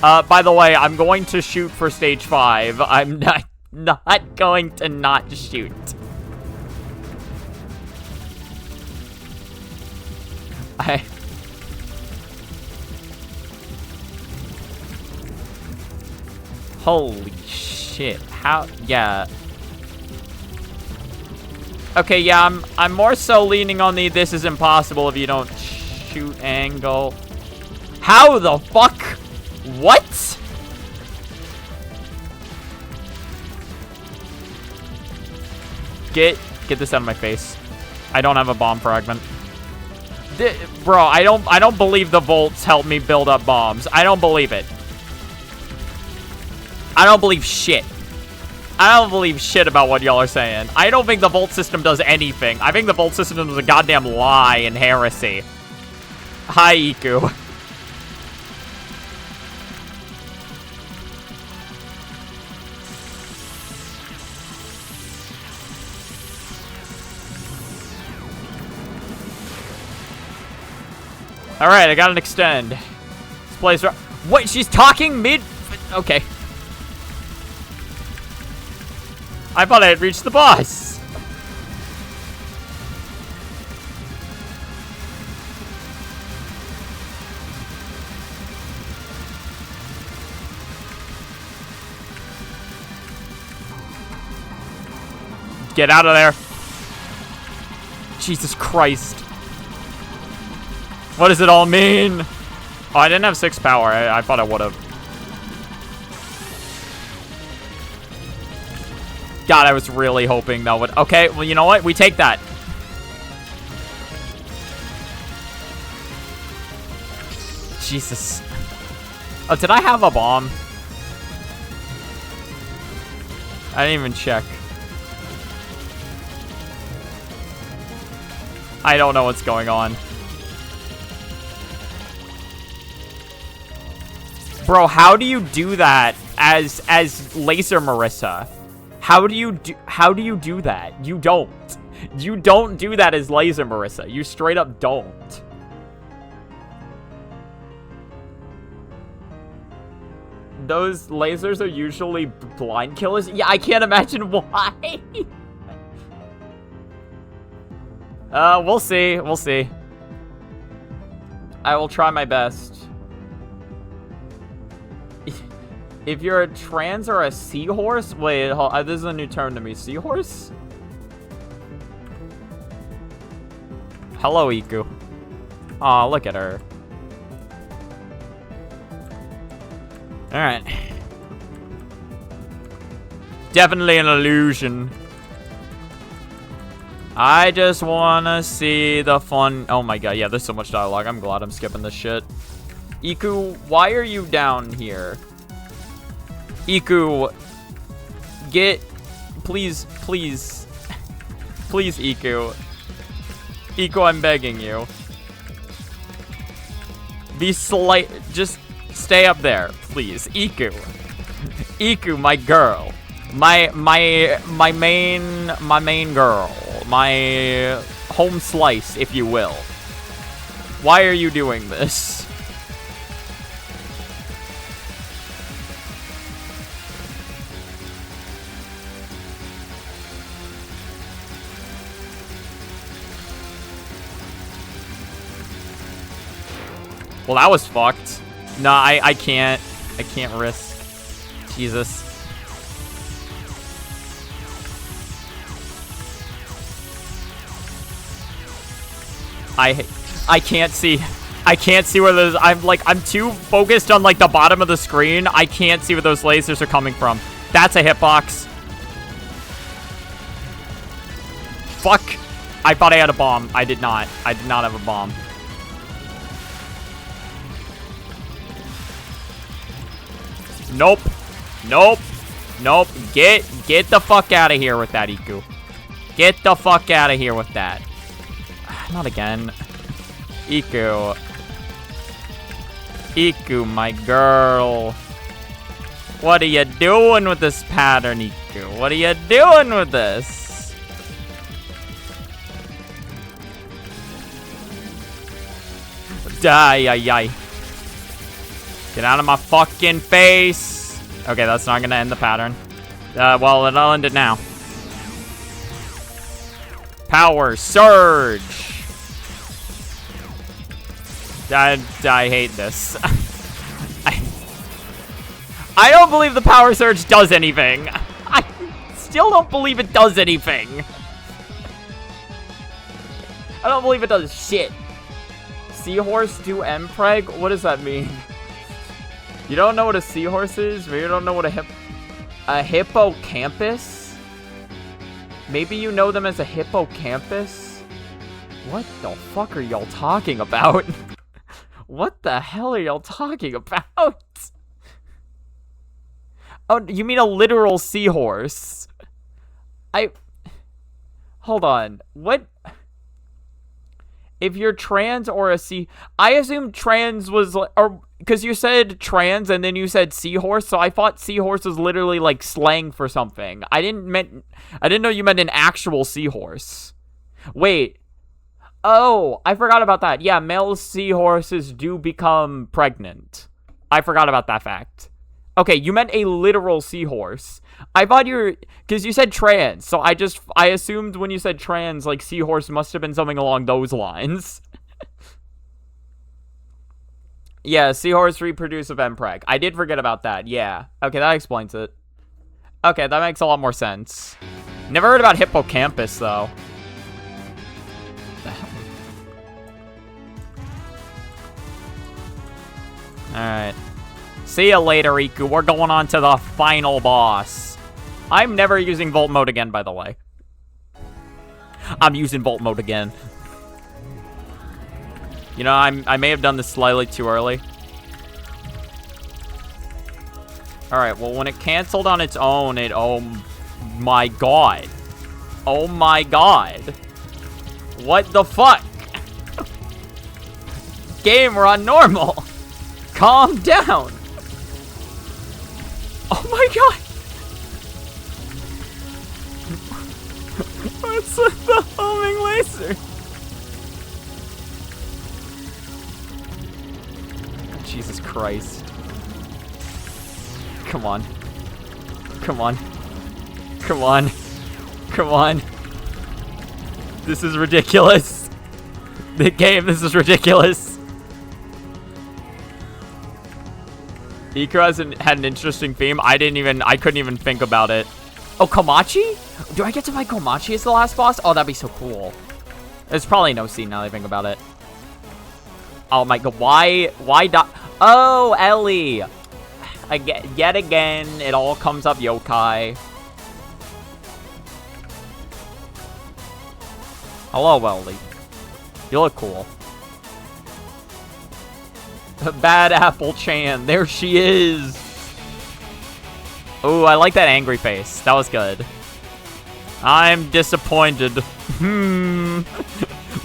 By the way, I'm going to shoot for stage 5. I'm not going to not shoot. Holy shit. How? Yeah. Okay, yeah, I'm more so leaning on the this is impossible if you don't shoot angle. How the fuck? What? Get this out of my face. I don't have a bomb fragment. Bro, I don't believe the volts help me build up bombs. I don't believe it. I don't believe shit. I don't believe shit about what y'all are saying. I don't think the volt system does anything. I think the volt system is a goddamn lie and heresy. Hi, Iku. Alright, I got an extend. This place... Wait, she's talking mid... Okay. I thought I had reached the boss. Get out of there. Jesus Christ. What does it all mean? Oh, I didn't have 6 power. I thought I would have. God, I was really hoping that would... Okay, well, you know what? We take that. Jesus. Oh, did I have a bomb? I didn't even check. I don't know what's going on. Bro, how do you do that as Laser Marissa? How do you do that? You don't. You don't do that as Laser Marissa. You straight up don't. Those lasers are usually blind killers? Yeah, I can't imagine why. We'll see. We'll see. I will try my best. If you're a trans or a seahorse? Wait, this is a new term to me. Seahorse? Hello, Iku. Aw, look at her. Alright. Definitely an illusion. I just wanna see the fun. Oh my god, yeah, there's so much dialogue. I'm glad I'm skipping this shit. Iku, why are you down here? Iku, please, please, please, Iku. Iku, I'm begging you. Just stay up there, please. Iku. Iku, my girl. My main girl. My home slice, if you will. Why are you doing this? Well, that was fucked. No, I can't. I can't risk. Jesus. I can't see. I can't see where those... I'm too focused on, like, the bottom of the screen. I can't see where those lasers are coming from. That's a hitbox. Fuck. I thought I had a bomb. I did not. I did not have a bomb. Nope. Nope. Nope. Get the fuck out of here with that, Iku. Get the fuck out of here with that. Not again. Iku. Iku, my girl. What are you doing with this pattern, Iku? What are you doing with this? Die, Get out of my fucking face. Okay, that's not gonna end the pattern. Well, it'll end it now. Power surge. I hate this. I don't believe the power surge does anything. I still don't believe it does anything. I don't believe it does shit. Seahorse do Mpreg? What does that mean? You don't know what a seahorse is? Maybe you don't know what a hippocampus? Maybe you know them as a hippocampus? What the fuck are y'all talking about? What the hell are y'all talking about? Oh, you mean a literal seahorse? Hold on. What? If you're trans or a I assumed trans was, or, because you said trans and then you said seahorse, so I thought seahorse was literally like slang for something. I didn't know you meant an actual seahorse. Wait. Oh, I forgot about that. Yeah, male seahorses do become pregnant. I forgot about that fact. Okay, you meant a literal seahorse. I thought you were, because you said trans, so I assumed when you said trans, like, seahorse must have been something along those lines. Yeah, seahorse reproduce of Mpreg. I did forget about that, yeah. Okay, that explains it. Okay, that makes a lot more sense. Never heard about hippocampus, though. Alright. See ya later, Iku. We're going on to the final boss. I'm never using Volt Mode again, by the way. I'm using Volt Mode again. You know, I may have done this slightly too early. Alright, well, when it canceled on its own, oh my god. Oh my god. What the fuck? Game, we're on normal. Calm down. Oh my god! What's with the homing laser? Jesus Christ. Come on. Come on. Come on. Come on. This is ridiculous. The game, this is ridiculous. Iku had an interesting theme. I couldn't even think about it. Oh, Komachi? Do I get to fight Komachi as the last boss? Oh, that'd be so cool. There's probably no scene now that I think about it. Oh my god, why oh, Ellie! Yet again, it all comes up yokai. Hello, Ellie. You look cool. Bad Apple Chan. There she is. Oh, I like that angry face. That was good. I'm disappointed.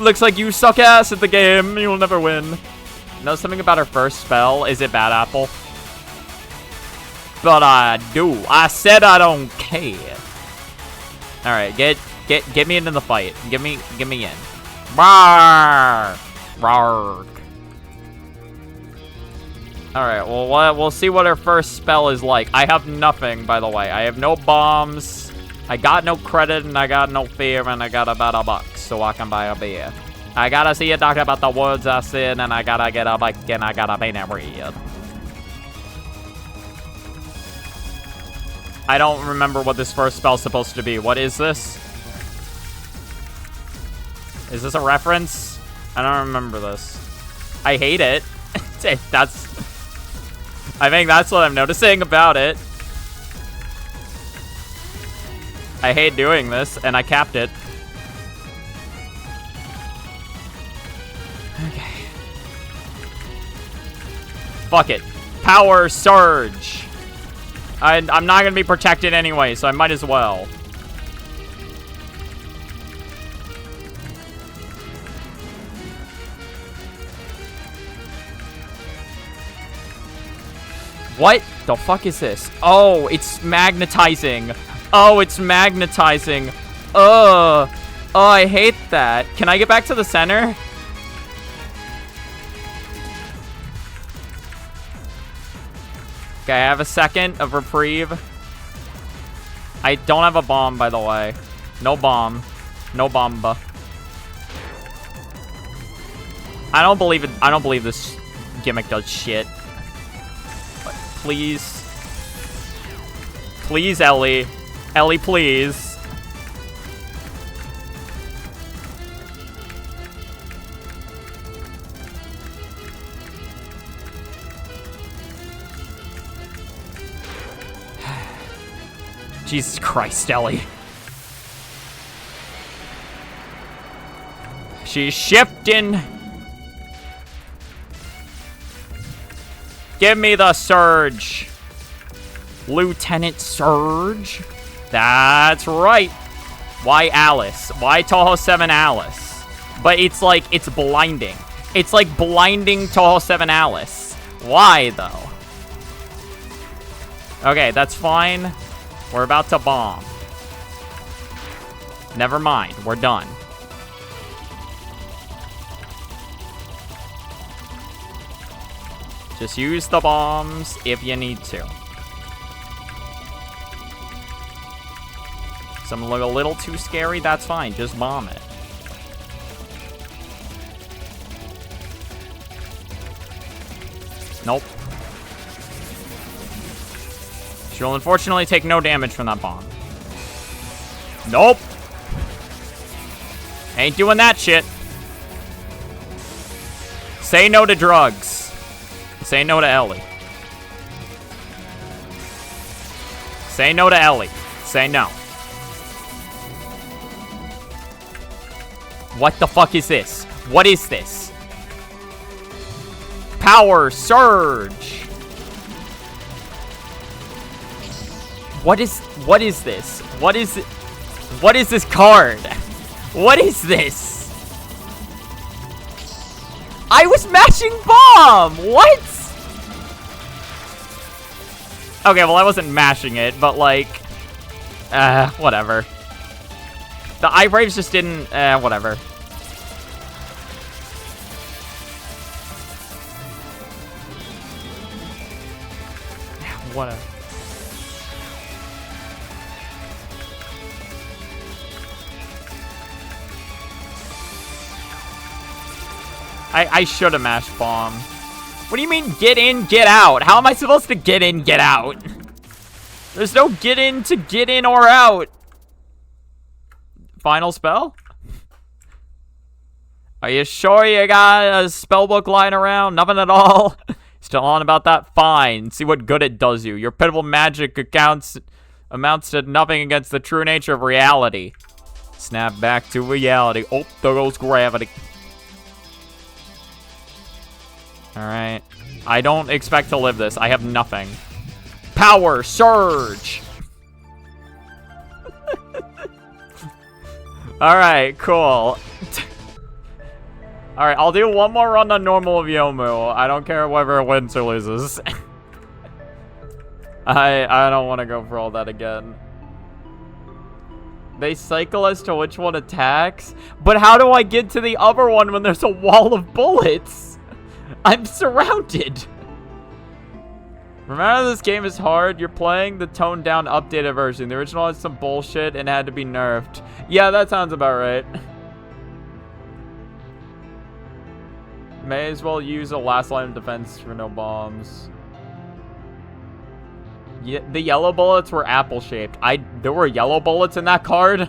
Looks like you suck ass at the game. You'll never win. Know something about her first spell? Is it Bad Apple? But I do. I said I don't care. All right, get me into the fight. Get me in. Rawr. Rawr. Alright, well, we'll see what her first spell is like. I have nothing, by the way. I have no bombs. I got no credit, and I got no fear, and I got about $1 so I can buy a beer. I gotta see a doctor about the words I said, and I gotta get a bike, and I gotta paint it red. I don't remember what this first spell's supposed to be. What is this? Is this a reference? I don't remember this. I hate it. I think that's what I'm noticing about it. I hate doing this, and I capped it. Okay. Fuck it. Power surge. I'm not gonna be protected anyway, so I might as well. What the fuck is this? Oh, it's magnetizing. Oh, it's magnetizing. Oh, I hate that. Can I get back to the center? Okay, I have a second of reprieve. I don't have a bomb, by the way. No bomb. No bomba. I don't believe it. I don't believe this gimmick does shit. But please. Please, Ellie. Ellie, please. Jesus Christ, Ellie. She's shifting. Give me the Surge. Lieutenant Surge. That's right. Why Alice? Why Toho 7 Alice? But it's like, it's blinding. It's like blinding Toho 7 Alice. Why, though? Okay, that's fine. We're about to bomb. Never mind. We're done. Just use the bombs if you need to. Some look a little too scary, that's fine. Just bomb it. Nope. She'll unfortunately take no damage from that bomb. Nope. Ain't doing that shit. Say no to drugs. Say no to Ellie. Say no to Ellie. Say no. What the fuck is this? What is this? Power Surge. What is this? What is this card? What is this? I was mashing bomb! What? Okay, well I wasn't mashing it, but like whatever. The eye braves just didn't whatever. Whatever. I should have mashed bomb. What do you mean get in, get out? How am I supposed to get in, get out? There's no get in to get in or out. Final spell? Are you sure you got a spellbook lying around? Nothing at all? Still on about that? Fine. See what good it does you. Your pitiful magic amounts to nothing against the true nature of reality. Snap back to reality. Oh, there goes gravity. Alright. I don't expect to live this. I have nothing. Power Surge! Alright, cool. Alright, I'll do one more run on normal of Yomu. I don't care whether it wins or loses. I don't want to go for all that again. They cycle as to which one attacks? But how do I get to the other one when there's a wall of bullets? I'm surrounded. Remember, this game is hard. You're playing the toned down updated version. The original had some bullshit and had to be nerfed. Yeah, that sounds about right. May as well use a last line of defense for no bombs. Yeah, the yellow bullets were apple shaped. There were yellow bullets in that card.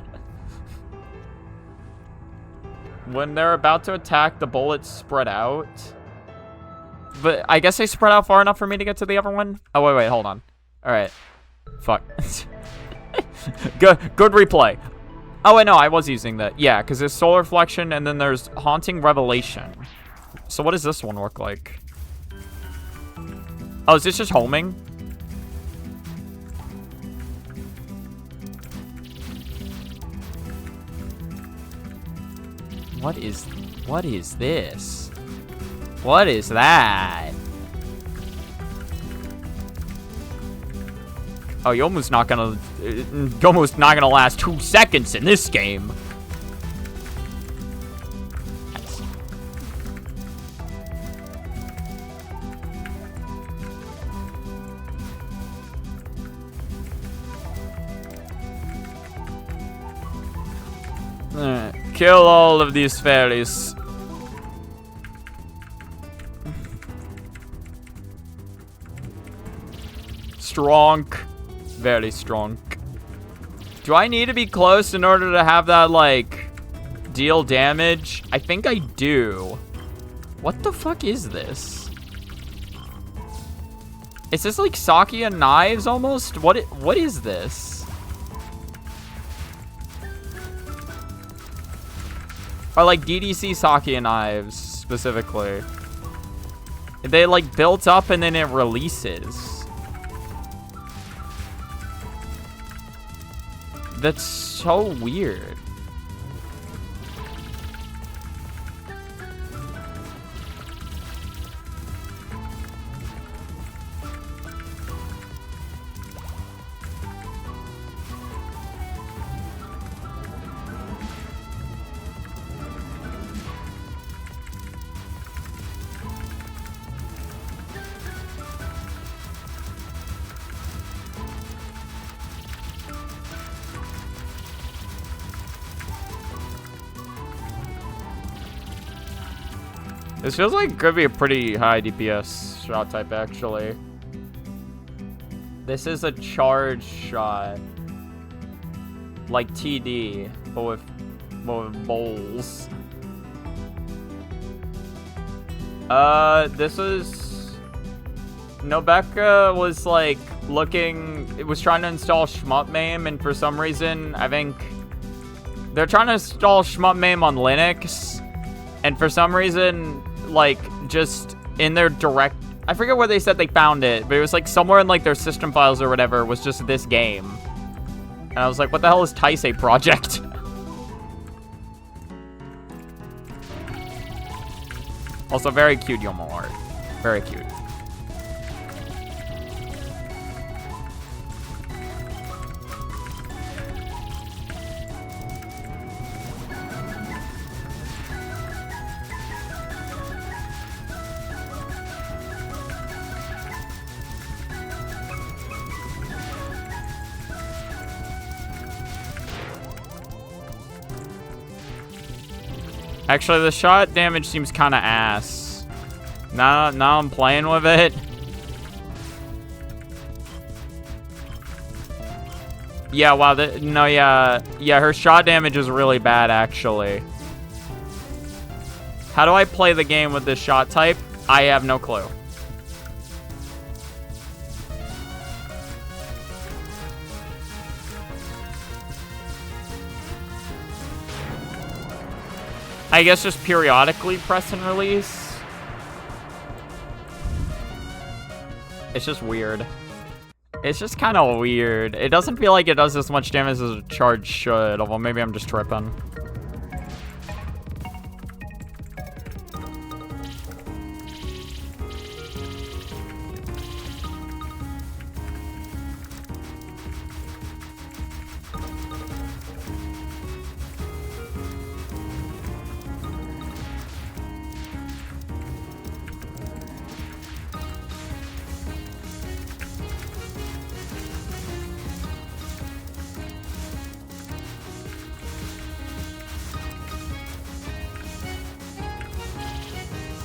When they're about to attack, the bullets spread out. But I guess they spread out far enough for me to get to the other one. Oh, wait, hold on. All right. Fuck. Good replay. Oh, wait, no, I was using that. Yeah, because there's Solar Reflection, and then there's Haunting Revelation. So what does this one look like? Oh, is this just homing? What is this? What is that? Oh, Yomu's not gonna... Yomu's not gonna last 2 seconds in this game. Kill all of these fairies. Strong. Very strong. Do I need to be close in order to have that, like, deal damage? I think I do. What the fuck is this? Is this like sake and knives almost? What is this? Or like DDC sake and knives specifically. They like built up and then it releases. That's so weird. This feels like it could be a pretty high DPS shot type, actually. This is a charge shot. Like TD, but with bowls. This was... Nobeka was, like, looking... It was trying to install Shmup MAME, and for some reason, I think... They're trying to install Shmup MAME on Linux, and for some reason... like just in their direct, I forget where they said they found it, but it was like somewhere in like their system files or whatever was just this game, and I was like, what the hell is Taisei Project? Also very cute Yomo art, very cute. Actually, the shot damage seems kind of ass. Now I'm playing with it. Yeah, wow. No, yeah, her shot damage is really bad, actually. How do I play the game with this shot type? I have no clue. I guess just periodically press and release. It's just weird. It's just kind of weird. It doesn't feel like it does as much damage as a charge should, although maybe I'm just tripping.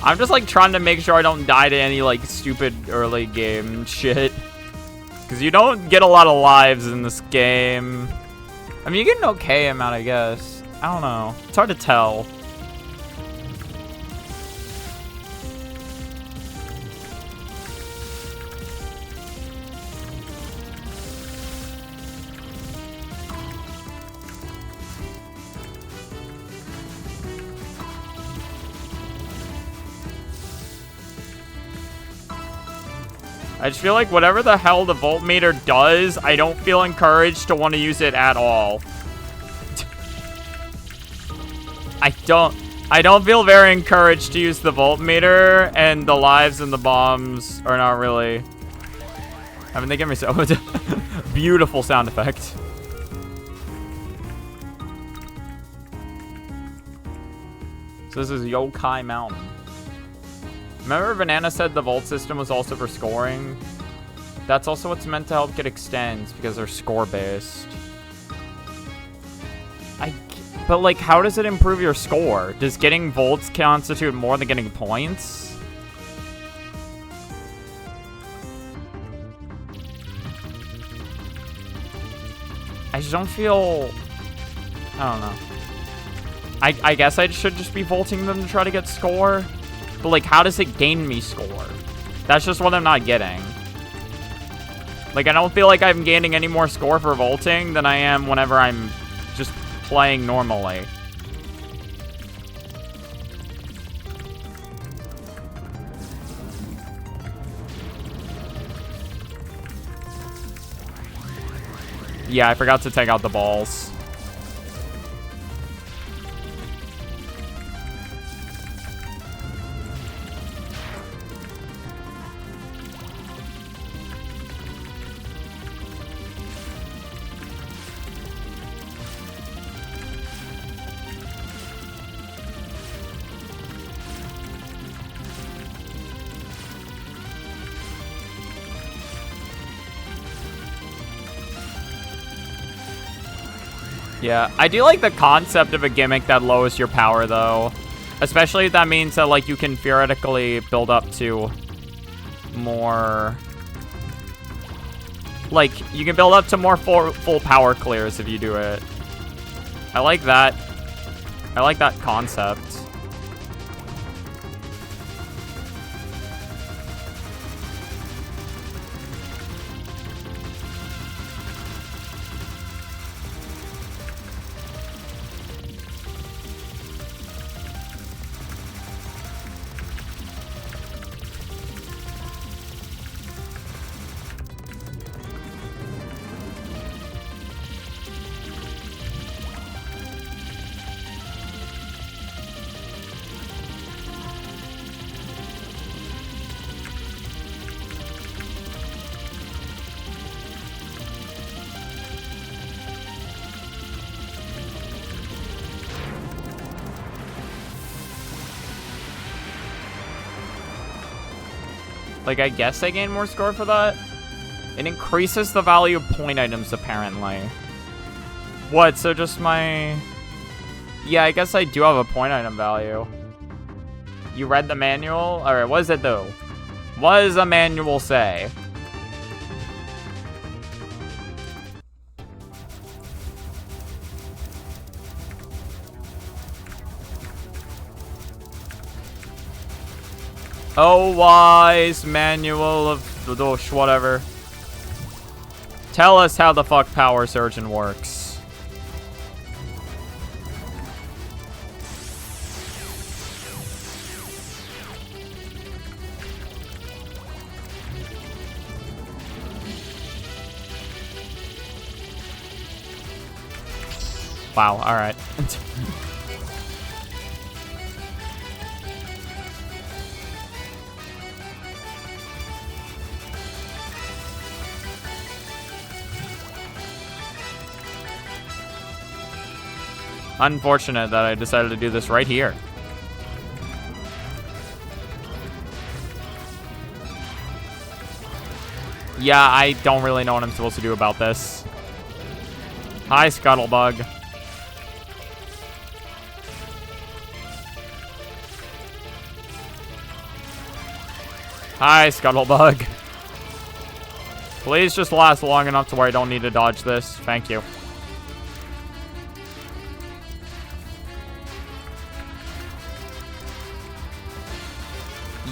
I'm just like trying to make sure I don't die to any like stupid early game shit. Because you don't get a lot of lives in this game. I mean, you get an okay amount, I guess. I don't know. It's hard to tell. I just feel like whatever the hell the voltmeter does, I don't feel encouraged to want to use it at all. I don't feel very encouraged to use the voltmeter, and the lives and the bombs are not really I mean, they give me so beautiful sound effect. So this is Yokai Mountain. Remember Banana said the vault system was also for scoring? That's also what's meant to help get extends because they're score-based. But like, how does it improve your score? Does getting volts constitute more than getting points? I just don't feel... I don't know. I guess I should just be vaulting them to try to get score. But like, how does it gain me score? That's just what I'm not getting. Like, I don't feel like I'm gaining any more score for vaulting than I am whenever I'm just playing normally. Yeah, I forgot to take out the balls. Yeah, I do like the concept of a gimmick that lowers your power, though. Especially if that means that, like, you can theoretically build up to more... Like, you can build up to more full power clears if you do it. I like that. I like that concept. Like, I guess I gain more score for that? It increases the value of point items, apparently. What, so just my... Yeah, I guess I do have a point item value. You read the manual? Alright, what does it do? What does the manual say? Oh, wise manual of the Dosh, whatever. Tell us how the fuck Power Surgeon works. Wow, alright. Unfortunate that I decided to do this right here. Yeah, I don't really know what I'm supposed to do about this. Hi, Scuttlebug. Hi, Scuttlebug. Please just last long enough to where I don't need to dodge this. Thank you.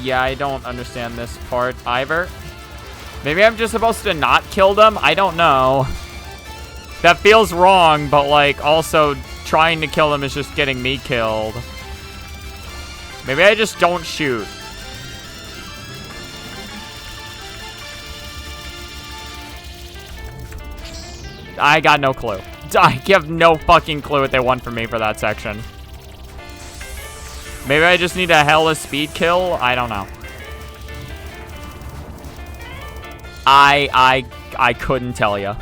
Yeah, I don't understand this part either. Maybe I'm just supposed to not kill them? I don't know. That feels wrong, but like also trying to kill them is just getting me killed. Maybe I just don't shoot. I got no clue. I have no fucking clue what they want from me for that section. Maybe I just need a hella speed kill? I don't know. I couldn't tell you.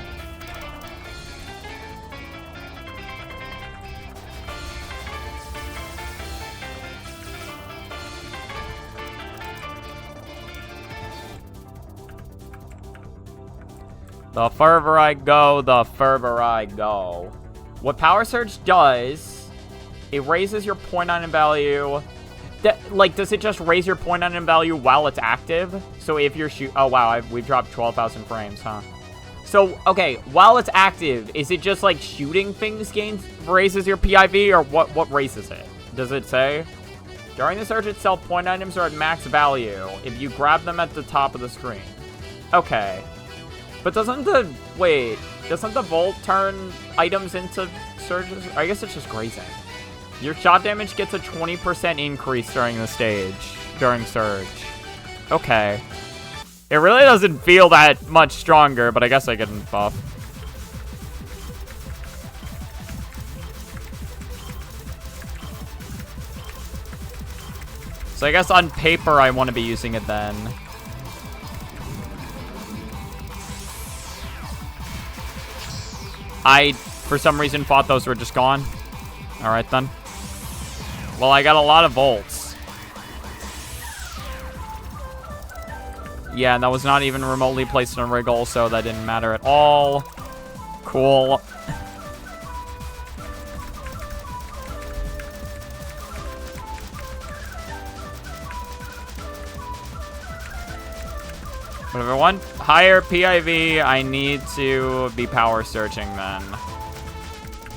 The further I go, the further I go. What Power Surge does, it raises your point item value. Like, does it just raise your point item value while it's active? So if you're oh wow, we've dropped 12,000 frames, huh? So, okay, while it's active, is it just like shooting things raises your PIV, or what raises it? Does it say? During the surge itself, point items are at max value if you grab them at the top of the screen. Okay. But doesn't the Volt turn items into surges? I guess it's just grazing. Your shot damage gets a 20% increase during the stage, during surge. Okay. It really doesn't feel that much stronger, but I guess I can buff. So I guess on paper I want to be using it then. I, for some reason, thought those were just gone. Alright, then. Well, I got a lot of volts. Yeah, and that was not even remotely placed in a wriggle, so that didn't matter at all. Cool. But if I want higher PIV, I need to be power searching then.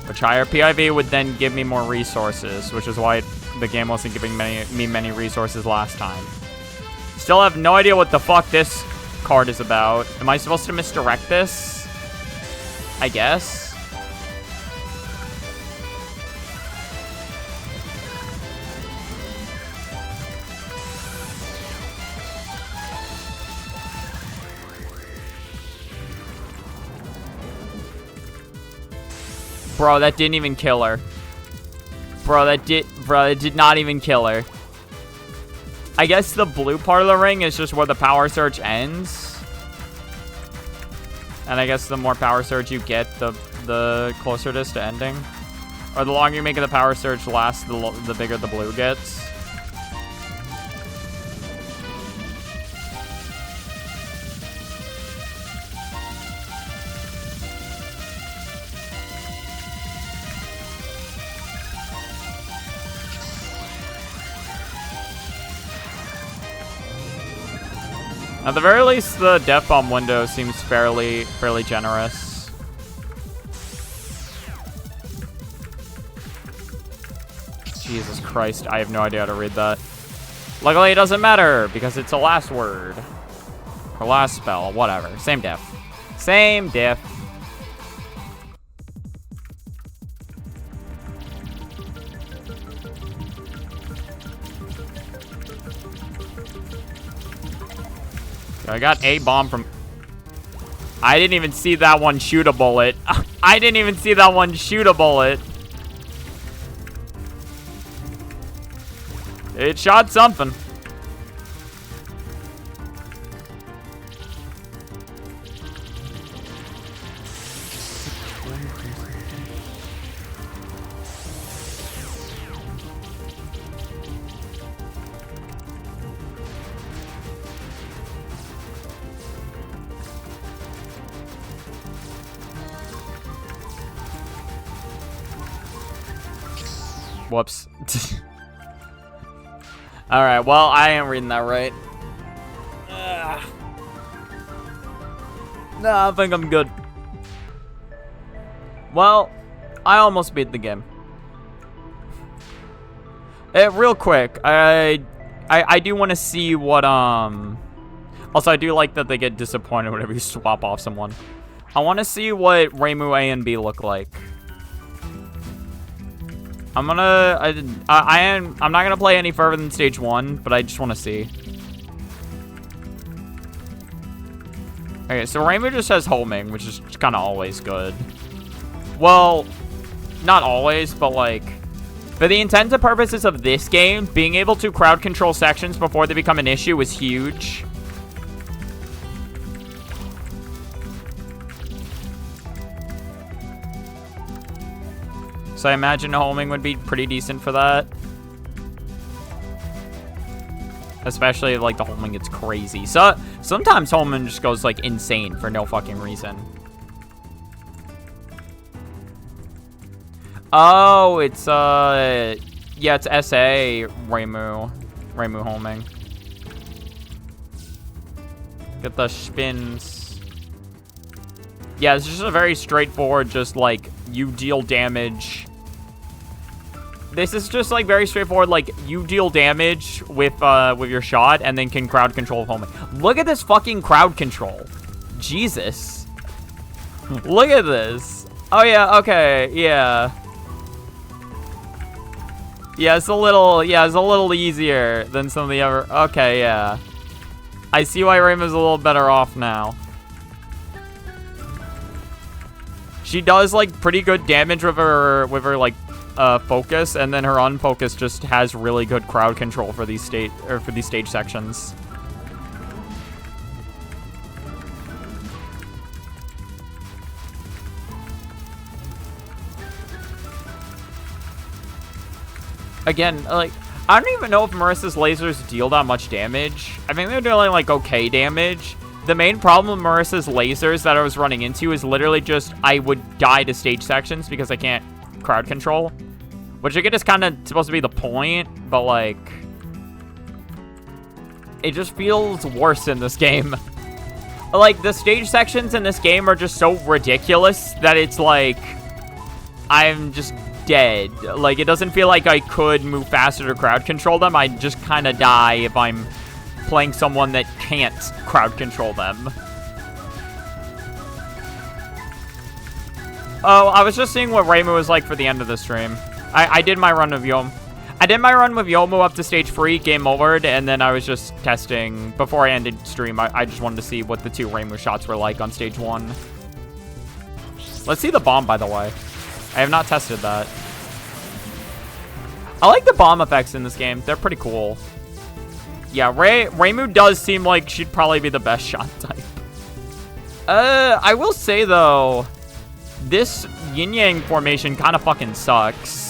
Which higher PIV would then give me more resources, which is why the game wasn't giving me many resources last time. Still have no idea what the fuck this card is about. Am I supposed to misdirect this? I guess. Bro, that didn't even kill her. Bro, that did not even kill her. I guess the blue part of the ring is just where the power surge ends. And I guess the more power surge you get, the closer it is to ending. Or the longer you make the power surge last, the bigger the blue gets. At the very least, the Death Bomb window seems fairly generous. Jesus Christ, I have no idea how to read that. Luckily, it doesn't matter, because it's a last word. Or last spell, whatever. Same diff. Same diff. I got a bomb from... I didn't even see that one shoot a bullet. I didn't even see that one shoot a bullet. It shot something. Whoops. Alright, well, I am reading that right. Nah, I think I'm good. Well, I almost beat the game. Real quick, I do want to see what, Also, I do like that they get disappointed whenever you swap off someone. I want to see what Reimu A and B look like. I'm not gonna play any further than stage 1, but I just want to see. Okay, so Reimu just has homing, which is kind of always good. Well, not always, but like, for the intents and purposes of this game, being able to crowd control sections before they become an issue is huge. So I imagine homing would be pretty decent for that. Especially if, like, the homing gets crazy. So sometimes homing just goes, like, insane for no fucking reason. Oh, it's, yeah, it's SA Reimu homing. Get the spins. Yeah, it's just a very straightforward, just, like, you deal damage. This is just, like, very straightforward, like, you deal damage with your shot and then can crowd control homing. Look at this fucking crowd control. Jesus. Look at this. Oh, yeah, okay, yeah. Yeah, it's a little easier than some of the other... Okay, yeah. I see why Reimu's a little better off now. She does, like, pretty good damage with her like, focus, and then her unfocus just has really good crowd control for these stage sections. Again, like, I don't even know if Marissa's lasers deal that much damage. I think they're doing, like, okay damage. The main problem with Marissa's lasers that I was running into is literally just I would die to stage sections because I can't crowd control. Which I get is kind of supposed to be the point, but, like, it just feels worse in this game. Like, the stage sections in this game are just so ridiculous that it's like, I'm just dead. Like, it doesn't feel like I could move faster to crowd control them. I just kind of die if I'm playing someone that can't crowd control them. Oh, I was just seeing what Reimu was like for the end of the stream. I did my run of Yomu. I did my run with Yomu up to stage 3, game over, and then I was just testing. Before I ended stream, I just wanted to see what the 2 Reimu shots were like on stage 1. Let's see the bomb, by the way. I have not tested that. I like the bomb effects in this game. They're pretty cool. Yeah, Reimu does seem like she'd probably be the best shot type. I will say, though, this yin-yang formation kind of fucking sucks.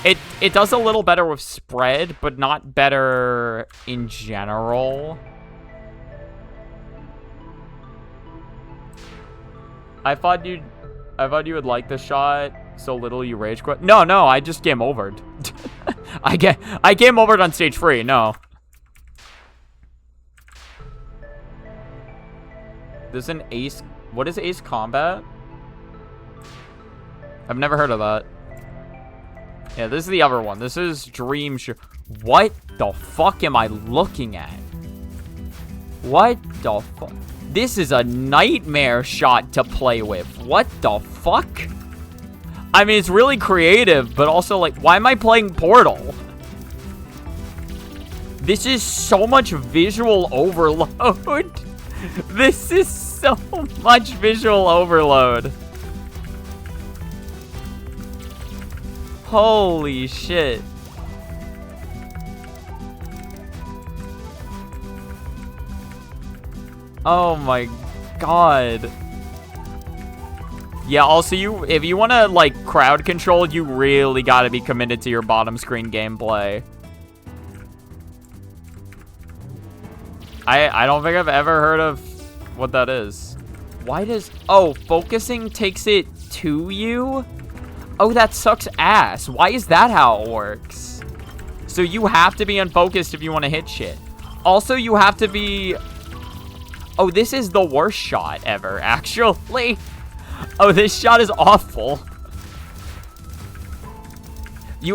It does a little better with spread, but not better in general. I thought you would like the shot so little you rage quit. No, I just game overed. I game overed on stage 3. No. There's an ace. What is ace combat? I've never heard of that. Yeah, this is the other one. This is Dream Show. What the fuck am I looking at? What the fuck? This is a nightmare shot to play with. What the fuck? I mean, it's really creative, but also, like, why am I playing Portal? This is so much visual overload. This is so much visual overload. Holy shit. Oh my god. Yeah, also if you want to, like, crowd control, you really got to be committed to your bottom screen gameplay. I don't think I've ever heard of what that is. Why does... Oh, focusing takes it to you? Oh, that sucks ass. Why is that how it works? So you have to be unfocused if you want to hit shit. Also, you have to be... Oh, this is the worst shot ever, actually. Oh, this shot is awful.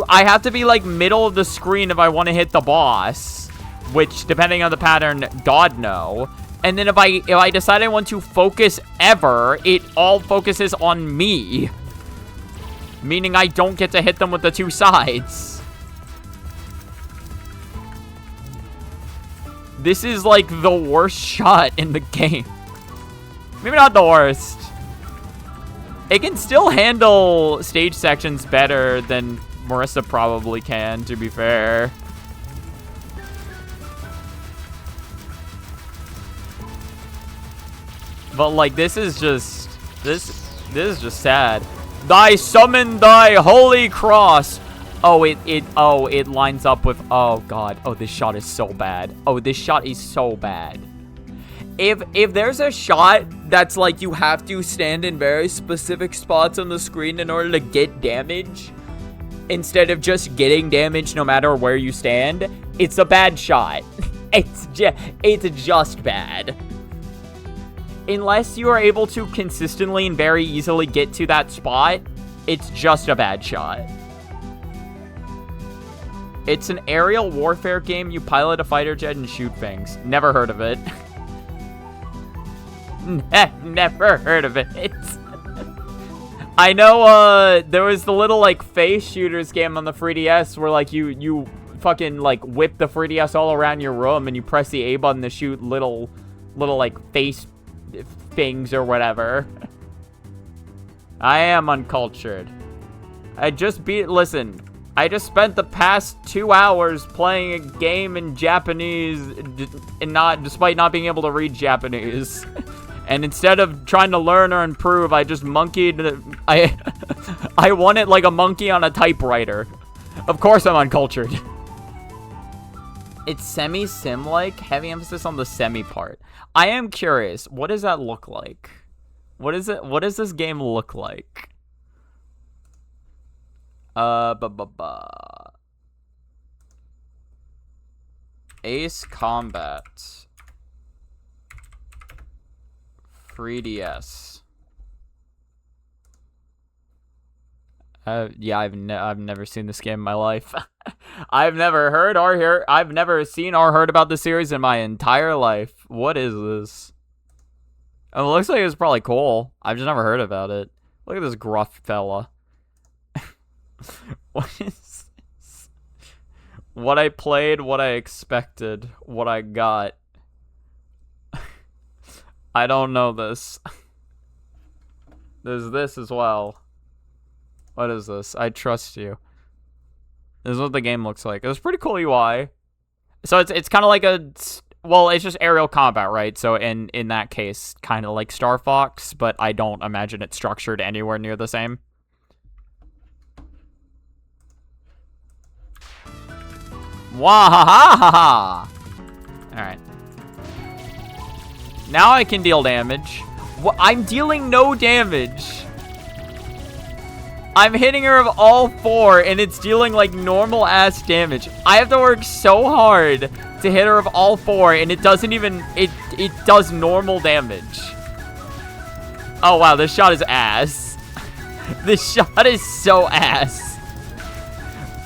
I have to be, like, middle of the screen if I want to hit the boss. Which, depending on the pattern, God no. And then if I decide I want to focus ever, it all focuses on me. Meaning I don't get to hit them with the 2 sides. This is, like, the worst shot in the game. Maybe not the worst. It can still handle stage sections better than Marissa probably can, to be fair. But, like, this is just... This is just sad. Thy summon thy holy cross. Oh, it lines up with, oh god. Oh, this shot is so bad. Oh, this shot is so bad. If there's a shot that's like you have to stand in very specific spots on the screen in order to get damage, instead of just getting damage no matter where you stand, it's a bad shot. It's just bad. Unless you are able to consistently and very easily get to that spot, it's just a bad shot. It's an aerial warfare game. You pilot a fighter jet and shoot things. Never heard of it. Never heard of it. I know, there was the little, like, face shooters game on the 3DS where, like, you fucking, like, whip the 3DS all around your room and you press the A button to shoot little, like, face things or whatever. I am uncultured. Listen, I just spent the past 2 hours playing a game in Japanese and despite not being able to read Japanese. And instead of trying to learn or improve, I just monkeyed. I won it like a monkey on a typewriter. Of course I'm uncultured. It's semi-sim-like. Heavy emphasis on the semi part. I am curious. What does that look like? What does this game look like? Ace Combat. 3DS. Yeah, I've never seen this game in my life. I've never seen or heard about the series in my entire life. What is this? Oh, it looks like it's probably cool. I've just never heard about it. Look at this gruff fella. What is this? What I played, what I expected, what I got. I don't know this. There's this as well. What is this? I trust you. This is what the game looks like. It's pretty cool UI. So it's kind of like well, it's just aerial combat, right? So in that case, kind of like Star Fox, but I don't imagine it's structured anywhere near the same. Wahahaha! Alright. Now I can deal damage. I'm dealing no damage. I'm hitting her of all 4, and it's dealing, like, normal-ass damage. I have to work so hard to hit her of all 4, and it doesn't even... It does normal damage. Oh, wow, this shot is ass. This shot is so ass.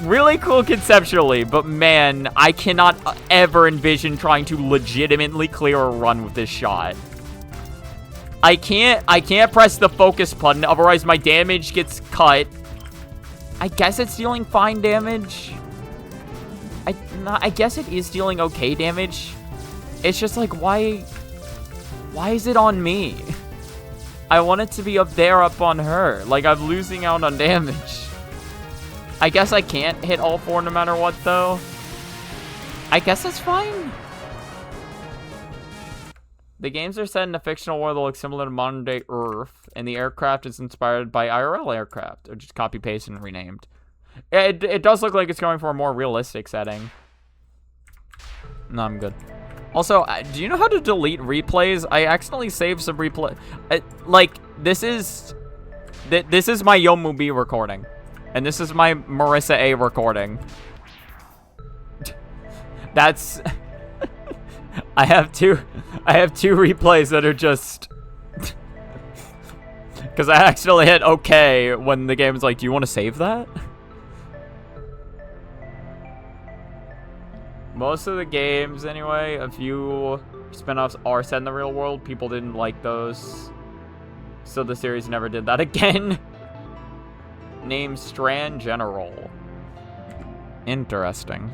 Really cool conceptually, but man, I cannot ever envision trying to legitimately clear a run with this shot. I can't press the focus button, otherwise my damage gets cut. I guess it's dealing fine damage. I guess it is dealing okay damage. It's just like, why is it on me? I want it to be up there up on her. Like, I'm losing out on damage. I guess I can't hit all 4 no matter what, though. I guess that's fine. The games are set in a fictional world that looks similar to modern-day Earth, and the aircraft is inspired by IRL aircraft, or just copy-pasted and renamed. It does look like it's going for a more realistic setting. No, I'm good. Also, do you know how to delete replays? I accidentally saved some replay. Like, this is my Yomubi recording. And this is my Marissa A recording. That's... I have two replays that are just... Because I accidentally hit OK when the game is like, do you want to save that? Most of the games, anyway, a few spin-offs are set in the real world. People didn't like those. So the series never did that again. Name Strand General. Interesting.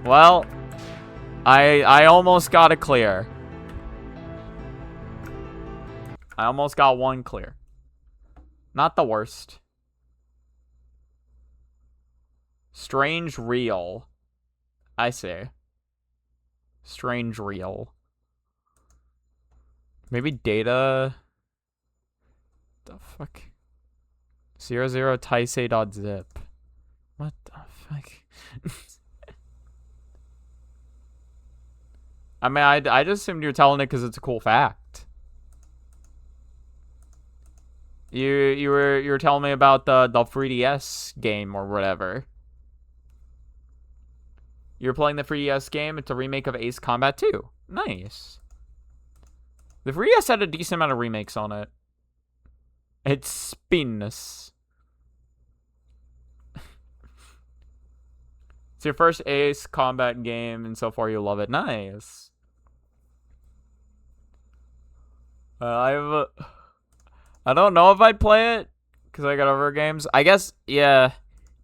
Well, I almost got it clear. I almost got one clear. Not the worst. Strange Real. I see. Strange Real. Maybe data. The fuck? 00 Taisei.zip. What the fuck? I mean, I just assumed you were telling it because it's a cool fact. You were telling me about the 3DS game or whatever. You're playing the 3DS game. It's a remake of Ace Combat 2. Nice. The 3DS had a decent amount of remakes on it. It's spineless. It's your first Ace Combat game, and so far you love it. Nice. I don't know if I'd play it because I got over games. I guess, yeah.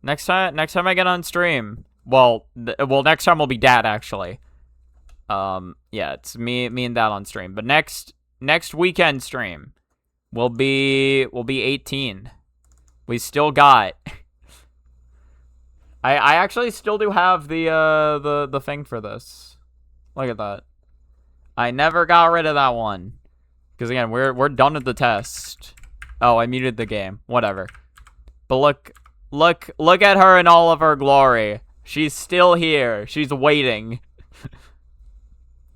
Next time I get on stream. Well, next time will be Dad actually. Yeah, it's me and Dad on stream. But next weekend stream will be 18. We still got. I actually still do have the thing for this. Look at that. I never got rid of that one. Because again, we're done with the test. Oh, I muted the game. Whatever. But look at her in all of her glory. She's still here. She's waiting.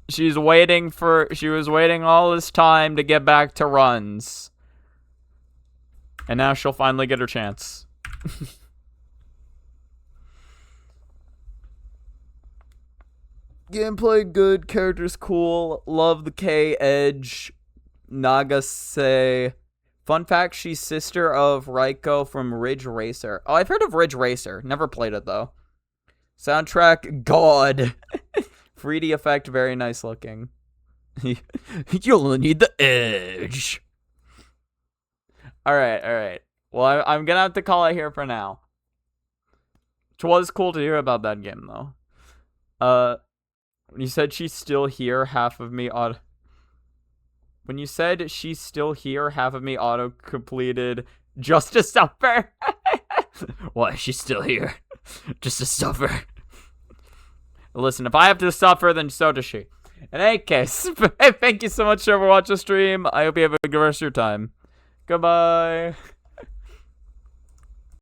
She was waiting all this time to get back to runs. And now she'll finally get her chance. Gameplay good, characters cool, love the K Edge. Nagase. Fun fact, she's sister of Raiko from Ridge Racer. Oh, I've heard of Ridge Racer. Never played it, though. Soundtrack, God. 3D effect, very nice looking. You'll need the edge. Alright. Well, I'm gonna have to call it here for now. It was cool to hear about that game, though. When you said she's still here, half of me auto... When you said she's still here, half of me auto-completed just to suffer. Why, she's still here. Just to suffer. Listen, if I have to suffer, then so does she. In any case, thank you so much for watching the stream. I hope you have a good rest of your time. Goodbye.